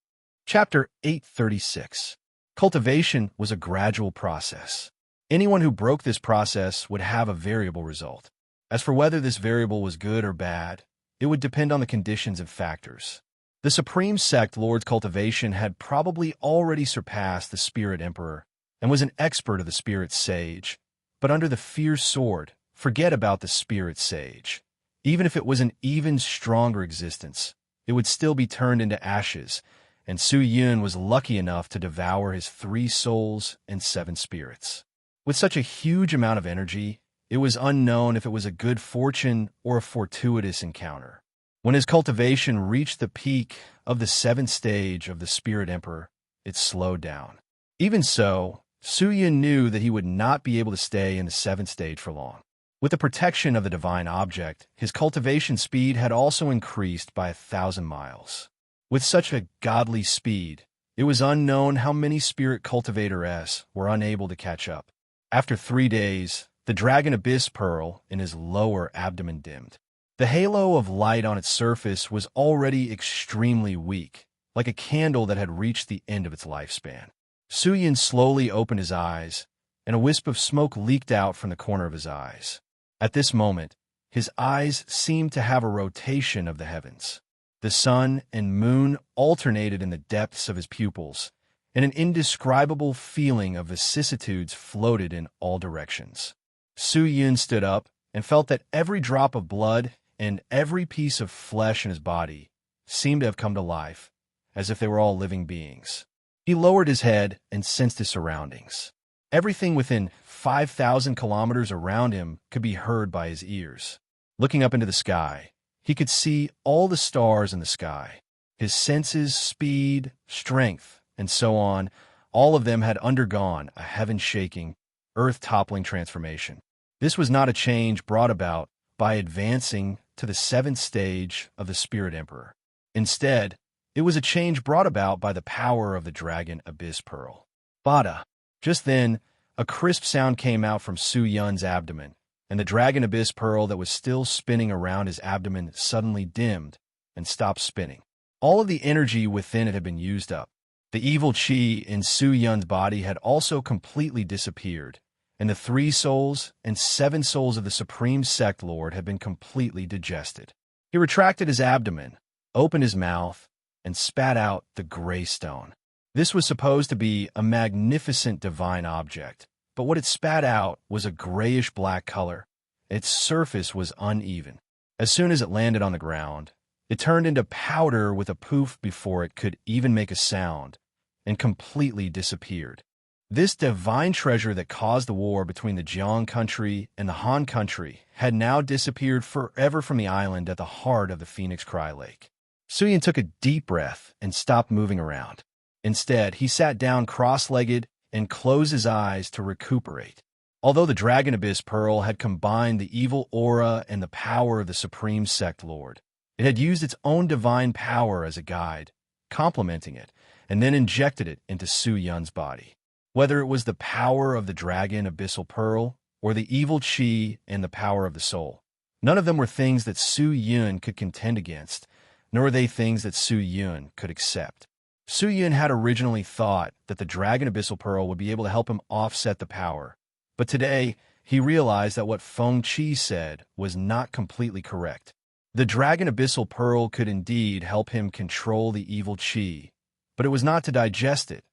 Chapter 836. Cultivation was a gradual process. Anyone who broke this process would have a variable result. As for whether this variable was good or bad, it would depend on the conditions and factors. The Supreme Sect Lord's cultivation had probably already surpassed the Spirit Emperor and was an expert of the Spirit Sage, but under the fierce sword, forget about the Spirit Sage. Even if it was an even stronger existence, it would still be turned into ashes, and Su Yun was lucky enough to devour his 3 souls and 7 spirits. With such a huge amount of energy, it was unknown if it was a good fortune or a fortuitous encounter. When his cultivation reached the peak of the 7th stage of the Spirit Emperor, it slowed down. Even so, Su Yun knew that he would not be able to stay in the 7th stage for long. With the protection of the divine object, his cultivation speed had also increased by 1,000 miles. With such a godly speed, it was unknown how many spirit cultivators were unable to catch up. After 3 days, the dragon abyss pearl in his lower abdomen dimmed. The halo of light on its surface was already extremely weak, like a candle that had reached the end of its lifespan. Su Yun slowly opened his eyes, and a wisp of smoke leaked out from the corner of his eyes. At this moment, his eyes seemed to have a rotation of the heavens. The sun and moon alternated in the depths of his pupils, and an indescribable feeling of vicissitudes floated in all directions. Su Yun stood up and felt that every drop of blood and every piece of flesh in his body seemed to have come to life, as if they were all living beings. He lowered his head and sensed his surroundings. Everything within 5,000 kilometers around him could be heard by his ears. Looking up into the sky, he could see all the stars in the sky. His senses, speed, strength, and so on, all of them had undergone a heaven-shaking, earth-toppling transformation. This was not a change brought about by advancing to the 7th stage of the Spirit Emperor. Instead, it was a change brought about by the power of the Dragon Abyss Pearl. Bada! Just then, a crisp sound came out from Su Yun's abdomen, and the Dragon Abyss Pearl that was still spinning around his abdomen suddenly dimmed and stopped spinning. All of the energy within it had been used up. The evil chi in Su Yun's body had also completely disappeared, and the 3 souls and 7 souls of the Supreme Sect Lord had been completely digested. He retracted his abdomen, opened his mouth, and spat out the gray stone. This was supposed to be a magnificent divine object, but what it spat out was a grayish-black color. Its surface was uneven. As soon as it landed on the ground, it turned into powder with a poof before it could even make a sound, and completely disappeared. This divine treasure that caused the war between the Jiang country and the Han country had now disappeared forever from the island at the heart of the Phoenix Cry Lake. Su Yun took a deep breath and stopped moving around. Instead, he sat down cross-legged and closed his eyes to recuperate. Although the Dragon Abyss Pearl had combined the evil aura and the power of the Supreme Sect Lord, it had used its own divine power as a guide, complementing it, and then injected it into Su Yun's body. Whether it was the power of the Dragon Abyssal Pearl or the evil chi and the power of the soul, none of them were things that Su Yun could contend against, nor were they things that Su Yun could accept. Su Yun had originally thought that the Dragon Abyssal Pearl would be able to help him offset the power, but today he realized that what Feng Qi said was not completely correct. The Dragon Abyssal Pearl could indeed help him control the evil chi, but it was not to digest it,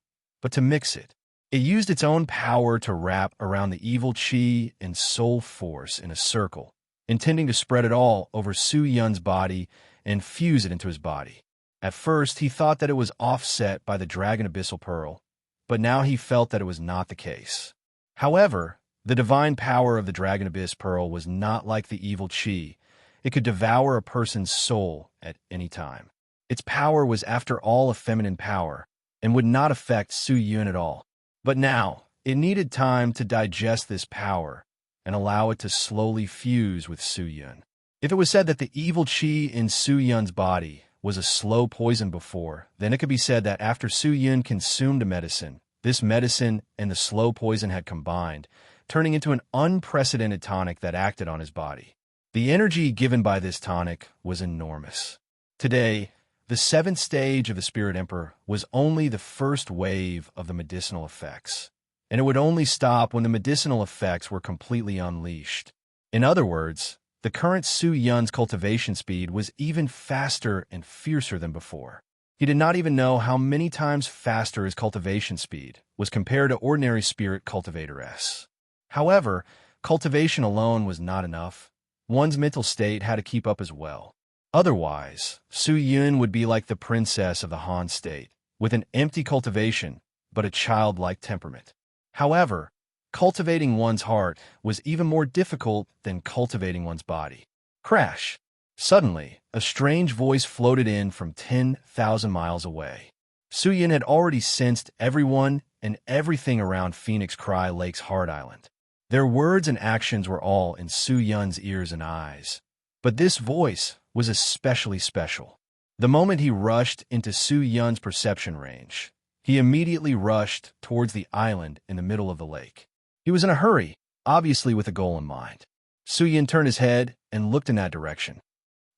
but to mix it. It used its own power to wrap around the evil chi and soul force in a circle, intending to spread it all over Su Yun's body and fuse it into his body. At first, he thought that it was offset by the Dragon Abyssal Pearl, but now he felt that it was not the case. However, the divine power of the Dragon Abyss Pearl was not like the evil chi. It could devour a person's soul at any time. Its power was, after all, a feminine power, and would not affect Su Yun at all. But now, it needed time to digest this power and allow it to slowly fuse with Su Yun. If it was said that the evil chi in Su Yun's body was a slow poison before, then it could be said that after Su Yun consumed the medicine, This medicine and the slow poison had combined, turning into an unprecedented tonic that acted on his body. The energy given by this tonic was enormous. Today, the seventh stage of the Spirit Emperor was only the first wave of the medicinal effects, and it would only stop when the medicinal effects were completely unleashed. In other words, the current Su Yun's cultivation speed was even faster and fiercer than before. He did not even know how many times faster his cultivation speed was compared to ordinary spirit cultivators. However, cultivation alone was not enough. One's mental state had to keep up as well. Otherwise, Su Yun would be like the princess of the Han state, with an empty cultivation, but a childlike temperament. However, cultivating one's heart was even more difficult than cultivating one's body. Crash! Suddenly, a strange voice floated in from 10,000 miles away. Su Yun had already sensed everyone and everything around Phoenix Cry Lake's Heart Island. Their words and actions were all in Su Yun's ears and eyes. But this voice was especially special. The moment he rushed into Su Yun's perception range, he immediately rushed towards the island in the middle of the lake. He was in a hurry, obviously with a goal in mind. Su Yun turned his head and looked in that direction.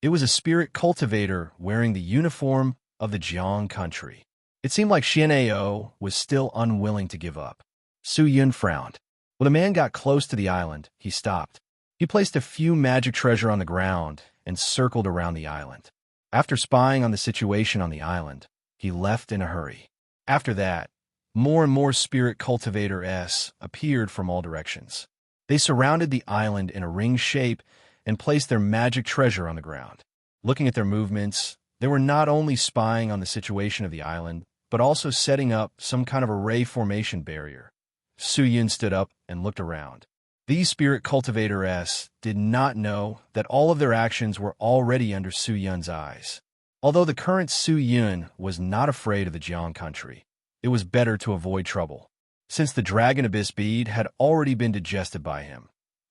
It was a spirit cultivator wearing the uniform of the Jiang country. It seemed like Xian Ao was still unwilling to give up. Su Yun frowned. When the man got close to the island, he stopped. He placed a few magic treasure on the ground and circled around the island. After spying on the situation on the island, he left in a hurry. After that, more and more spirit cultivators appeared from all directions. They surrounded the island in a ring shape and placed their magic treasure on the ground. Looking at their movements, they were not only spying on the situation of the island, but also setting up some kind of array formation barrier. Su Yun stood up and looked around. These spirit cultivators did not know that all of their actions were already under Su Yun's eyes. Although the current Su Yun was not afraid of the Jiang country, it was better to avoid trouble, since the Dragon Abyss bead had already been digested by him.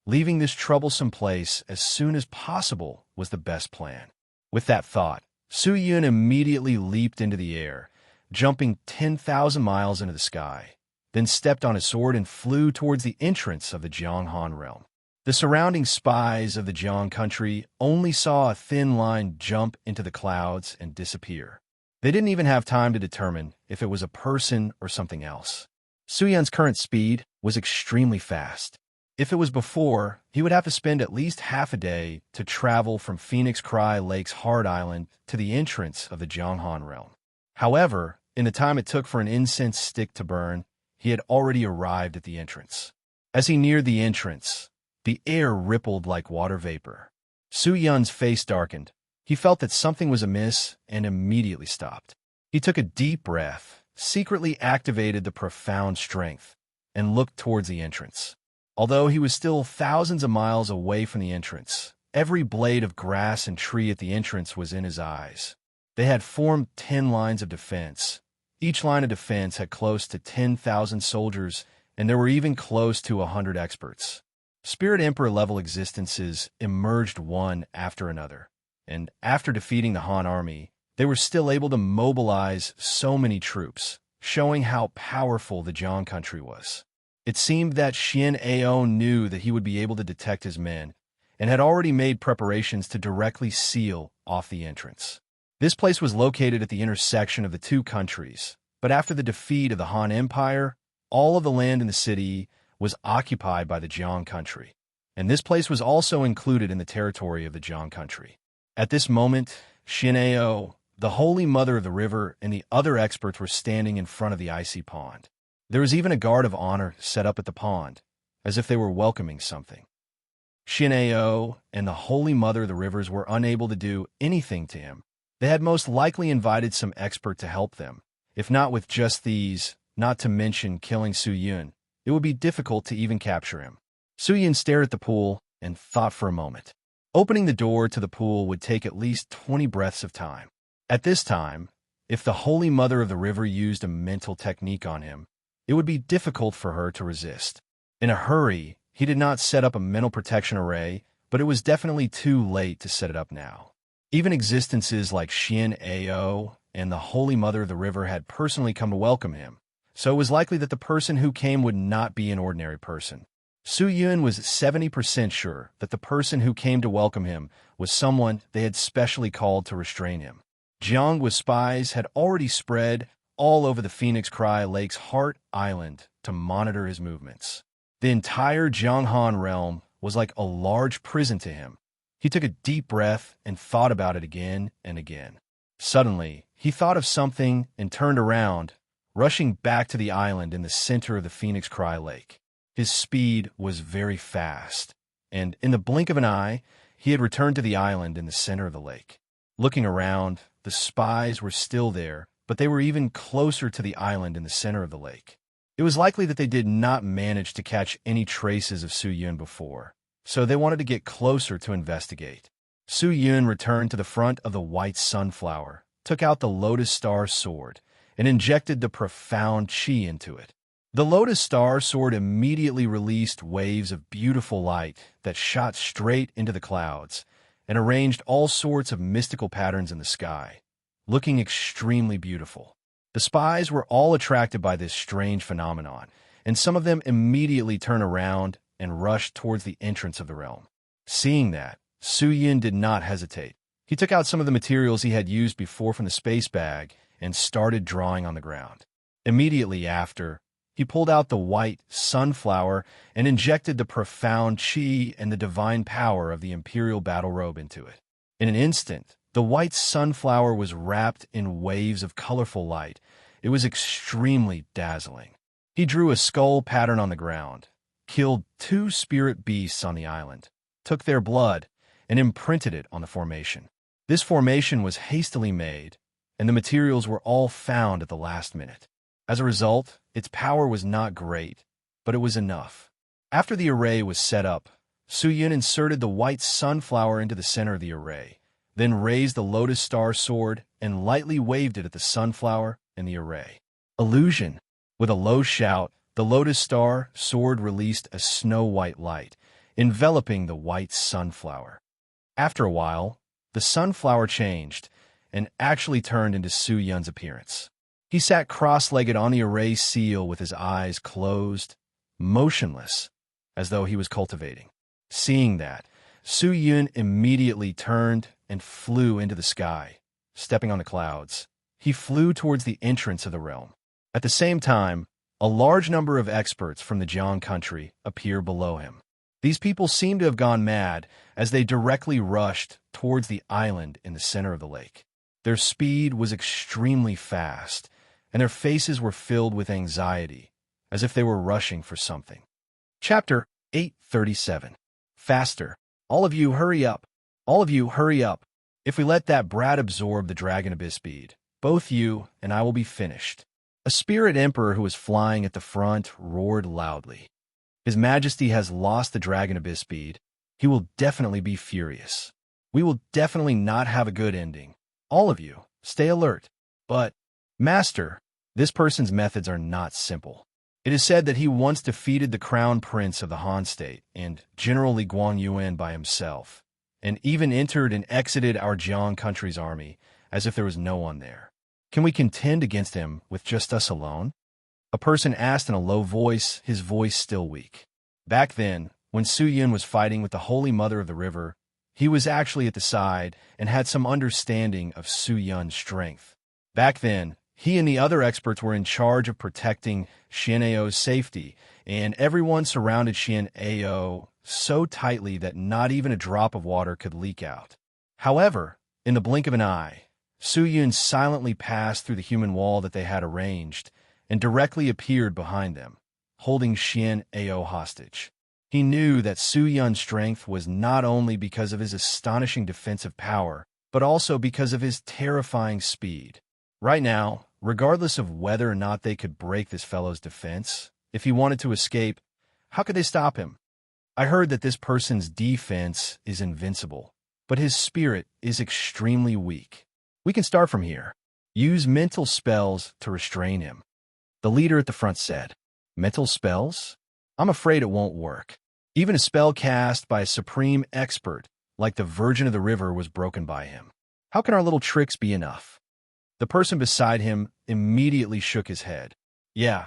Leaving this troublesome place as soon as possible was the best plan. With that thought, Su Yun immediately leaped into the air, jumping 10,000 miles into the sky, then stepped on his sword and flew towards the entrance of the Jiang Han realm. The surrounding spies of the Jiang country only saw a thin line jump into the clouds and disappear. They didn't even have time to determine if it was a person or something else. Su Yun's current speed was extremely fast. If it was before, he would have to spend at least half a day to travel from Phoenix Cry Lake's Heart Island to the entrance of the Jiang Han realm. However, in the time it took for an incense stick to burn, he had already arrived at the entrance. As he neared the entrance, the air rippled like water vapor. Su Yun's face darkened. He felt that something was amiss and immediately stopped. He took a deep breath, secretly activated the profound strength, and looked towards the entrance. Although he was still thousands of miles away from the entrance, every blade of grass and tree at the entrance was in his eyes. They had formed 10 lines of defense. Each line of defense had close to 10,000 soldiers, and there were even close to 100 experts. Spirit Emperor-level existences emerged one after another, and after defeating the Han army, they were still able to mobilize so many troops, showing how powerful the Jiang country was. It seemed that Xian Ao knew that he would be able to detect his men, and had already made preparations to directly seal off the entrance. This place was located at the intersection of the two countries, but after the defeat of the Han Empire, all of the land in the city was occupied by the Jiang country, and this place was also included in the territory of the Jiang country. At this moment, Xian Ao, the Holy Mother of the River, and the other experts were standing in front of the icy pond. There was even a guard of honor set up at the pond, as if they were welcoming something. Xian Ao and the Holy Mother of the Rivers were unable to do anything to him. They had most likely invited some expert to help them. If not with just these, not to mention killing Su Yun, it would be difficult to even capture him. Su Yun stared at the pool and thought for a moment. Opening the door to the pool would take at least 20 breaths of time. At this time, if the Holy Mother of the River used a mental technique on him, it would be difficult for her to resist. In a hurry, he did not set up a mental protection array, but it was definitely too late to set it up now. Even existences like Xian Ao and the Holy Mother of the River had personally come to welcome him, so it was likely that the person who came would not be an ordinary person. Su Yun was 70% sure that the person who came to welcome him was someone they had specially called to restrain him. Jiang with spies had already spread all over the Phoenix Cry Lake's Heart Island to monitor his movements. The entire Jianghan realm was like a large prison to him. He took a deep breath and thought about it again and again. Suddenly, he thought of something and turned around, rushing back to the island in the center of the Phoenix Cry Lake. His speed was very fast, and in the blink of an eye, he had returned to the island in the center of the lake. Looking around, the spies were still there, but they were even closer to the island in the center of the lake. It was likely that they did not manage to catch any traces of Su Yun before, so they wanted to get closer to investigate. Su Yun returned to the front of the white sunflower, took out the Lotus Star sword, and injected the profound qi into it. The Lotus Star sword immediately released waves of beautiful light that shot straight into the clouds and arranged all sorts of mystical patterns in the sky, looking extremely beautiful. The spies were all attracted by this strange phenomenon, and some of them immediately turned around and rushed towards the entrance of the realm. Seeing that, Su Yun did not hesitate. He took out some of the materials he had used before from the space bag and started drawing on the ground. Immediately after, he pulled out the white sunflower and injected the profound qi and the divine power of the imperial battle robe into it. In an instant, the white sunflower was wrapped in waves of colorful light. It was extremely dazzling. He drew a skull pattern on the ground, killed 2 spirit beasts on the island, took their blood, and imprinted it on the formation. This formation was hastily made, and the materials were all found at the last minute. As a result, its power was not great, but it was enough. After the array was set up, Su Yun inserted the white sunflower into the center of the array, then raised the Lotus Star sword and lightly waved it at the sunflower and the array. Illusion! With a low shout, the Lotus Star sword released a snow-white light, enveloping the white sunflower. After a while, the sunflower changed and actually turned into Su Yun's appearance. He sat cross-legged on the array seal with his eyes closed, motionless, as though he was cultivating. Seeing that, Su Yun immediately turned and flew into the sky, stepping on the clouds. He flew towards the entrance of the realm. At the same time, a large number of experts from the Jiang country appeared below him. These people seemed to have gone mad as they directly rushed towards the island in the center of the lake. Their speed was extremely fast, and their faces were filled with anxiety, as if they were rushing for something. Chapter 837. Faster. All of you, hurry up. All of you, hurry up. If we let that brat absorb the dragon abyss speed, both you and I will be finished. A spirit emperor who was flying at the front roared loudly. His Majesty has lost the dragon abyss speed. He will definitely be furious. We will definitely not have a good ending. All of you, stay alert. But, Master, this person's methods are not simple. It is said that he once defeated the crown prince of the Han state and General Li Guangyuan by himself, and even entered and exited our Jiang country's army as if there was no one there. Can we contend against him with just us alone? A person asked in a low voice, his voice still weak. Back then, when Su Yun was fighting with the Holy Mother of the River, he was actually at the side and had some understanding of Su Yun's strength. Back then, he and the other experts were in charge of protecting Xian Ao's safety, and everyone surrounded Xian Ao so tightly that not even a drop of water could leak out. However, in the blink of an eye, Su Yun silently passed through the human wall that they had arranged and directly appeared behind them, holding Xian Ao hostage. He knew that Su Yun's strength was not only because of his astonishing defensive power, but also because of his terrifying speed. Right now, regardless of whether or not they could break this fellow's defense, if he wanted to escape, how could they stop him? I heard that this person's defense is invincible, but his spirit is extremely weak. We can start from here. Use mental spells to restrain him. The leader at the front said, Mental spells? I'm afraid it won't work. Even a spell cast by a supreme expert like the Virgin of the River was broken by him. How can our little tricks be enough? The person beside him immediately shook his head. Yeah,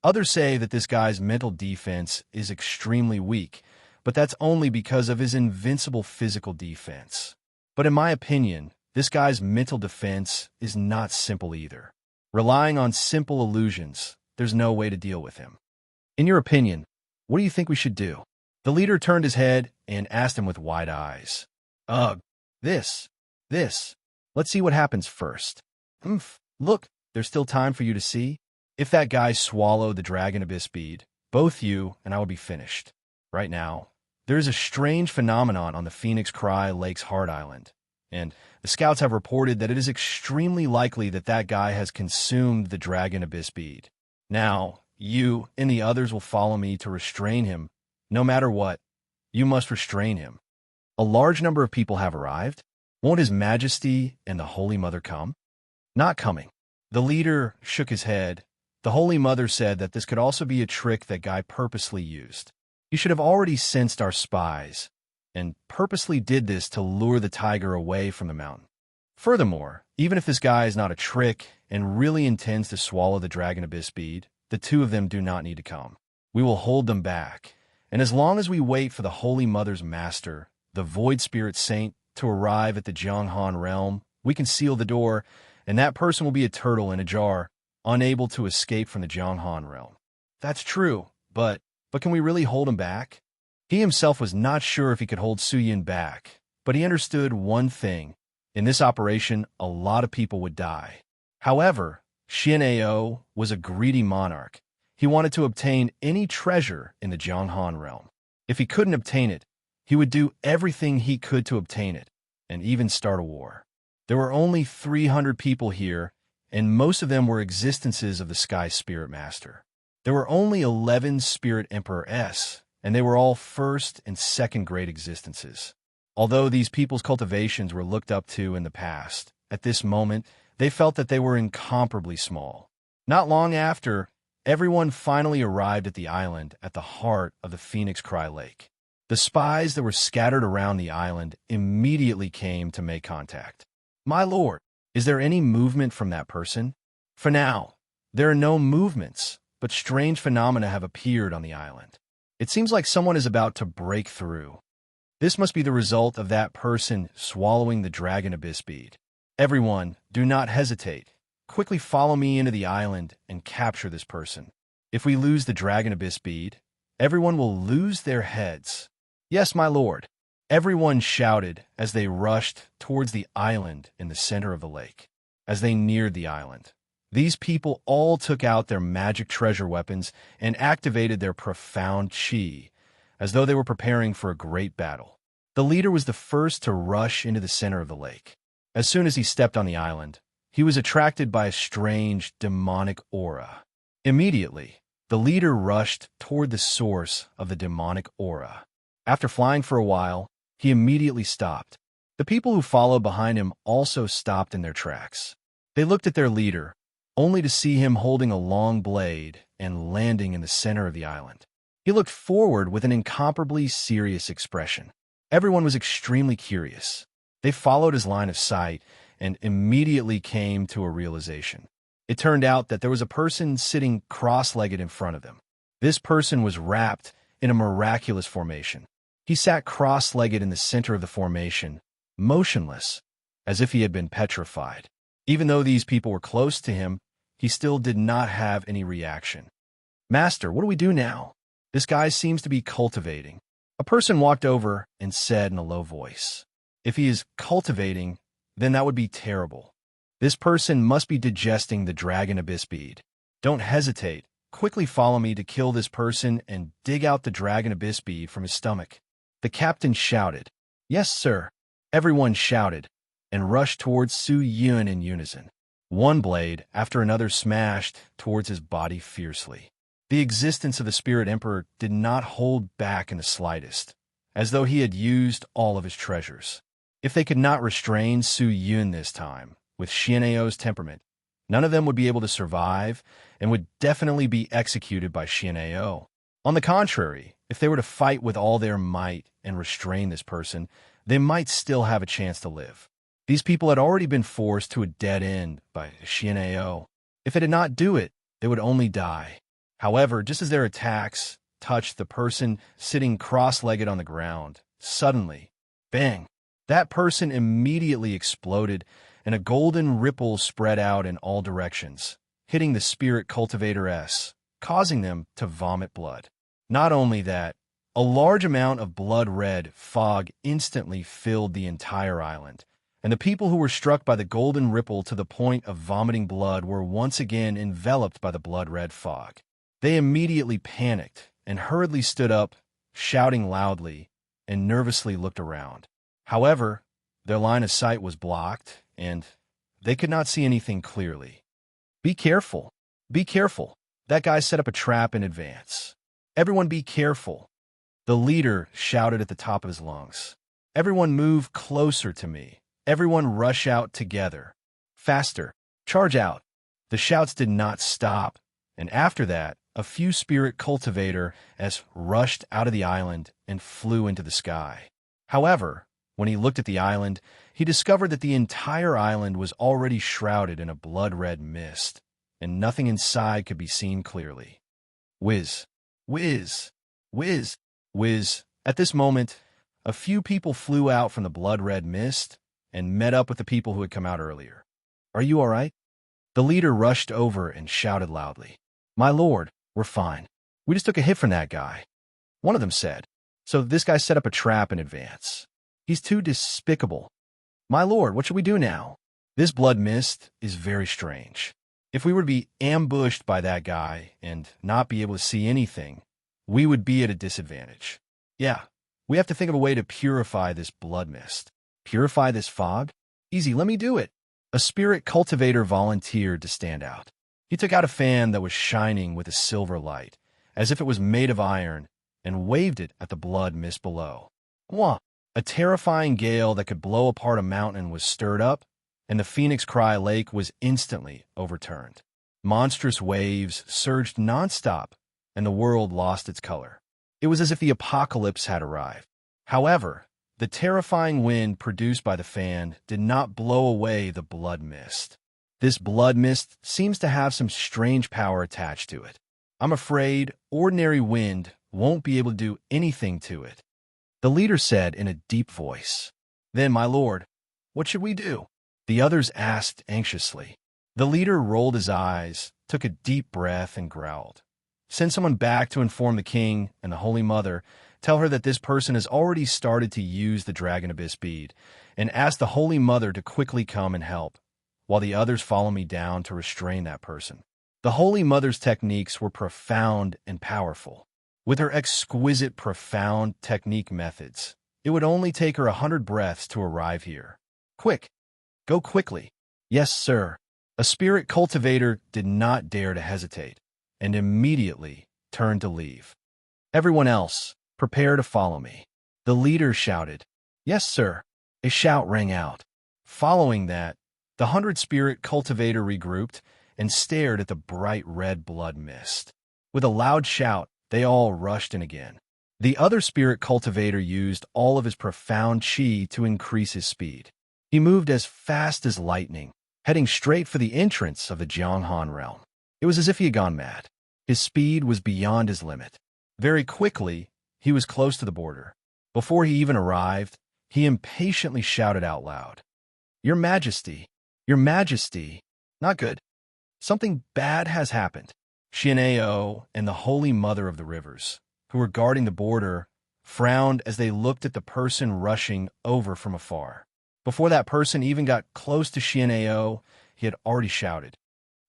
others say that this guy's mental defense is extremely weak, but that's only because of his invincible physical defense. But in my opinion, this guy's mental defense is not simple either. Relying on simple illusions, there's no way to deal with him. In your opinion, what do you think we should do? The leader turned his head and asked him with wide eyes. Ugh, this. Let's see what happens first. Look, there's still time for you to see. If that guy swallowed the dragon abyss bead, both you and I would be finished. Right now, there is a strange phenomenon on the Phoenix Cry Lake's Heart Island, and the scouts have reported that it is extremely likely that that guy has consumed the dragon abyss bead. Now, you and the others will follow me to restrain him. No matter what, you must restrain him. A large number of people have arrived. Won't His Majesty and the Holy Mother come? Not coming. The leader shook his head. The Holy Mother said that this could also be a trick that Guy purposely used. He should have already sensed our spies, and purposely did this to lure the tiger away from the mountain. Furthermore, even if this guy is not a trick and really intends to swallow the dragon abyss bead, the two of them do not need to come. We will hold them back, and as long as we wait for the Holy Mother's master, the Void Spirit Saint, to arrive at the Jianghan realm, we can seal the door, and that person will be a turtle in a jar, unable to escape from the Jianghan realm. That's true, but can we really hold him back? He himself was not sure if he could hold Su Yin back, but he understood one thing. In this operation, a lot of people would die. However, Xian'ao was a greedy monarch. He wanted to obtain any treasure in the Jianghan realm. If he couldn't obtain it, he would do everything he could to obtain it, and even start a war. There were only 300 people here, and most of them were existences of the Sky Spirit Master. There were only 11 Spirit Emperor-s, and they were all first and second grade existences. Although these people's cultivations were looked up to in the past, at this moment, they felt that they were incomparably small. Not long after, everyone finally arrived at the island at the heart of the Phoenix Cry Lake. The spies that were scattered around the island immediately came to make contact. My lord, is there any movement from that person? For now, there are no movements, but strange phenomena have appeared on the island. It seems like someone is about to break through. This must be the result of that person swallowing the dragon abyss bead. Everyone, do not hesitate. Quickly follow me into the island and capture this person. If we lose the dragon abyss bead, everyone will lose their heads. Yes, my lord. Everyone shouted as they rushed towards the island in the center of the lake. As they neared the island, these people all took out their magic treasure weapons and activated their profound chi, as though they were preparing for a great battle. The leader was the first to rush into the center of the lake. As soon as he stepped on the island, he was attracted by a strange, demonic aura. Immediately, the leader rushed toward the source of the demonic aura. After flying for a while, he immediately stopped. The people who followed behind him also stopped in their tracks. They looked at their leader, only to see him holding a long blade and landing in the center of the island. He looked forward with an incomparably serious expression. Everyone was extremely curious. They followed his line of sight and immediately came to a realization. It turned out that there was a person sitting cross-legged in front of them. This person was wrapped in a miraculous formation. He sat cross-legged in the center of the formation, motionless, as if he had been petrified. Even though these people were close to him, he still did not have any reaction. Master, what do we do now? This guy seems to be cultivating. A person walked over and said in a low voice, if he is cultivating, then that would be terrible. This person must be digesting the dragon abyss bead. Don't hesitate. Quickly follow me to kill this person and dig out the dragon abyss bead from his stomach. The captain shouted. Yes, sir. Everyone shouted and rushed towards Su Yun in unison. One blade after another smashed towards his body fiercely. The existence of the Spirit Emperor did not hold back in the slightest, as though he had used all of his treasures. If they could not restrain Su Yun this time, with Xian'ao's temperament, none of them would be able to survive and would definitely be executed by Xian'ao. On the contrary, if they were to fight with all their might and restrain this person, they might still have a chance to live. These people had already been forced to a dead end by Xian'ao. If they did not do it, they would only die. However, just as their attacks touched the person sitting cross-legged on the ground, suddenly, bang, that person immediately exploded, and a golden ripple spread out in all directions, hitting the spirit cultivator-s, causing them to vomit blood. Not only that, a large amount of blood-red fog instantly filled the entire island, and the people who were struck by the golden ripple to the point of vomiting blood were once again enveloped by the blood-red fog. They immediately panicked and hurriedly stood up, shouting loudly, and nervously looked around. However, their line of sight was blocked, and they could not see anything clearly. "Be careful! Be careful! That guy set up a trap in advance. Everyone be careful!" The leader shouted at the top of his lungs. "Everyone move closer to me. Everyone rush out together. Faster! Charge out!" The shouts did not stop, and after that, a few spirit cultivator-s rushed out of the island and flew into the sky. However, when he looked at the island, he discovered that the entire island was already shrouded in a blood-red mist, and nothing inside could be seen clearly. Whiz, whiz, whiz, whiz. At this moment, a few people flew out from the blood-red mist and met up with the people who had come out earlier. "Are you all right?" The leader rushed over and shouted loudly. "My lord, we're fine. We just took a hit from that guy," one of them said. "So this guy set up a trap in advance. He's too despicable. My lord, what should we do now? This blood mist is very strange. If we were to be ambushed by that guy and not be able to see anything, we would be at a disadvantage. Yeah, we have to think of a way to purify this blood mist. Purify this fog? Easy, let me do it." A spirit cultivator volunteered to stand out. He took out a fan that was shining with a silver light, as if it was made of iron, and waved it at the blood mist below. Wah! A terrifying gale that could blow apart a mountain was stirred up, and the Phoenix Cry Lake was instantly overturned. Monstrous waves surged nonstop, and the world lost its color. It was as if the apocalypse had arrived. However, the terrifying wind produced by the fan did not blow away the blood mist. This blood mist seems to have some strange power attached to it. I'm afraid ordinary wind won't be able to do anything to it," the leader said in a deep voice. "Then, my lord, what should we do?" the others asked anxiously. The leader rolled his eyes, took a deep breath, and growled. "Send someone back to inform the king and the Holy Mother. Tell her that this person has already started to use the Dragon Abyss bead, and ask the Holy Mother to quickly come and help, while the others follow me down to restrain that person." The Holy Mother's techniques were profound and powerful. With her exquisite, profound technique methods, it would only take her 100 breaths to arrive here. "Quick! Go quickly!" "Yes, sir." A spirit cultivator did not dare to hesitate, and immediately turned to leave. "Everyone else, prepare to follow me," the leader shouted. "Yes, sir." A shout rang out. Following that, the 100 spirit cultivator regrouped and stared at the bright red blood mist. With a loud shout, they all rushed in again. The other spirit cultivator used all of his profound chi to increase his speed. He moved as fast as lightning, heading straight for the entrance of the Jianghan realm. It was as if he had gone mad. His speed was beyond his limit. Very quickly, he was close to the border. Before he even arrived, he impatiently shouted out loud, "Your Majesty! Your Majesty! Not good. Something bad has happened." Xian'ao and the Holy Mother of the Rivers, who were guarding the border, frowned as they looked at the person rushing over from afar. Before that person even got close to Xian'ao, he had already shouted,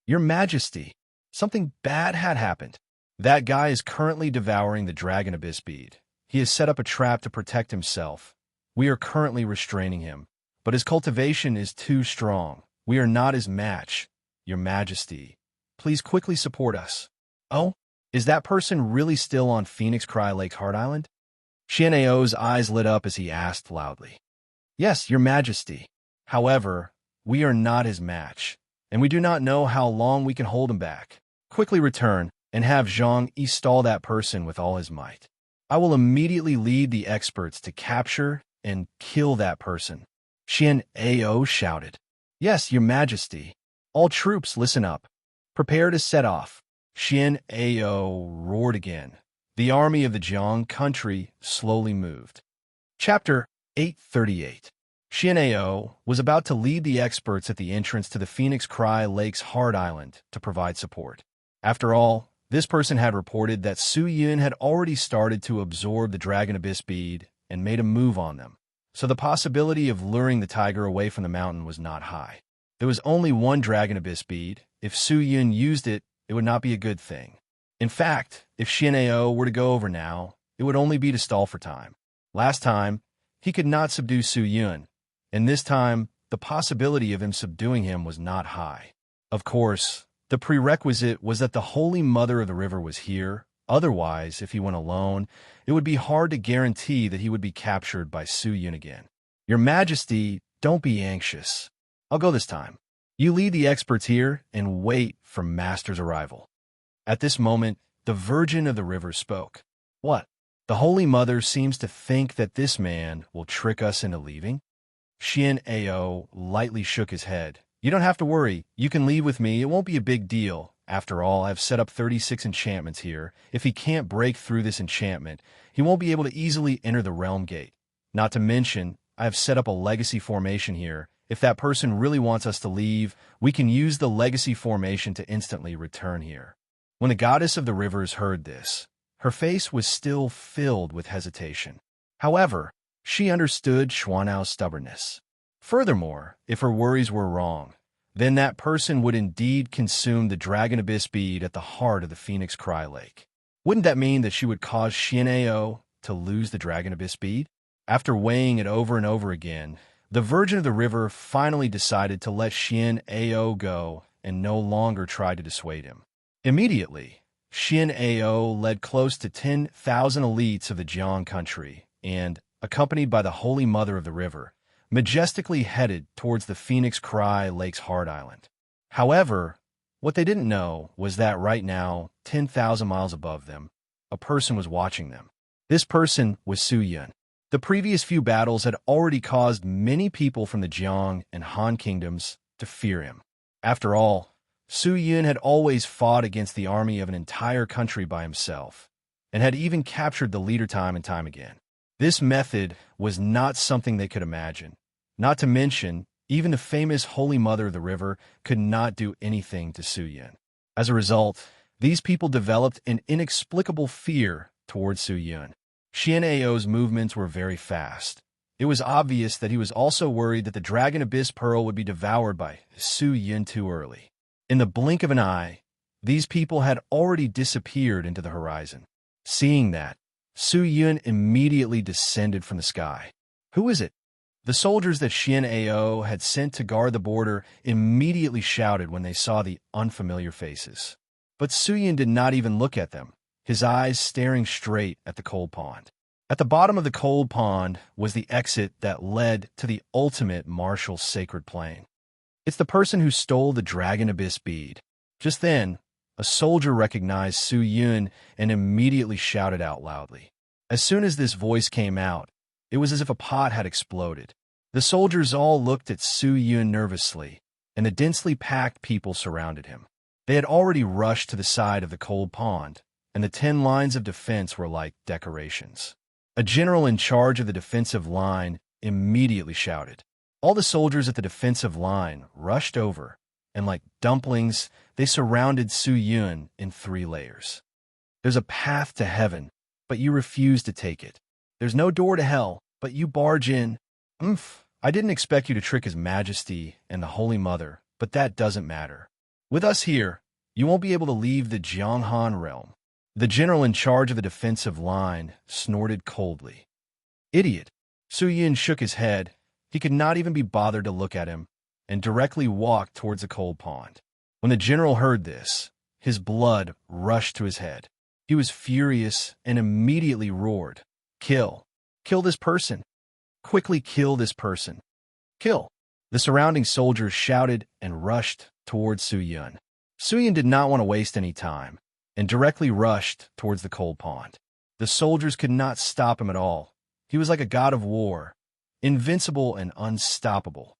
"Your Majesty! Something bad had happened. That guy is currently devouring the Dragon Abyss bead. He has set up a trap to protect himself. We are currently restraining him, but his cultivation is too strong. We are not his match. Your Majesty, please quickly support us." "Oh, is that person really still on Phoenix Cry Lake's Heart Island?" Xian'ao's eyes lit up as he asked loudly. "Yes, Your Majesty. However, we are not his match, and we do not know how long we can hold him back. Quickly return and have Zhang Yi stall that person with all his might. I will immediately lead the experts to capture and kill that person." Xian'ao shouted. "Yes, Your Majesty. All troops, listen up. Prepare to set off." Xian Ao roared again. The army of the Jiang country slowly moved. Chapter 838. Xian Ao was about to lead the experts at the entrance to the Phoenix Cry Lake's Hard Island to provide support. After all, this person had reported that Su Yun had already started to absorb the Dragon Abyss bead and made a move on them, so the possibility of luring the tiger away from the mountain was not high. There was only one Dragon Abyss bead. If Su Yun used it, it would not be a good thing. In fact, if Xian Ao were to go over now, it would only be to stall for time. Last time, he could not subdue Su Yun, and this time, the possibility of him subduing him was not high. Of course, the prerequisite was that the Holy Mother of the River was here. Otherwise, if he went alone, it would be hard to guarantee that he would be captured by Su Yun again. Your Majesty, don't be anxious. I'll go this time. You lead the experts here and wait for Master's arrival. At this moment, the Virgin of the River spoke. What? The Holy Mother seems to think that this man will trick us into leaving? Xian Ao lightly shook his head. You don't have to worry. You can leave with me. It won't be a big deal. After all, I've set up 36 enchantments here. If he can't break through this enchantment, he won't be able to easily enter the realm gate. Not to mention, I have set up a legacy formation here. If that person really wants us to leave, we can use the legacy formation to instantly return here. When the goddess of the rivers heard this, her face was still filled with hesitation. However, she understood Xuanao's stubbornness. Furthermore, if her worries were wrong, then that person would indeed consume the Dragon Abyss bead at the heart of the Phoenix Cry Lake. Wouldn't that mean that she would cause Xian Ao to lose the Dragon Abyss bead? After weighing it over and over again, the Virgin of the River finally decided to let Xian Ao go and no longer try to dissuade him. Immediately, Xian Ao led close to 10,000 elites of the Jiang country and, accompanied by the Holy Mother of the River, majestically headed towards the Phoenix Cry Lake's Hard Island. However, what they didn't know was that right now, 10,000 miles above them, a person was watching them. This person was Su Yun. The previous few battles had already caused many people from the Jiang and Han kingdoms to fear him. After all, Su Yun had always fought against the army of an entire country by himself, and had even captured the leader time and time again. This method was not something they could imagine. Not to mention, even the famous Holy Mother of the River could not do anything to Su Yun. As a result, these people developed an inexplicable fear towards Su Yun. Xian Ao's movements were very fast. It was obvious that he was also worried that the Dragon Abyss Pearl would be devoured by Su Yun too early. In the blink of an eye, these people had already disappeared into the horizon. Seeing that, Su Yun immediately descended from the sky. Who is it? The soldiers that Xian Ao had sent to guard the border immediately shouted when they saw the unfamiliar faces. But Su Yun did not even look at them, his eyes staring straight at the cold pond. At the bottom of the cold pond was the exit that led to the ultimate martial sacred plane. It's the person who stole the Dragon Abyss bead. Just then, a soldier recognized Su Yun and immediately shouted out loudly. As soon as this voice came out, it was as if a pot had exploded. The soldiers all looked at Su Yun nervously, and the densely packed people surrounded him. They had already rushed to the side of the cold pond, and the 10 lines of defense were like decorations. A general in charge of the defensive line immediately shouted. All the soldiers at the defensive line rushed over, and like dumplings, they surrounded Su Yun in 3 layers. There's a path to heaven, but you refuse to take it. There's no door to hell, but you barge in. I didn't expect you to trick His Majesty and the Holy Mother, but that doesn't matter. With us here, you won't be able to leave the Jianghan realm. The general in charge of the defensive line snorted coldly. Idiot! Su Yun shook his head. He could not even be bothered to look at him, and directly walked towards the cold pond. When the general heard this, his blood rushed to his head. He was furious and immediately roared, Kill! Kill this person! Quickly kill this person! Kill! The surrounding soldiers shouted and rushed towards Su Yun. Su Yun did not want to waste any time, and directly rushed towards the cold pond. The soldiers could not stop him at all. He was like a god of war, invincible and unstoppable.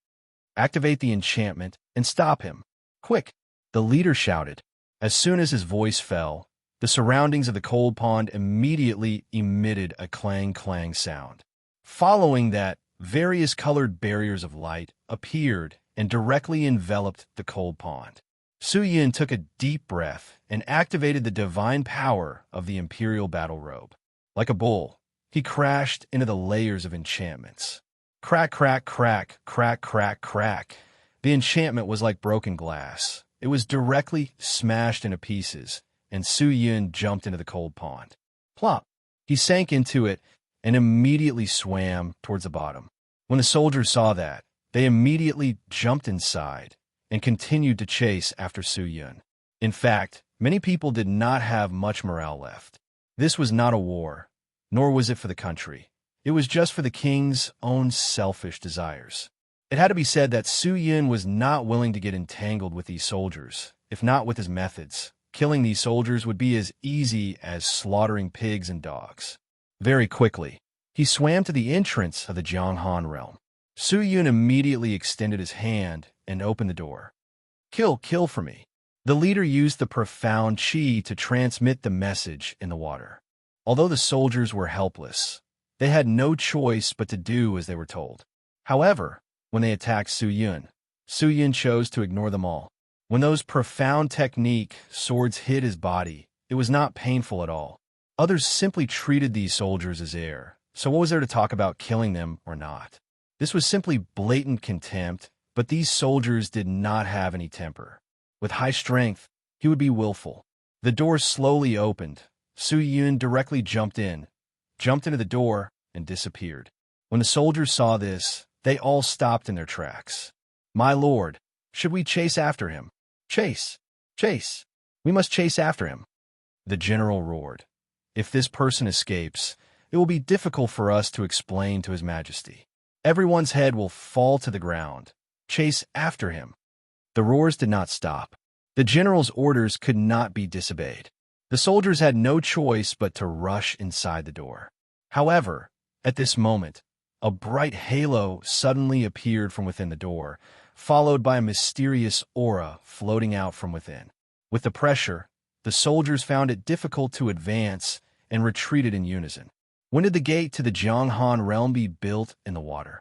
Activate the enchantment and stop him. Quick! The leader shouted. As soon as his voice fell, the surroundings of the cold pond immediately emitted a clang-clang sound. Following that, various colored barriers of light appeared and directly enveloped the cold pond. Su Yin took a deep breath and activated the divine power of the imperial battle robe. Like a bull, he crashed into the layers of enchantments. Crack, crack, crack, crack, crack, crack. The enchantment was like broken glass. It was directly smashed into pieces, and Su Yin jumped into the cold pond. Plop! He sank into it and immediately swam towards the bottom. When the soldiers saw that, they immediately jumped inside and continued to chase after Su Yin. In fact, many people did not have much morale left. This was not a war, nor was it for the country. It was just for the king's own selfish desires. It had to be said that Su Yin was not willing to get entangled with these soldiers, if not with his methods. Killing these soldiers would be as easy as slaughtering pigs and dogs. Very quickly, he swam to the entrance of the Jianghan realm. Su Yin immediately extended his hand and opened the door. Kill for me. The leader used the profound qi to transmit the message in the water. Although the soldiers were helpless, they had no choice but to do as they were told. However, when they attacked Su Yin chose to ignore them all. When those profound technique swords hit his body, it was not painful at all. Others simply treated these soldiers as air, so what was there to talk about killing them or not? This was simply blatant contempt, but these soldiers did not have any temper. With high strength, he would be willful. The door slowly opened. Su Yin directly jumped into the door, and disappeared. When the soldiers saw this, they all stopped in their tracks. My lord, should we chase after him? Chase! We must chase after him. The general roared. If this person escapes, it will be difficult for us to explain to His Majesty. Everyone's head will fall to the ground. Chase after him. The roars did not stop. The general's orders could not be disobeyed. The soldiers had no choice but to rush inside the door. However, at this moment, a bright halo suddenly appeared from within the door, followed by a mysterious aura floating out from within. With the pressure, the soldiers found it difficult to advance and retreated in unison. When did the gate to the Jianghan realm be built in the water?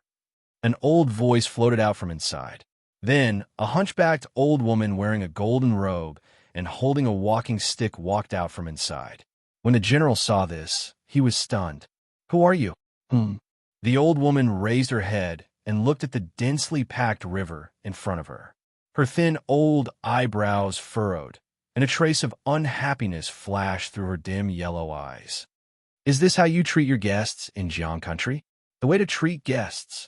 An old voice floated out from inside. Then, a hunchbacked old woman wearing a golden robe and holding a walking stick walked out from inside. When the general saw this, he was stunned. Who are you? The old woman raised her head and looked at the densely packed river in front of her. Her thin old eyebrows furrowed, and a trace of unhappiness flashed through her dim yellow eyes. Is this how you treat your guests in Jiang country? The way to treat guests?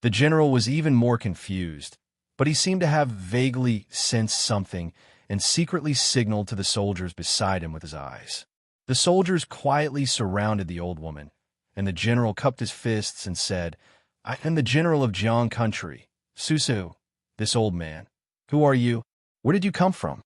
The general was even more confused, but he seemed to have vaguely sensed something and secretly signaled to the soldiers beside him with his eyes. The soldiers quietly surrounded the old woman, and the general cupped his fists and said, I am the general of Jiang country, Su, this old man. Who are you? Where did you come from?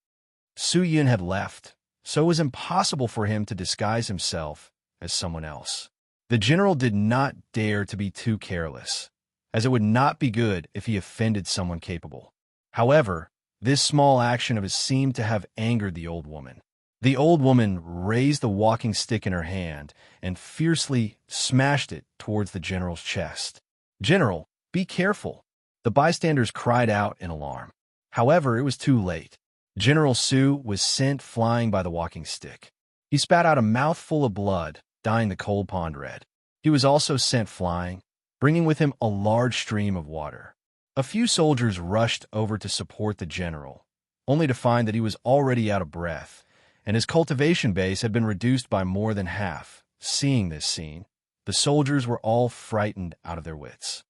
Su Yin had left, so it was impossible for him to disguise himself as someone else. The general did not dare to be too careless, as it would not be good if he offended someone capable. However, this small action of his seemed to have angered the old woman. The old woman raised the walking stick in her hand and fiercely smashed it towards the general's chest. General, be careful! The bystanders cried out in alarm. However, it was too late. General Su was sent flying by the walking stick. He spat out a mouthful of blood, dyeing the cold pond red. He was also sent flying, bringing with him a large stream of water. A few soldiers rushed over to support the general, only to find that he was already out of breath, and his cultivation base had been reduced by more than half. Seeing this scene, the soldiers were all frightened out of their wits.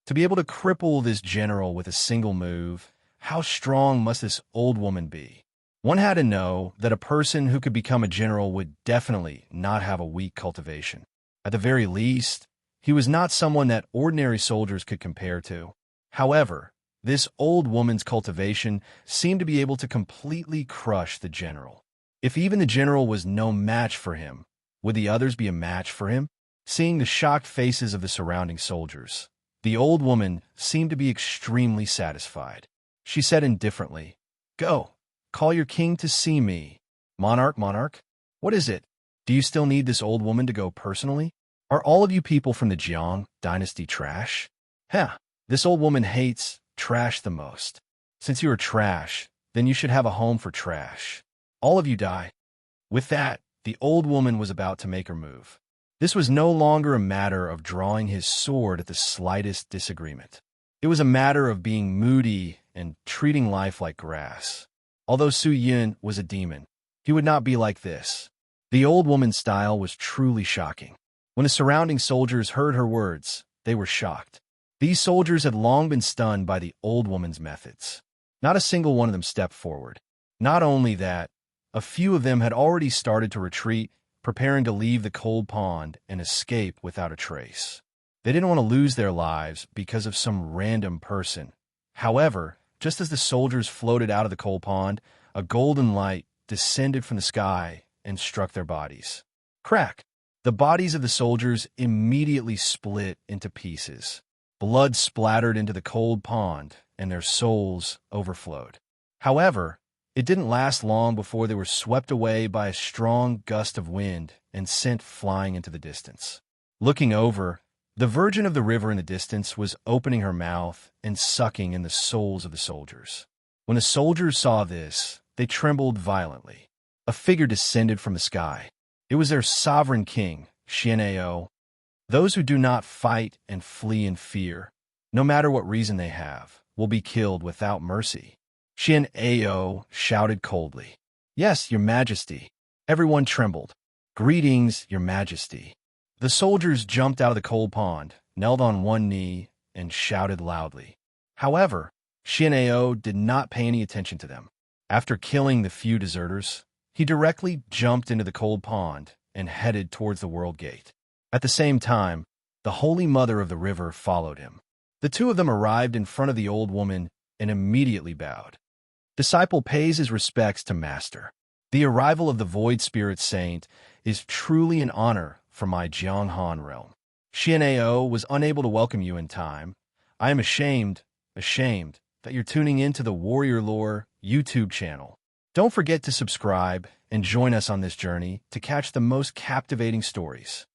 To be able to cripple this general with a single move, how strong must this old woman be? One had to know that a person who could become a general would definitely not have a weak cultivation. At the very least, he was not someone that ordinary soldiers could compare to. However, this old woman's cultivation seemed to be able to completely crush the general. If even the general was no match for him, would the others be a match for him? Seeing the shocked faces of the surrounding soldiers, the old woman seemed to be extremely satisfied. She said indifferently, Go, Call your king to see me. Monarch, monarch, what is it? Do you still need this old woman to go personally? Are all of you people from the Jiang dynasty trash? Heh, this old woman hates trash the most. Since you are trash, then you should have a home for trash. All of you die. With that, the old woman was about to make her move. This was no longer a matter of drawing his sword at the slightest disagreement. It was a matter of being moody and treating life like grass. Although Su Yun was a demon, he would not be like this. The old woman's style was truly shocking. When the surrounding soldiers heard her words, they were shocked. These soldiers had long been stunned by the old woman's methods. Not a single one of them stepped forward. Not only that, a few of them had already started to retreat, preparing to leave the cold pond and escape without a trace. They didn't want to lose their lives because of some random person. However, just as the soldiers floated out of the cold pond, a golden light descended from the sky and struck their bodies. Crack! The bodies of the soldiers immediately split into pieces. Blood splattered into the cold pond, and their souls overflowed. However, it didn't last long before they were swept away by a strong gust of wind and sent flying into the distance. Looking over, the Virgin of the River in the distance was opening her mouth and sucking in the souls of the soldiers. When the soldiers saw this, they trembled violently. A figure descended from the sky. It was their sovereign king, Xian'ao. Those who do not fight and flee in fear, no matter what reason they have, will be killed without mercy. Xian'ao shouted coldly. Yes, your majesty. Everyone trembled. Greetings, your majesty. The soldiers jumped out of the cold pond, knelt on one knee, and shouted loudly. However, Xian'ao did not pay any attention to them. After killing the few deserters, he directly jumped into the cold pond and headed towards the world gate. At the same time, the Holy Mother of the River followed him. The two of them arrived in front of the old woman and immediately bowed. Disciple pays his respects to Master. The arrival of the Void Spirit Saint is truly an honor for my Jianghan realm. Xian'ao was unable to welcome you in time. I am ashamed that you're tuning into the Warrior Lore YouTube channel. Don't forget to subscribe and join us on this journey to catch the most captivating stories.